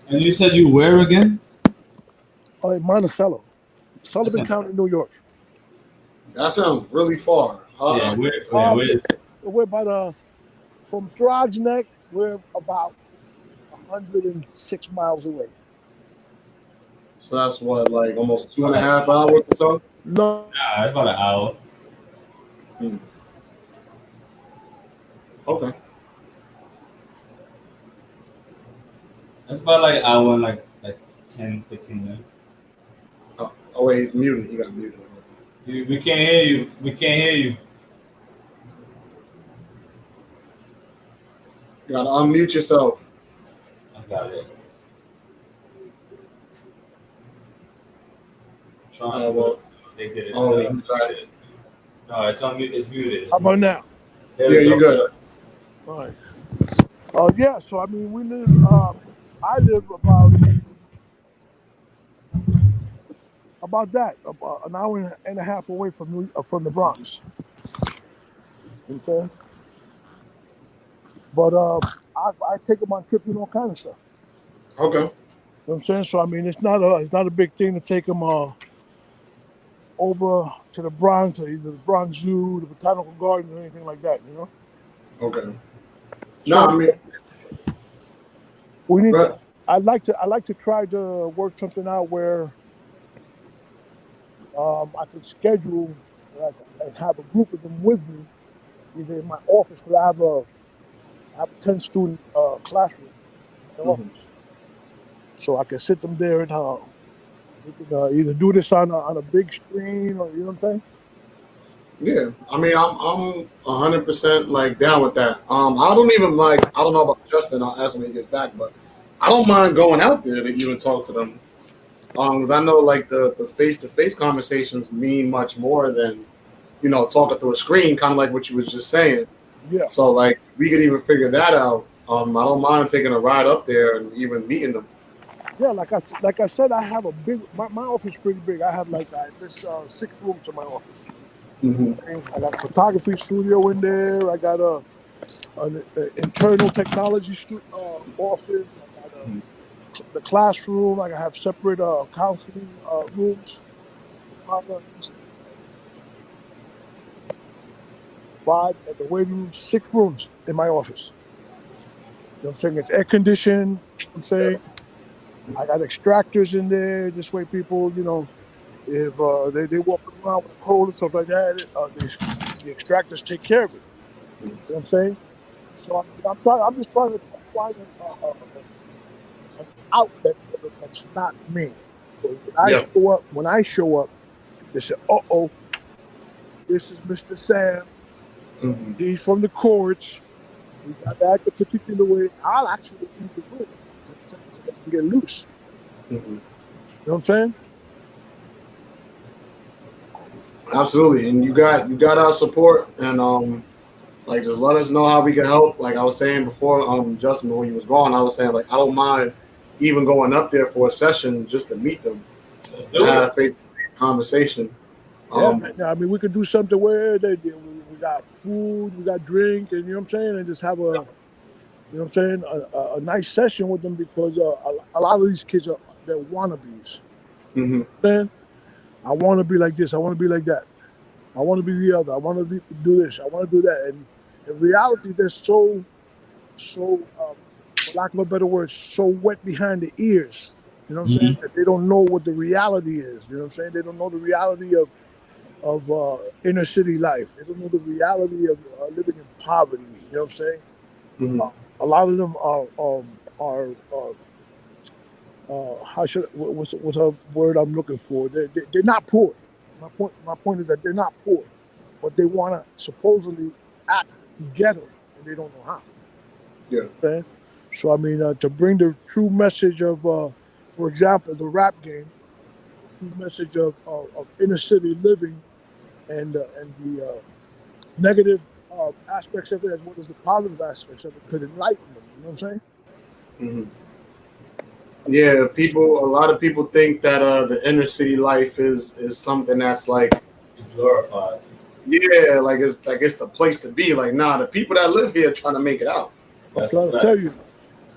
And you said you where again? In Monticello, That's Sullivan not County, New York. that sounds really far. yeah, where is it? We're about from Throgs Neck. We're about 106 miles away. So that's what, like almost 2.5 hours or so. No, Nah, it's about an hour. Mm. Okay. That's about like an hour and like 10, 15 minutes. Oh wait, he's muted. He got muted. We can't hear you. We can't hear you. You gotta unmute yourself. I got it. Trying to Well. they did it. Oh, he's back. No, it's on mute. It's muted. How about now? There Yeah, we you're go. good. All right. Yeah. So I mean, we live. I live about that, about an hour and a half away from the Bronx. You know what I'm saying? But I take them on trips and all kind of stuff. Okay. You know what I'm saying? So I mean, it's not a big thing to take them over to the Bronx or either the Bronx Zoo, the Botanical Gardens, or anything like that. You know. Okay. No, So I mean, we need to. but I'd like to try to work something out where I could schedule and have a group of them with me, either in my office because I have a 10 student classroom in my office, so I can sit them there and we can either do this on a big screen or you know what I'm saying. yeah, I mean, I'm 100% like down with that. I don't even like. I don't know about Justin. I'll ask him when he gets back, but I don't mind going out there to even talk to them. Because I know like the face to face conversations mean much more than talking through a screen, kind of like what you was just saying. Yeah, So like we could even figure that out. I don't mind taking a ride up there and even meeting them. yeah. Like I said, I have a big. My office is pretty big. I have this 6 rooms in my office. Hmm. Okay? I got a photography studio in there. I got an internal technology office. I got the classroom. I have separate counseling rooms. Five and the waiting room, 6 rooms in my office. You know what I'm saying? It's air conditioned. You know what I'm saying? I got extractors in there. This way people, if they walking around with a cold and stuff like that, the extractors take care of it. You know what I'm saying? So I'm just trying to find an outlet for them that's not me. So Yeah. when I show up, they say, "Uh-oh, this is Mr. Sam. Hmm. He's from the courts. We got to act a particular way." I'll actually leave the room. You know what I'm saying? So they can get loose. Hmm. You know what I'm saying? Absolutely, and you got our support, and like just let us know how we can help. Like I was saying before, Justin, when he was gone, I was saying like I don't mind even going up there for a session just to meet them, Let's to do have it. a face-to-face conversation. Yeah, Um, man. I mean, we could do something where we got food, we got drink, and you know what I'm saying, and just have you know what I'm saying, a nice session with them because a lot of these kids they're wannabes. mhm, Man, I want to be like this. I want to be like that. I want to be the other. I want to do this. I want to do that. And in reality, they're so for lack of a better word, so wet behind the ears. You know what I'm saying? Mhm. That they don't know what the reality is. You know what I'm saying? They don't know the reality of inner city life. They don't know the reality of living in poverty. You know what I'm saying? mhm, A lot of them are how should what's a word I'm looking for? They're not poor. My point is that they're not poor, but they want to supposedly act ghetto and they don't know how. yeah, Okay? So I mean, to bring the true message of, for example, the rap game, the true message of inner city living and the negative aspects of it as well as the positive aspects of it could enlighten them. You know what I'm saying? mhm. Yeah. A lot of people think that the inner city life is something that's like, Be glorified. yeah, like it's the place to be. Like, nah, the people that live here trying to make it out. I'm That's a trying to tell fact. you.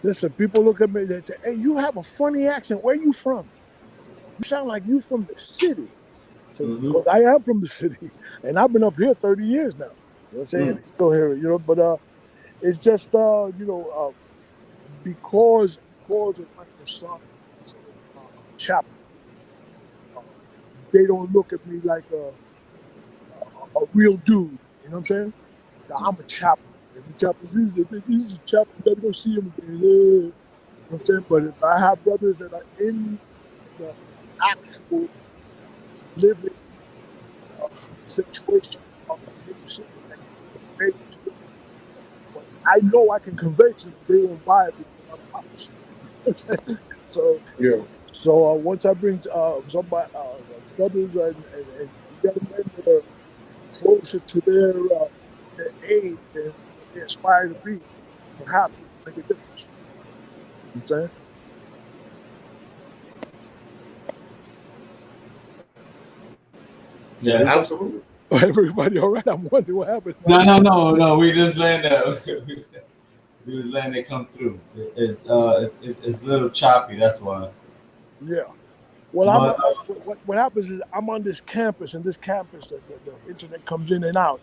Listen, people look at me. They say, "Hey, you have a funny accent. Where you from? You sound like you from the city." So, Hmm. because I am from the city, and I've been up here 30 years now. You know what I'm saying? Mm. They still hear it. But it's just because of Uncle Sonic Chapel, uh, they don't look at me like a real dude. You know what I'm saying? That I'm a chopper. If the chopper, this is a chopper, you gotta go see him again. You know what I'm saying? But if I have brothers that are in the actual living situation of an inner city that can convey to them, but I know I can convey to them, but they won't buy it because I'm pops. So Yeah. So once I bring somebody, brothers and young men that are closer to their age and what they aspire to be, perhaps we can make a difference. You know what I'm Yeah. saying? Absolutely. Everybody all right? I'm wondering what happened. No. We just letting that. We was letting it come through. It's a little choppy. That's why. Yeah. Well, But what happens is I'm on this campus, and this campus, the internet comes in and out,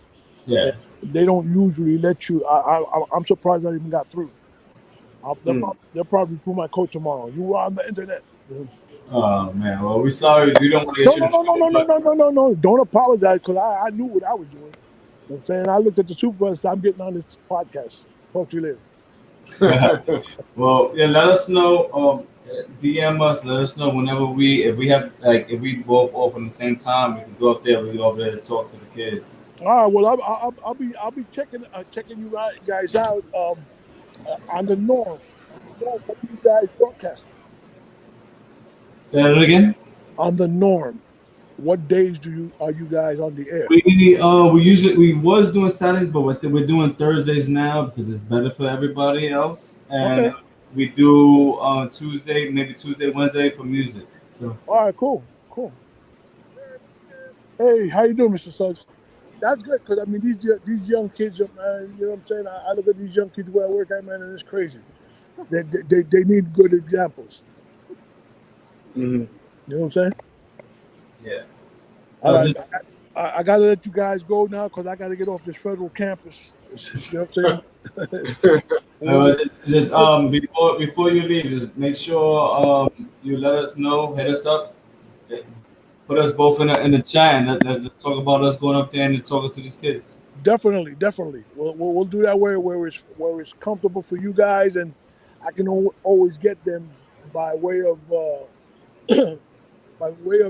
and yeah. they don't usually let you. I'm surprised I even got through. They'll probably pull my coat tomorrow. You were on the internet. Oh man. Well, we sorry. We don't want to No, get you no, in no, no, no, trouble. no, no, no, no, no. Don't apologize because I knew what I was doing. You know what I'm saying? I looked at the supervisor and said, I'm getting on this podcast. Talk to you later. Well, yeah. Let us know. DM us. Let us know whenever if we have if we both off at the same time, we can go up there. We go up there to talk to the kids. All right. Well, I'll be checking you guys out on the norm. On the norm, what are you guys broadcasting? Say that again. On the norm, what days are you guys on the air? We was doing Saturdays, but we're doing Thursdays now because it's better for everybody else. And Okay. we do Tuesday, maybe Tuesday, Wednesday for music. So All right. Cool. Cool. Hey, how you doing, Mr. Suggs? That's good because I mean these young kids, man. You know what I'm saying? I look at these young kids where I work at, man, and it's crazy. They need good examples. Mhm. You know what I'm saying? yeah. All right, Just I got to let you guys go now because I got to get off this federal campus. You know what I'm saying? before you leave, just make sure you let us know, hit us up, put us both in the chat, and let's talk about us going up there and talking to these kids. Definitely, definitely. We'll do that where it's comfortable for you guys, and I can always get them by way of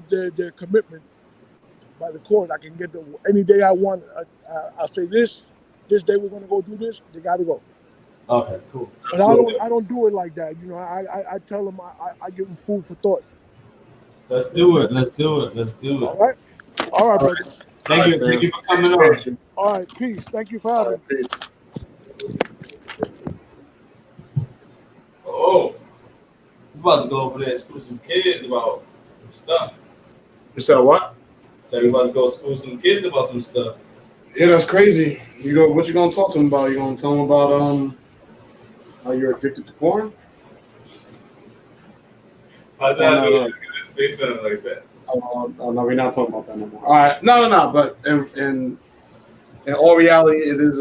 their commitment by the court. I can get them any day I want. I'll say this day we're gonna go do this. They got to go. Okay, cool. But I don't do it like that. You know, I tell them I give them food for thought. Let's do it. Let's do it. Let's do All it. right, All brother. right. Thank you. Thank you for coming on. Appreciate you. All right, peace. Thank you for All having right, me. peace. Oh, we about to go over there and school some kids about some stuff. You said what? So we about to go school some kids about some stuff. Yeah, that's crazy. What you gonna talk to them about? You gonna tell them about how you're addicted to porn? I thought no, you no. were gonna say something like that. No, we're not talking about that no more. All right, no. But in all reality, it's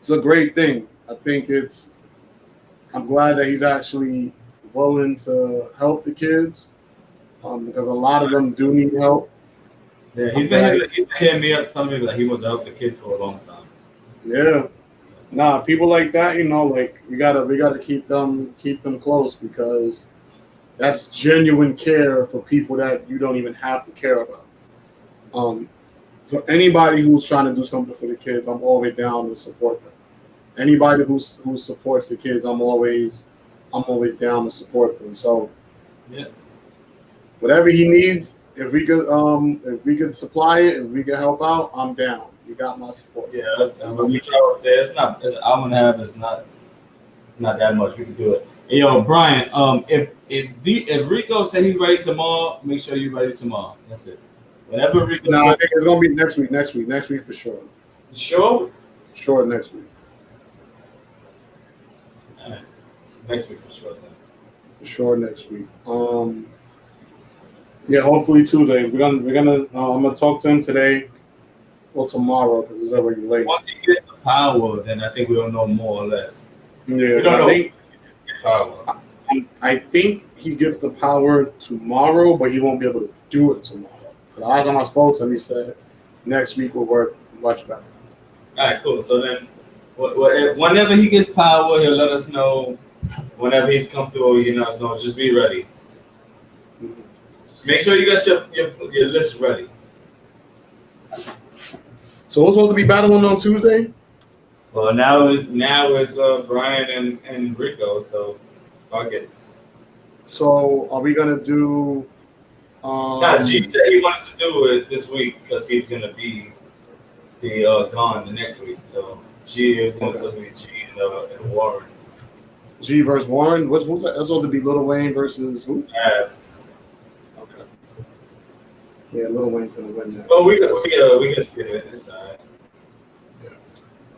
a great thing. I think I'm glad that he's actually willing to help the kids because a lot of them do need help. Yeah, I'm glad. he's been hitting me up telling me that he wants to help the kids for a long time. Yeah. Nah, people like that, like we gotta keep them close because that's genuine care for people that you don't even have to care about. So anybody who's trying to do something for the kids, I'm always down to support them. Anybody who supports the kids, I'm always down to support them. So Yeah. whatever he needs, if we could supply it, if we could help out, I'm down. You got my support. Yeah, when we travel up there, it's an hour and a half. It's not that much. We can do it. Hey, yo, Brian. If Rico said he's ready tomorrow, make sure you're ready tomorrow. That's it. Whenever Rico. No, I think it's gonna be next week. Next week for sure. Sure. Sure, next week. All right. Next week for sure. Then. For sure, next week. Yeah, hopefully Tuesday. We're gonna. I'm gonna talk to him today. Well, tomorrow because it's already late. Once he gets the power, then I think we'll know more or less. Yeah, We don't know. think Power. I think he gets the power tomorrow, but he won't be able to do it tomorrow. The last time I spoke to him, he said next week will work much better. All right, cool. So then, whenever he gets power, he'll let us know. Whenever he's comfortable, you know, so just be ready. Mhm. Just make sure you got your list ready. So who's supposed to be battling on Tuesday? Well, now it's Brian and Rico. So fuck it. So are we gonna do? Nah, G said he wanted to do it this week because he's gonna be gone the next week. So G is gonna supposed to be G and Warren. G versus Warren. Who's that? That's supposed to be Lil Wayne versus who? Okay. Yeah, Lil Wayne's gonna win that. Well, we can skip it. It's all right. Yeah.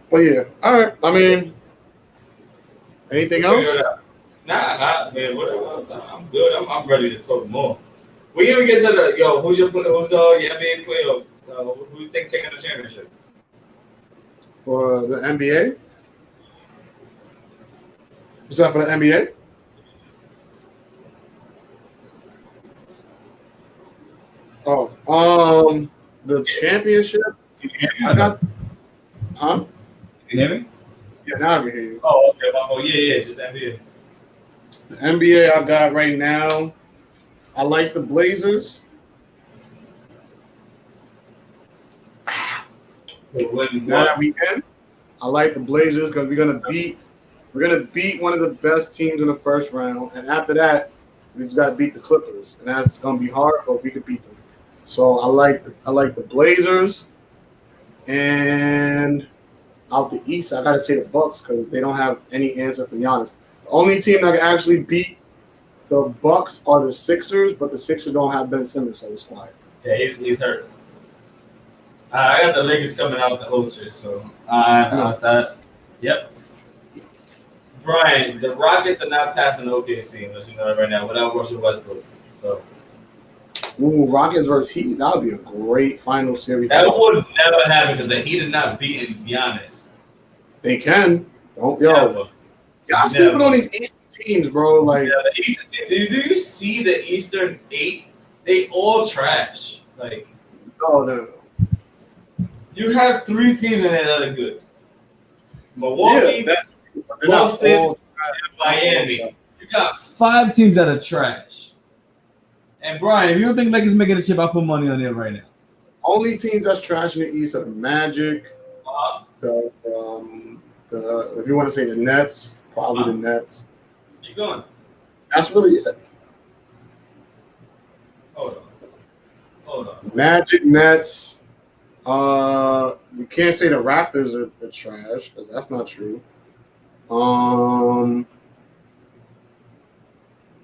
But yeah, all right. I mean, anything else? Nah, man. Whatever else, I'm good. I'm ready to talk more. We even get to the who's your NBA player? Who you think taking the championship? For the NBA? Is that for the NBA? Oh, the championship. I got. Huh? You hear me? Yeah, now I can hear you. Oh, okay. Oh, yeah, just NBA. The NBA I got right now. I like the Blazers. Now that we end, I like the Blazers because we're gonna beat one of the best teams in the first round, and after that, we just gotta beat the Clippers, and that's gonna be hard, but we could beat them. So I like the Blazers, and out the East, I gotta say the Bucks because they don't have any answer for Giannis. The only team that can actually beat the Bucks are the Sixers, but the Sixers don't have Ben Simmons, so it's quiet. Yeah, he's hurt. I got the Lakers coming out the Ulster, so yep. Brian, the Rockets are not passing OKC, unless you know that right now, without Russell Westbrook. So Ooh, Rockets versus Heat, that would be a great final series. that would never happen because the Heat are not beating Giannis. They can. Don't Never. y'all sleeping on these Eastern teams, bro. Like the Eastern team, do you see the Eastern 8? They all trash. Like no. you have 3 teams in there that are good. Milwaukee, Boston, and Miami. You got 5 teams that are trash. And Brian, if you don't think Lakers making a chip, I'll put money on it right now. Only teams that's trash in the East are the Magic, the if you want to say the Nets, probably the Nets. You going? That's really it. Hold on. Magic, Nets. You can't say the Raptors are trash because that's not true. Hold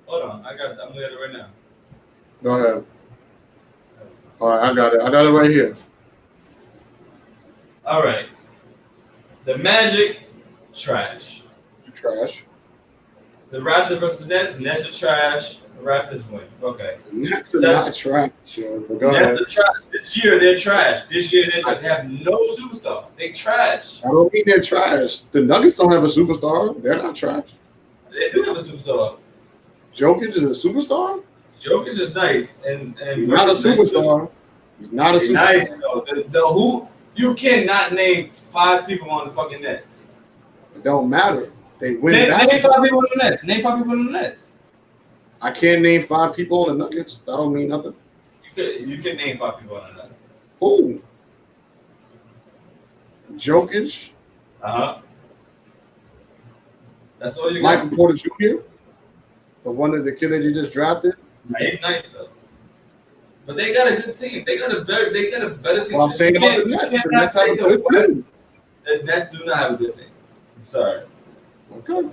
on, I'm looking at it right now. Go ahead. All right, I got it right here. All right. The Magic, trash. Trash. The Raptors versus Nets are trash. The Raptors win. Okay. The Nets are not trash. But go ahead. Nets are trash. This year they're trash. They have no superstar. They trash. I don't mean they're trash. The Nuggets don't have a superstar. They're not trash. They do have a superstar. Jokic is a superstar? Jokic is nice. And he's not a superstar. He's not a superstar. Nice, though. Who you cannot name 5 people on the fucking Nets. It don't matter. They win Name 5 basketball. people on the Nets. Name 5 people on the Nets. I can't name 5 people on the Nuggets. That don't mean nothing. You could name 5 people on the Nuggets. Who? Jokic. That's all you Michael got. Porter Jr. The kid that you just drafted. He's nice though. But they got a good team. They got a better team. Well, I'm saying about the Nets. The Nets have a good team. The Nets do not have a good team. I'm sorry. Okay.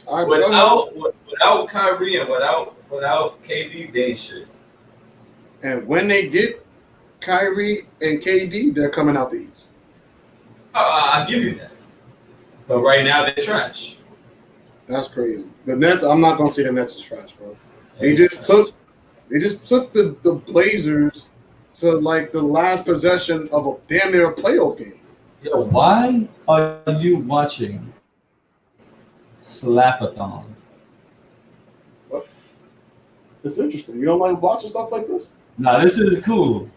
All right, without Kyrie and without KD, they ain't shit. And when they get Kyrie and KD, they're coming out the East. I'll give you that. But right now they're trash. That's crazy. The Nets, I'm not gonna say the Nets is trash, bro. They just took the Blazers to like the last possession of a damn near a playoff game. Yo, why are you watching Slapathon? What? It's interesting. You don't like watching stuff like this? Nah, this is cool.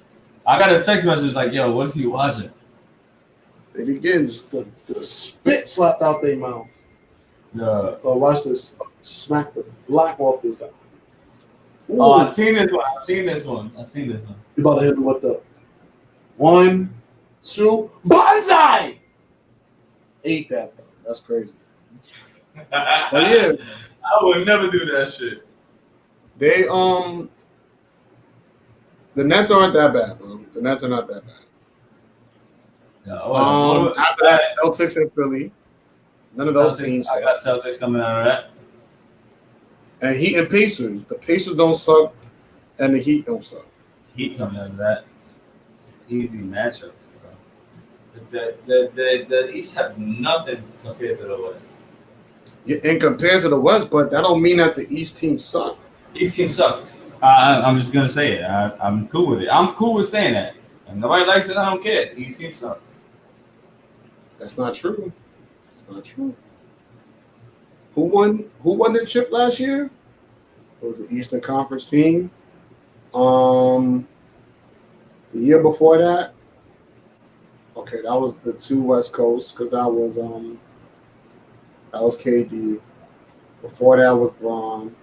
I got a text message like, "Yo, what's he watching?" They be getting the spit slapped out their mouth. The Oh, watch this. Smack the block off this guy. Ooh. I seen this one. You about to hit him with the 1, 2, bonsai. Ate that though. That's crazy. But yeah, I would never do that shit. they the Nets aren't that bad, bro. The Nets are not that bad. No, After that, Celtics and Philly. None of those teams. I got Celtics coming out of that. And Heat and Pacers. The Pacers don't suck, and the Heat don't suck. Heat coming out of that. It's easy matchups, bro. The East have nothing compared to the West. Yeah, and compared to the West, but that don't mean that the East team suck. East team sucks. I'm just gonna say it. I'm cool with it. I'm cool with saying that. If nobody likes it, I don't care. East team sucks. That's not true. That's not true. Who won the chip last year? It was the Eastern Conference team. The year before that, okay, that was the 2 West Coast because that was KD. Before that was Braun.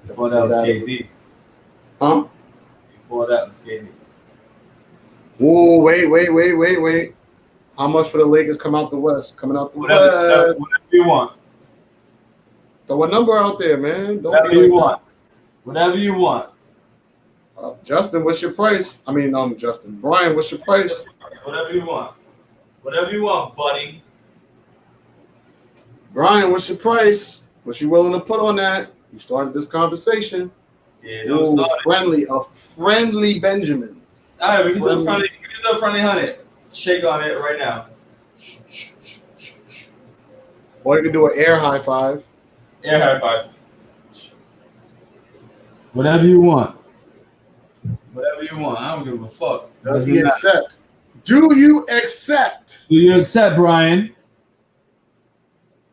Before that was KD. Huh? Before that was KD. Whoa, wait. How much for the Lakers coming out the West? Whatever you want. Throw a number out there, man. Don't Whatever you want. Whatever you want. Justin, what's your price? I mean, Justin. Brian, what's your price? Whatever you want. Whatever you want, buddy. Brian, what's your price? What you willing to put on that? You started this conversation. Yeah, don't start it. A friendly Benjamin. All right, we can do a friendly 100. Shake on it right now. Or you can do an air high five. Air high five. Whatever you want. Whatever you want. I don't give a fuck. Does he accept? Do you accept? Do you accept, Brian?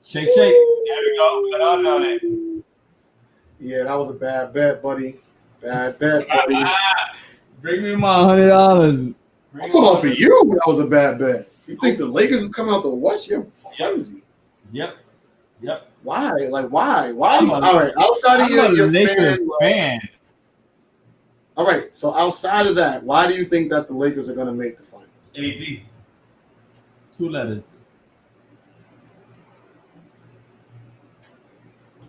Shake. There we go. We got all on it. Yeah, that was a bad bet, buddy. Bad bet, buddy. Bring me my $100. I'm talking about for you. That was a bad bet. You think the Lakers is coming out the West? You're crazy. Yep. Why? Like, why? Why? All right. Outside of your fan. All right. So outside of that, why do you think that the Lakers are going to make the finals? AD. 2 letters.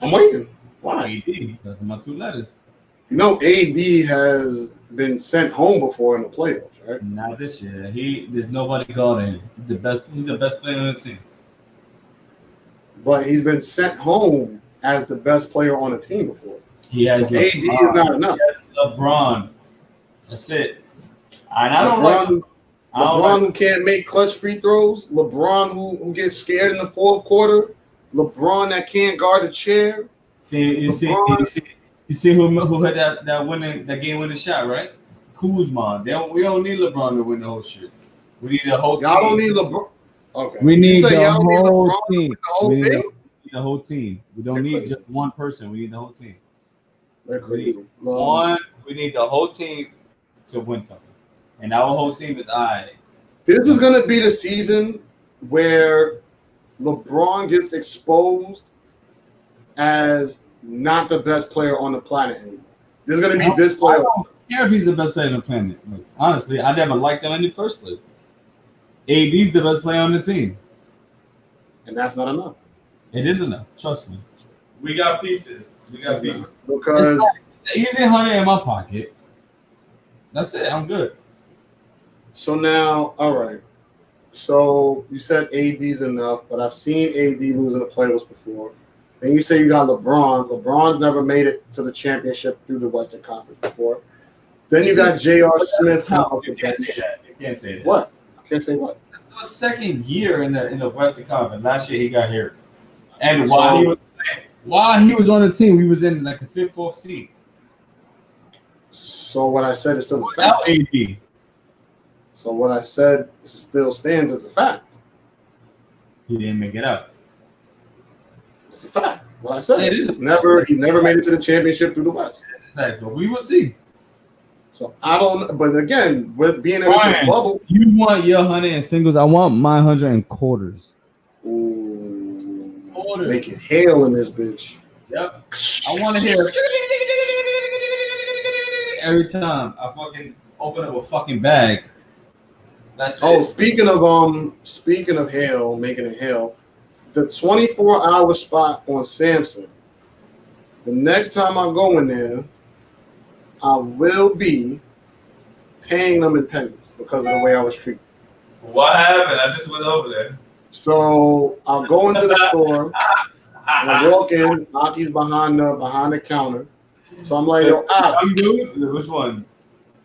I'm waiting. Why? AD. Those are my 2 letters. You know, AD has been sent home before in the playoffs, right? Not this year. There's nobody guarding him. He's the best player on the team. But he's been sent home as the best player on the team before. He has so AD is not enough. He has LeBron. That's it. And I don't like LeBron who can't make clutch free throws. LeBron who gets scared in the fourth quarter. LeBron that can't guard a chair. You see who had that game winning shot, right? Kuzma. We don't need LeBron to win the whole shit. We need the whole team. Y'all don't need LeBron. Okay. We need the whole team. We need the whole team. We don't need just one person. We need the whole team. They're crazy. We need the whole team to win something. And our whole team is This is going to be the season where LeBron gets exposed as not the best player on the planet anymore. This is going to be this player. I don't care if he's the best player on the planet. Like, honestly, I never liked him in the first place. AD's the best player on the team. And that's not enough. It is enough. Trust me. We got pieces. Because it's easy 100 in my pocket. That's it. I'm good. So now, all right. So you said AD's enough, but I've seen AD lose in the playoffs before. Then you say you got LeBron. LeBron's never made it to the championship through the Western Conference before. Then you got J.R. Smith coming off the bench. You can't say that. What? I can't say what? It's the second year in the Western Conference. Last year he got hurt. And while he was on the team, we was in like the 5th, 4th seed. So what I said is still a fact. AD. So what I said still stands as a fact. He didn't make it out. It's a fact. What I said. It is He never made it to the championship through the West. It's a fact, but we will see. So I don't. But again, with being in this Brian, bubble, you want your 100 in singles. I want my 100 in quarters. make it hail in this bitch. Yep. I want to hear every time I fucking open up a fucking bag. That's Oh, it. speaking of hail, making it hail, the 24-hour spot on Samson. The next time I go in there, I will be paying them in pennies because of the way I was treated. What happened? I just went over there. So I'll go into the store. I walk in. Aki's behind the counter. So I'm like, yo, I'm good. Which one?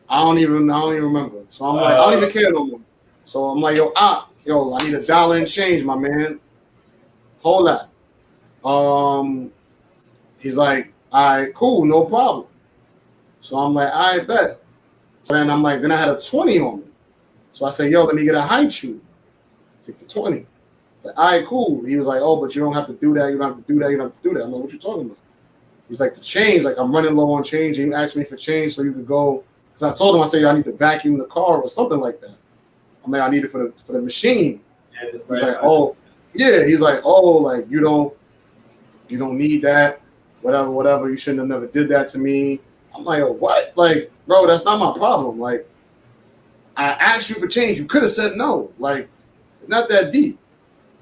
I don't even remember. So I'm like, I don't even care no more. So I'm like, yo, I need $1 and change, my man. Hold that. He's like, all right, cool, no problem. So I'm like, all right, bet. So then I'm like, then I had a 20 on me. So I said, yo, let me get a high chew. Take the 20. It's like, all right, cool. He was like, oh, but you don't have to do that. You don't have to do that. You don't have to do that. I'm like, what you talking about? He's like, the change, like I'm running low on change. And you asked me for change so you could go. Because I told him, I said, yo, I need to vacuum the car or something like that. I'm like, I need it for the machine. Yeah, He's like, oh, yeah. He's like, oh, like you don't need that. Whatever. You shouldn't have never did that to me. I'm like, oh, what? Like, bro, that's not my problem. Like, I asked you for change. You could have said no. Like, it's not that deep.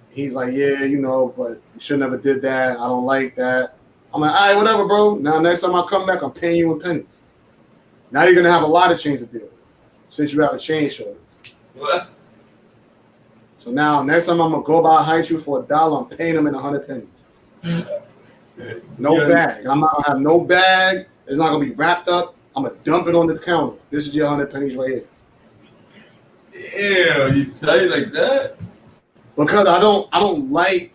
He's like, yeah, but you should never did that. I don't like that. I'm like, all right, whatever, bro. Now, next time I come back, I'm paying you in pennies. Now you're going to have a lot of change to deal with since you have a change shortage. What? So now, next time I'm going to go buy a high chew for $1, I'm paying them in 100 pennies. No bag. I'm not going to have no bag. It's not going to be wrapped up. I'm going to dump it on the counter. This is your 100 pennies right here. Damn, you tell you like that? Because I don't like.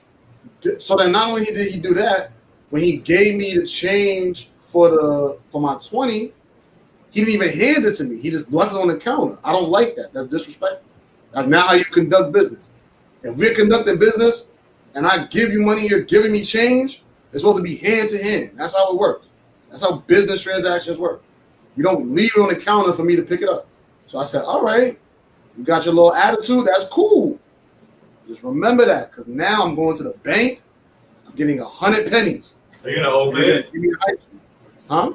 So then, not only did he do that, when he gave me the change for my 20, he didn't even hand it to me. He just left it on the counter. I don't like that. That's disrespectful. That's not how you conduct business. If we're conducting business and I give you money, you're giving me change, it's supposed to be hand to hand. That's how it works. That's how business transactions work. You don't leave it on the counter for me to pick it up. So I said, all right, you got your little attitude. That's cool. Just remember that, because now I'm going to the bank. I'm getting 100 pennies. Are you going to open it? Give me a high chew. Huh?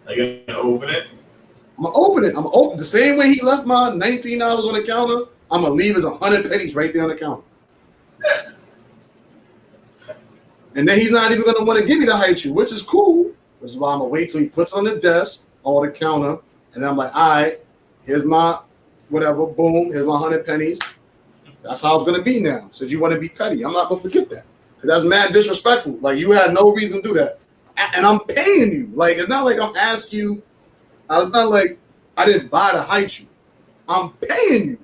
Are you going to open it? I'm going to open it. I'm going to open the same way he left my $19 on the counter. I'm going to leave his 100 pennies right there on the counter. And then he's not even going to want to give me the high chew, which is cool. Which is why I'm going to wait till he puts it on the desk or the counter. And then I'm like, all right, here's my whatever. Boom. Here's my 100 pennies. That's how it's going to be now. Said you want to be petty. I'm not going to forget that. Because that's mad disrespectful. Like, you had no reason to do that. And I'm paying you. Like, it's not like I'm asking you. It's not like I didn't buy the high chew. I'm paying you.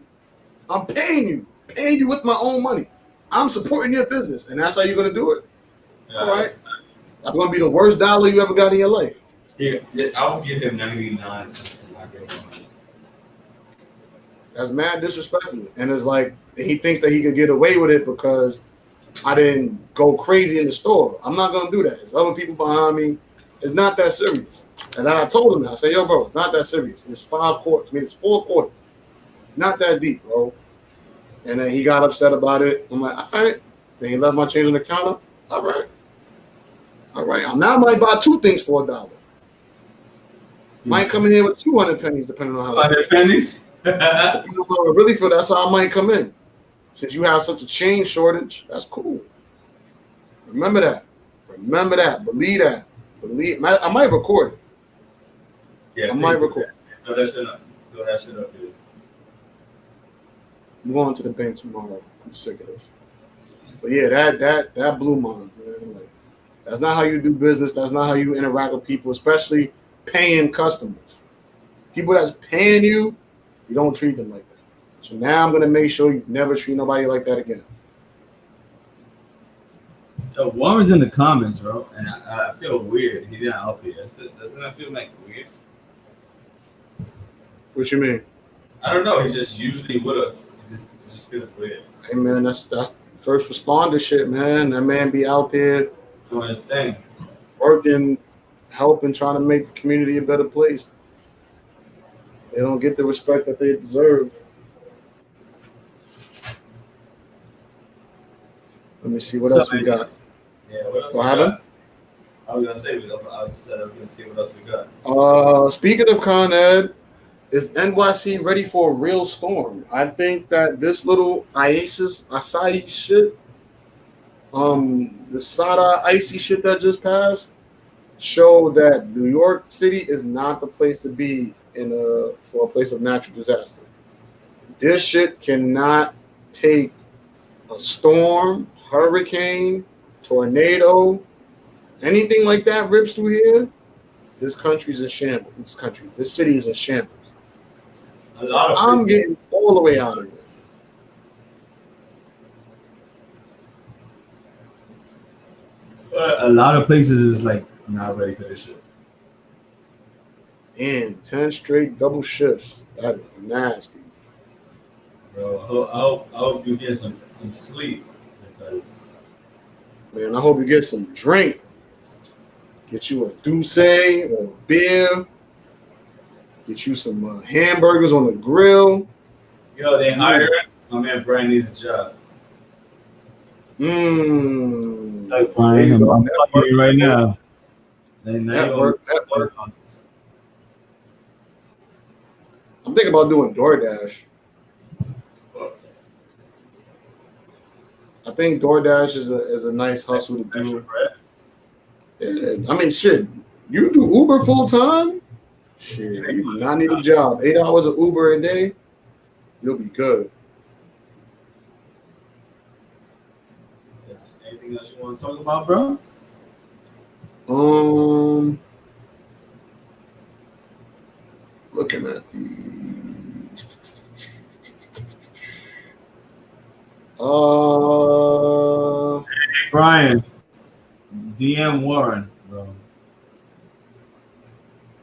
I'm paying you. Paying you with my own money. I'm supporting your business. And that's how you're going to do it. Yeah. All right. That's going to be the worst dollar you ever got in your life. Yeah, I will give him 99 cents. That's mad disrespectful. And it's like, he thinks that he could get away with it because I didn't go crazy in the store. I'm not going to do that. It's other people behind me. It's not that serious. And then I told him that. I said, yo, bro, it's not that serious. It's 5 quarters. It's 4 quarters. Not that deep, bro. And then he got upset about it. I'm like, all right. Then he left my change on the counter. All right. All right. Now I might buy 2 things for $1. Might come in here with 200 pennies, depending on how. 200 pennies? Really, for that's how I might come in. Since you have such a change shortage, that's cool. Remember that. Remember that. Believe that. I might record it. Yeah, I might record. Throw that shit up. Throw that shit up, dude. I'm going to the bank tomorrow. I'm sick of this. But yeah, that blew minds, man. Like, that's not how you do business. That's not how you interact with people, especially paying customers. People that's paying you, you don't treat them like that. So now I'm gonna make sure you never treat nobody like that again. Yo, Warren's in the comments, bro, and I feel weird. He didn't help you. Doesn't that feel like weird? What you mean? I don't know. He's just usually with us. It just feels weird. Hey man, that's first responder shit, man. That man be out there doing his thing, working, helping, trying to make the community a better place. They don't get the respect that they deserve. Let me see what else we got. Yeah, what else What we happened? got? I was gonna say I said I was gonna see what else we got. Speaking of Con Ed, is NYC ready for a real storm? I think that this little acai shit, the Sada icy shit that just passed, showed that New York City is not the place to be for a place of natural disaster. This shit cannot take a storm, hurricane, tornado, anything like that rips through here. This country's in shambles. This city is in shambles. I'm getting all the way out of this. But a lot of places is like not ready for this shit. And 10 straight double shifts. That is nasty. Bro, I hope you get some sleep because Man, I hope you get some drink. Get you a Douce or a beer. Get you some hamburgers on the grill. yo, they hired my man Brian needs a job. Like Brian, I'm telling you right now. Network. I'm thinking about doing DoorDash. I think DoorDash is a nice hustle to do. Yeah, I mean, shit. You do Uber full time? Shit, you do not need a job. 8 hours of Uber a day, you'll be good. Anything else you want to talk about, bro? Looking at these. Brian, DM Warren, bro.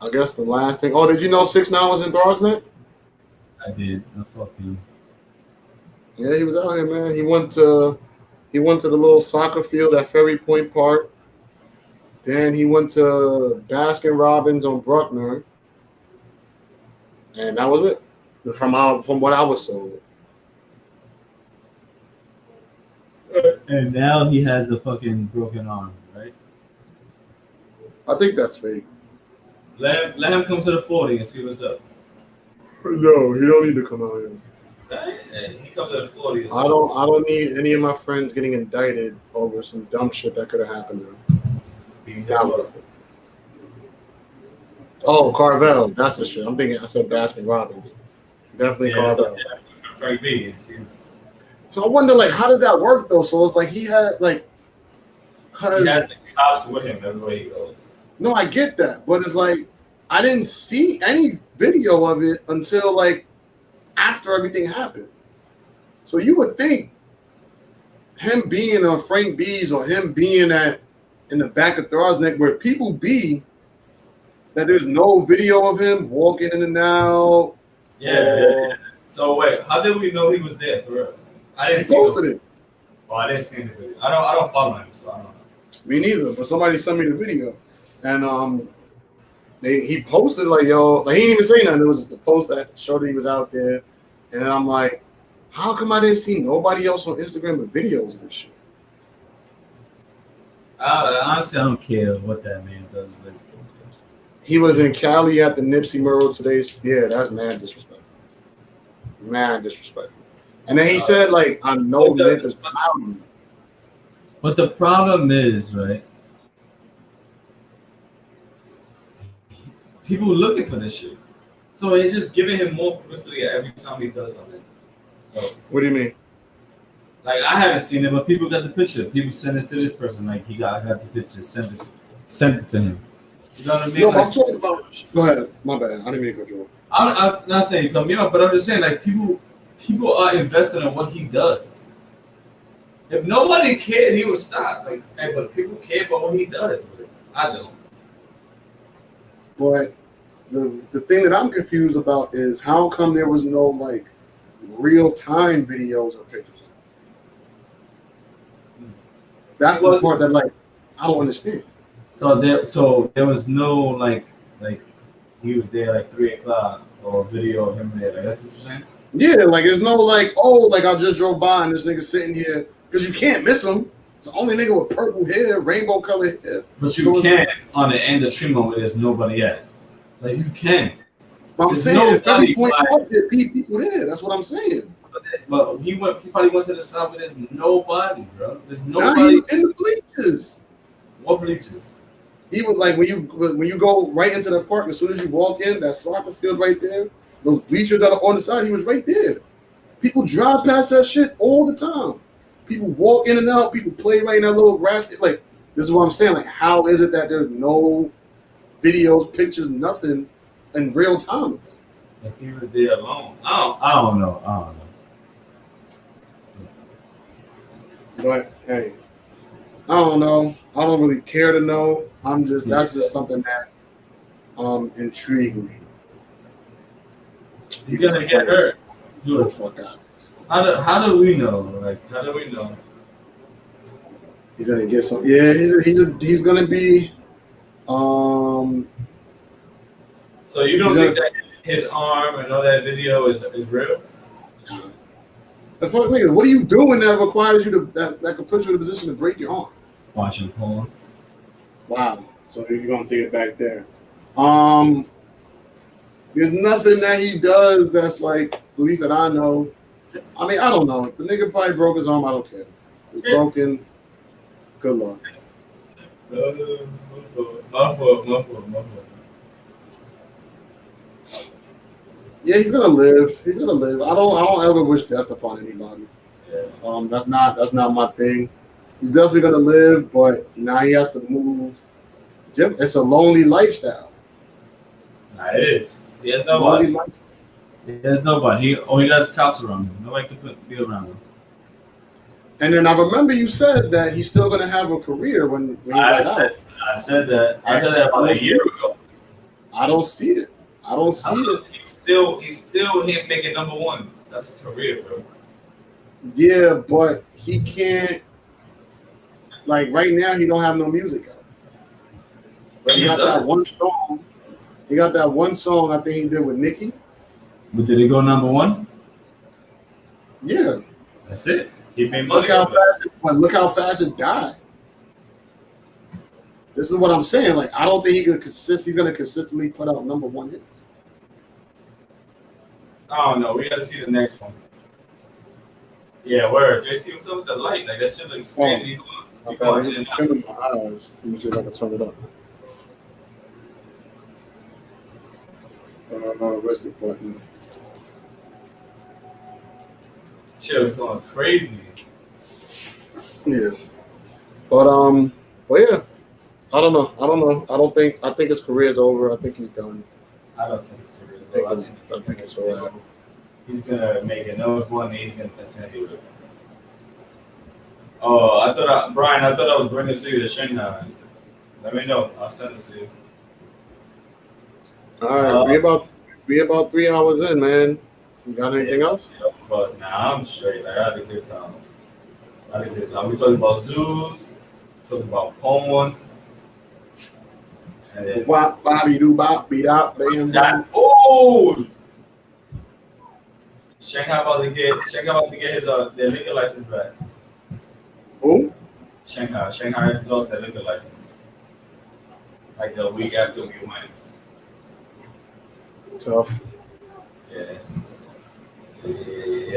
I guess the last thing. Oh, did you know 6ix9ine was in Throg's Neck? I did. I fuck him. Yeah, he was out here, man. He went to the little soccer field at Ferry Point Park. Then he went to Baskin Robbins on Bruckner. And that was it. From what I was told. And now he has a fucking broken arm, right? I think that's fake. Let him come to the 40 and see what's up. No, he don't need to come out here. Hey, he comes to the 40. I don't need any of my friends getting indicted over some dumb shit that could have happened to him. He's not with it. Oh, Carvel, that's the shit. I'm thinking. I said Baskin Robbins. Definitely Carvel. Frank B. So I wonder, like, how does that work though? So it's like he had like, he has the cops with him everywhere he goes. No, I get that, but it's like I didn't see any video of it until like after everything happened. So you would think him being on Frank B's or him being in the back of Throg's Neck where people be, that there's no video of him walking in and out. Yeah. So wait, how did we know he was there for real? I didn't see posted it. Oh, I didn't see the video. I don't follow him, so I don't know. Me neither, but somebody sent me the video. And he posted like, yo, like he didn't even say nothing. It was the post that showed that he was out there. And then I'm like, how come I didn't see nobody else on Instagram with videos of this shit? Honestly, I don't care what that man does. Like, he was in Cali at the Nipsey mural today. Yeah, that's mad disrespectful. Mad disrespectful. And then he said, like, I know Nip is proud of me. But the problem is, right? People looking for this shit. So it's just giving him more publicity every time he does something. So what do you mean? Like, I haven't seen it, but people got the picture. People send it to this person. Like, I got the picture. Send it to him. You know what I mean? No, like, I'm talking about. Go ahead. My bad. I didn't mean to control. I'm not saying you cut me off, but I'm just saying, like, people are invested in what he does. If nobody cared, he would stop. Like, hey, but people care about what he does. Like, I don't. But the thing that I'm confused about is how come there was no like real time videos or pictures. That's the part that like I don't understand. So there was no like he was there like 3 o'clock or video of him there. Like, that's what you're saying? Yeah, like it's no like, oh, like I just drove by and this nigga sitting here because you can't miss him. It's the only nigga with purple hair, rainbow colored hair. But you So can on the end of Tremont where there's nobody at. Like you can. I'm There's saying if every nobody point like- up there, be people there. That's what I'm saying. But he probably went to the side where there's nobody, bro. There's Now he nobody. was in the bleachers. What bleachers? He was like when you go right into the park, as soon as you walk in, that soccer field right there, those bleachers that are on the side, he was right there. People drive past that shit all the time. People walk in and out. People play right in that little grass. Like, this is what I'm saying. Like, how is it that there's no videos, pictures, nothing in real time? If he was there alone, I don't know. But hey, I don't know. I don't really care to know. That's just something that intrigued me. He's gonna get hurt. Get the fuck out. How do we know? Like, how do we know? He's gonna get some. Yeah, he's gonna be. So you don't think that his arm and all that video is real? The fuck, nigga, what are you doing that requires you to that could put you in a position to break your arm? Watching porn. Wow. So you're gonna take it back there. There's nothing that he does that's like, at least that I know. I mean, I don't know. The nigga probably broke his arm. I don't care. It's broken. Good luck. My fault. Yeah, he's gonna live. He's gonna live. I don't ever wish death upon anybody. Yeah. That's not my thing. He's definitely gonna live, but now he has to move. It's a lonely lifestyle. Nah, it is. He has Lonely nobody. lifestyle. There's nobody. He has cops around him. Nobody can be around him. And then I remember you said that he's still gonna have a career when he got out. I said that about a year ago. I don't see it. I don't see it. He's still him making number ones. That's a career, bro. Yeah, but he can't. Like right now, he don't have no music out. But he got that one song. He got that one song I think he did with Nicki. But did it go number one? Yeah. That's it. He made money. Look how fast it died. This is what I'm saying. Like I don't think he's gonna consistently put out number one hits. I don't know. We gotta see the next one. Yeah, word. Just see what's up with the light. Like that shit looks crazy. I'm trimming my eyes. Let me see if I can turn it up. Where's the button? Shit was going crazy. Yeah. But yeah. I don't know. I think his career is over. I think he's done. I don't think his career is over. I think it's over. He's gonna make another one and he's gonna continue with it. Oh, Brian, I thought I was bringing to you to Shanghai. Let me know. I'll send it to you. All right, we about 3 hours in, man. You got anything else? Yeah, of course. Nah, I'm straight. Like, I had a good time. We talked about zoos, talked about porn. And then Bobby do bop, beat out, bam, bam. Oh! Shanghai about to get his their liquor license back. Who? Shanghai lost their liquor license. Like the week after we went. Tough. Yeah.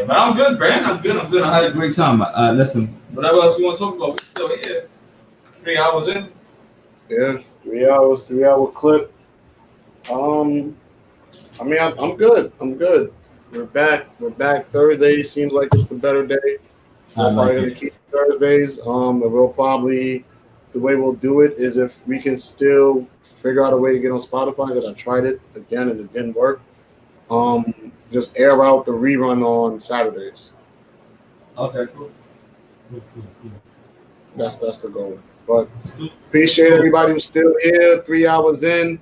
But I'm good, Brand. I'm good. I had a great time. Listen, whatever else you want to talk about, we're still here. 3 hours in. Yeah, 3 hours, 3 hour clip. I mean, I'm good. We're back Thursday. Seems like it's a better day. We're probably gonna keep Thursdays. And we'll probably, the way we'll do it is if we can still figure out a way to get on Spotify, because I tried it again and it didn't work. Just air out the rerun on Saturdays. Okay, cool. That's the goal. But appreciate everybody who's still here. 3 hours in.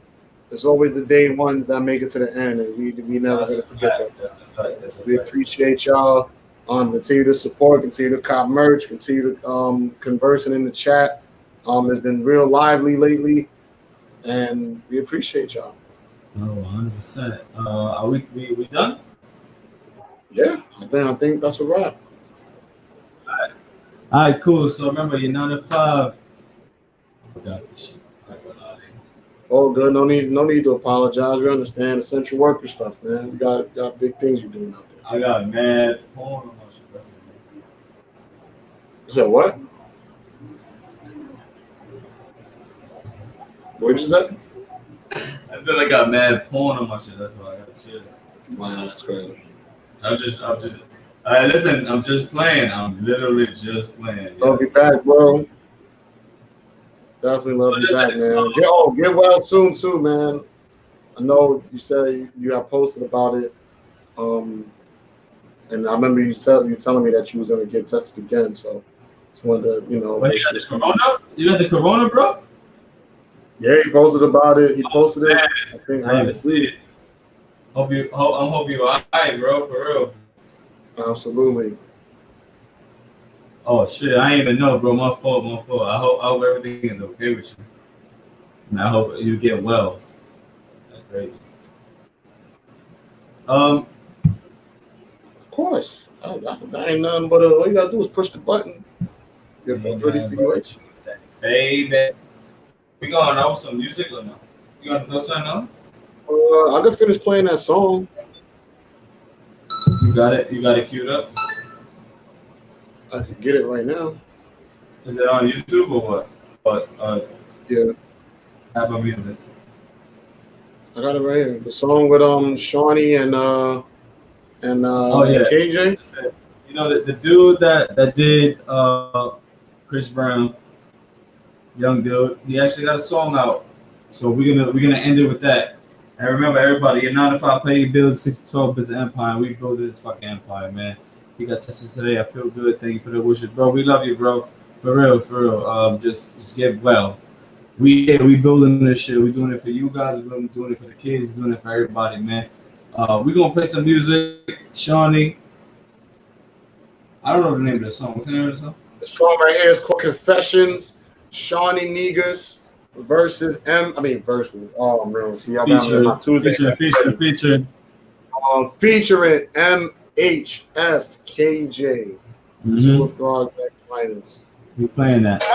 It's always the day ones that make it to the end, and we never gonna forget that. We appreciate y'all. Continue to support, continue to cop merch, continue to conversing in the chat. It's been real lively lately, and we appreciate y'all. Oh, 100%. Are we done? Yeah, I think that's a wrap. All right, cool. So remember, you're 9 to 5. I got this shit. I got out of here. Oh, good. No need to apologize. We understand essential worker stuff, man. We got big things you're doing out there. I got mad porn on my shit. You said what? What did you say? I said I got mad porn on my shit. That's why I got shit. Wow, that's crazy. I'm just. All right, listen. I'm just playing. I'm literally just playing. Love you back, bro. Definitely love you Listen, back, man. Get well soon too, man. I know you said you got posted about it. And I remember you telling me that you was gonna get tested again. So just wanted to, What, make you got sure. the corona? You got the corona, bro? Yeah, he posted about it. He posted it. Man, I think I didn't even see it. Hope you alright, bro. For real. Absolutely. Oh shit, I ain't even know, bro. My fault. I hope everything is okay with you. And I hope you get well. That's crazy. Um, Of course. That ain't nothing but all you gotta do is push the button. Get both ready for bro. you. Baby. We going out with some music or no? You gonna throw something on? I can finish playing that song. You got it. You got it queued up. I can get it right now. Is it on YouTube or what? But Yeah, Apple Music. I got it right here. The song with Shawnee and Oh yeah. KJ. You know the dude that did Chris Brown, young dude. He actually got a song out. So we're gonna end it with that. And remember, everybody, your 9 to 5 pay your bills, 6 to 12 business empire. We build this fucking empire, man. You got tested today. I feel good. Thank you for the wishes, bro. We love you, bro. For real, for real. Just get well. We building this shit. We doing it for you guys. We're doing it for the kids. We're doing it for everybody, man. We gonna play some music. Shawnee. I don't know the name of the song. What's the name of the song? The song right here is called Confessions. Shawnee Negus versus versus. Oh man, see y'all got me on my Tuesday. Featuring. Featuring MHFKJ. Two of God's next finals. We playing that. And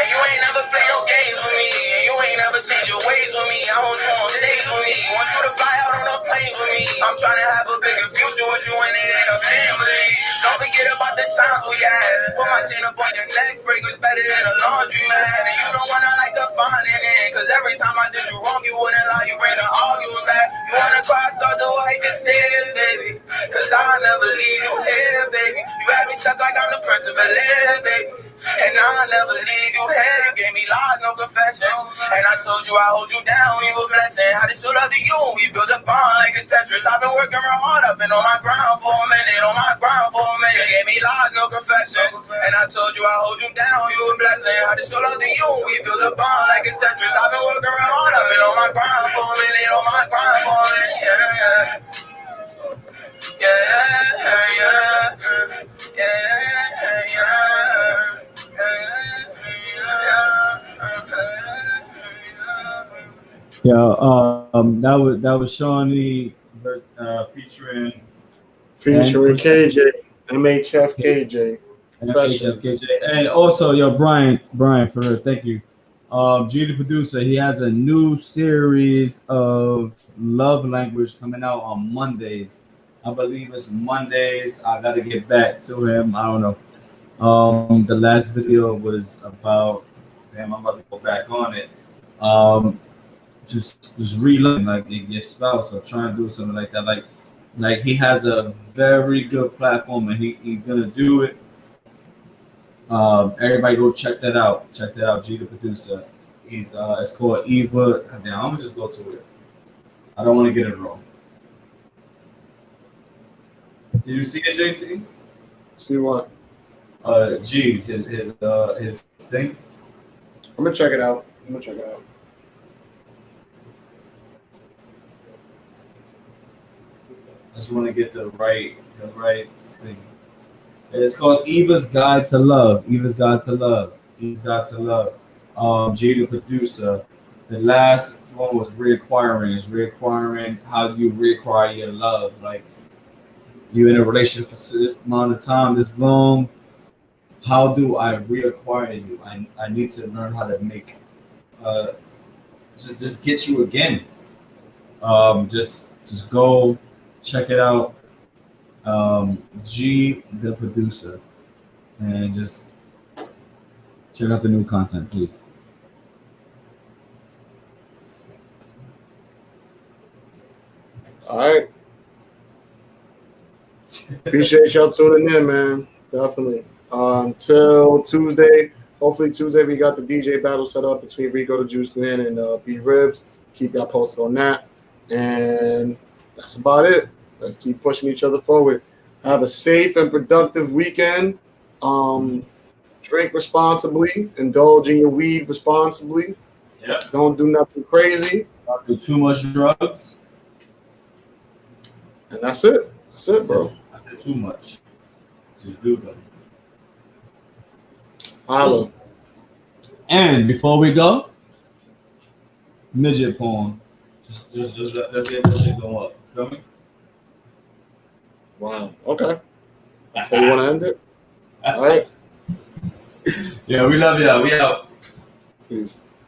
you ain't never play no games with me. And you ain't never change your ways with me. I want you on stage with me. Want you to fly out on a plane with me. I'm trying to have a bigger future with you and it ain't a family. Don't forget about the times we had. Put my chain up on your neck, fragrance better than a laundry man. And you don't wanna like the fun in it. Cause every time I did you wrong, you wouldn't lie, you bring the argument back. You wanna cry, start to wipe your tears, baby. Cause I'll never leave you here, baby. You had me stuck like I'm the Prince of Bel-Air, baby. And I'll never leave you here. You gave me lies, no confessions. And I told you I hold you down, you a blessing. I just so love to you, we build a bond like it's Tetris. I've been working real hard, I've been on my ground for a minute, on my ground for a minute. You gave me lies, no confessions. And I told you I hold you down, you a blessing. I just so love to you, we build a bond like it's Tetris. I've been working real hard, I've been on my ground for a minute, on my ground for a minute. Yeah, that was Shawnee featuring KJ, MHFKJ. And also, Brian, for real, thank you. G the producer, he has a new series of love language coming out on Mondays. I believe it's Mondays. I gotta get back to him. I don't know. The last video was about. Damn, I'm about to go back on it. Just relearn like your spouse or try and do something like that. Like he has a very good platform and he's gonna do it. Everybody go check that out. Check that out. G the producer. It's called Eva. Damn, I'm gonna just go to it. I don't want to get it wrong. Did you see it, JT? See what? G's his thing. I'm gonna check it out. I just want to get the right thing. It's called Eva's Guide to Love. Eva's Guide to Love. G the producer. The last one was reacquiring. Is reacquiring. How do you reacquire your love? Like you're in a relationship for this amount of time, this long. How do I reacquire you? I need to learn how to make uh, just get you again. Just go check it out. G the producer, and just check out the new content, please. All right. Appreciate y'all tuning in, man. Definitely. Until Tuesday. Hopefully Tuesday we got the DJ battle set up between Rico the Juice Man and B Ribs. Keep y'all posted on that. And that's about it. Let's keep pushing each other forward. Have a safe and productive weekend. Drink responsibly. Indulge in your weed responsibly. Yeah. Don't do nothing crazy. Don't do too much drugs. And that's it. That's it, bro. I said too much. Just do them. Holla. And before we go, midget porn. Just let's get this shit go up. Feel me? Wow. Okay. That's how you want to end it? All right. Yeah, we love y'all. We out. Peace.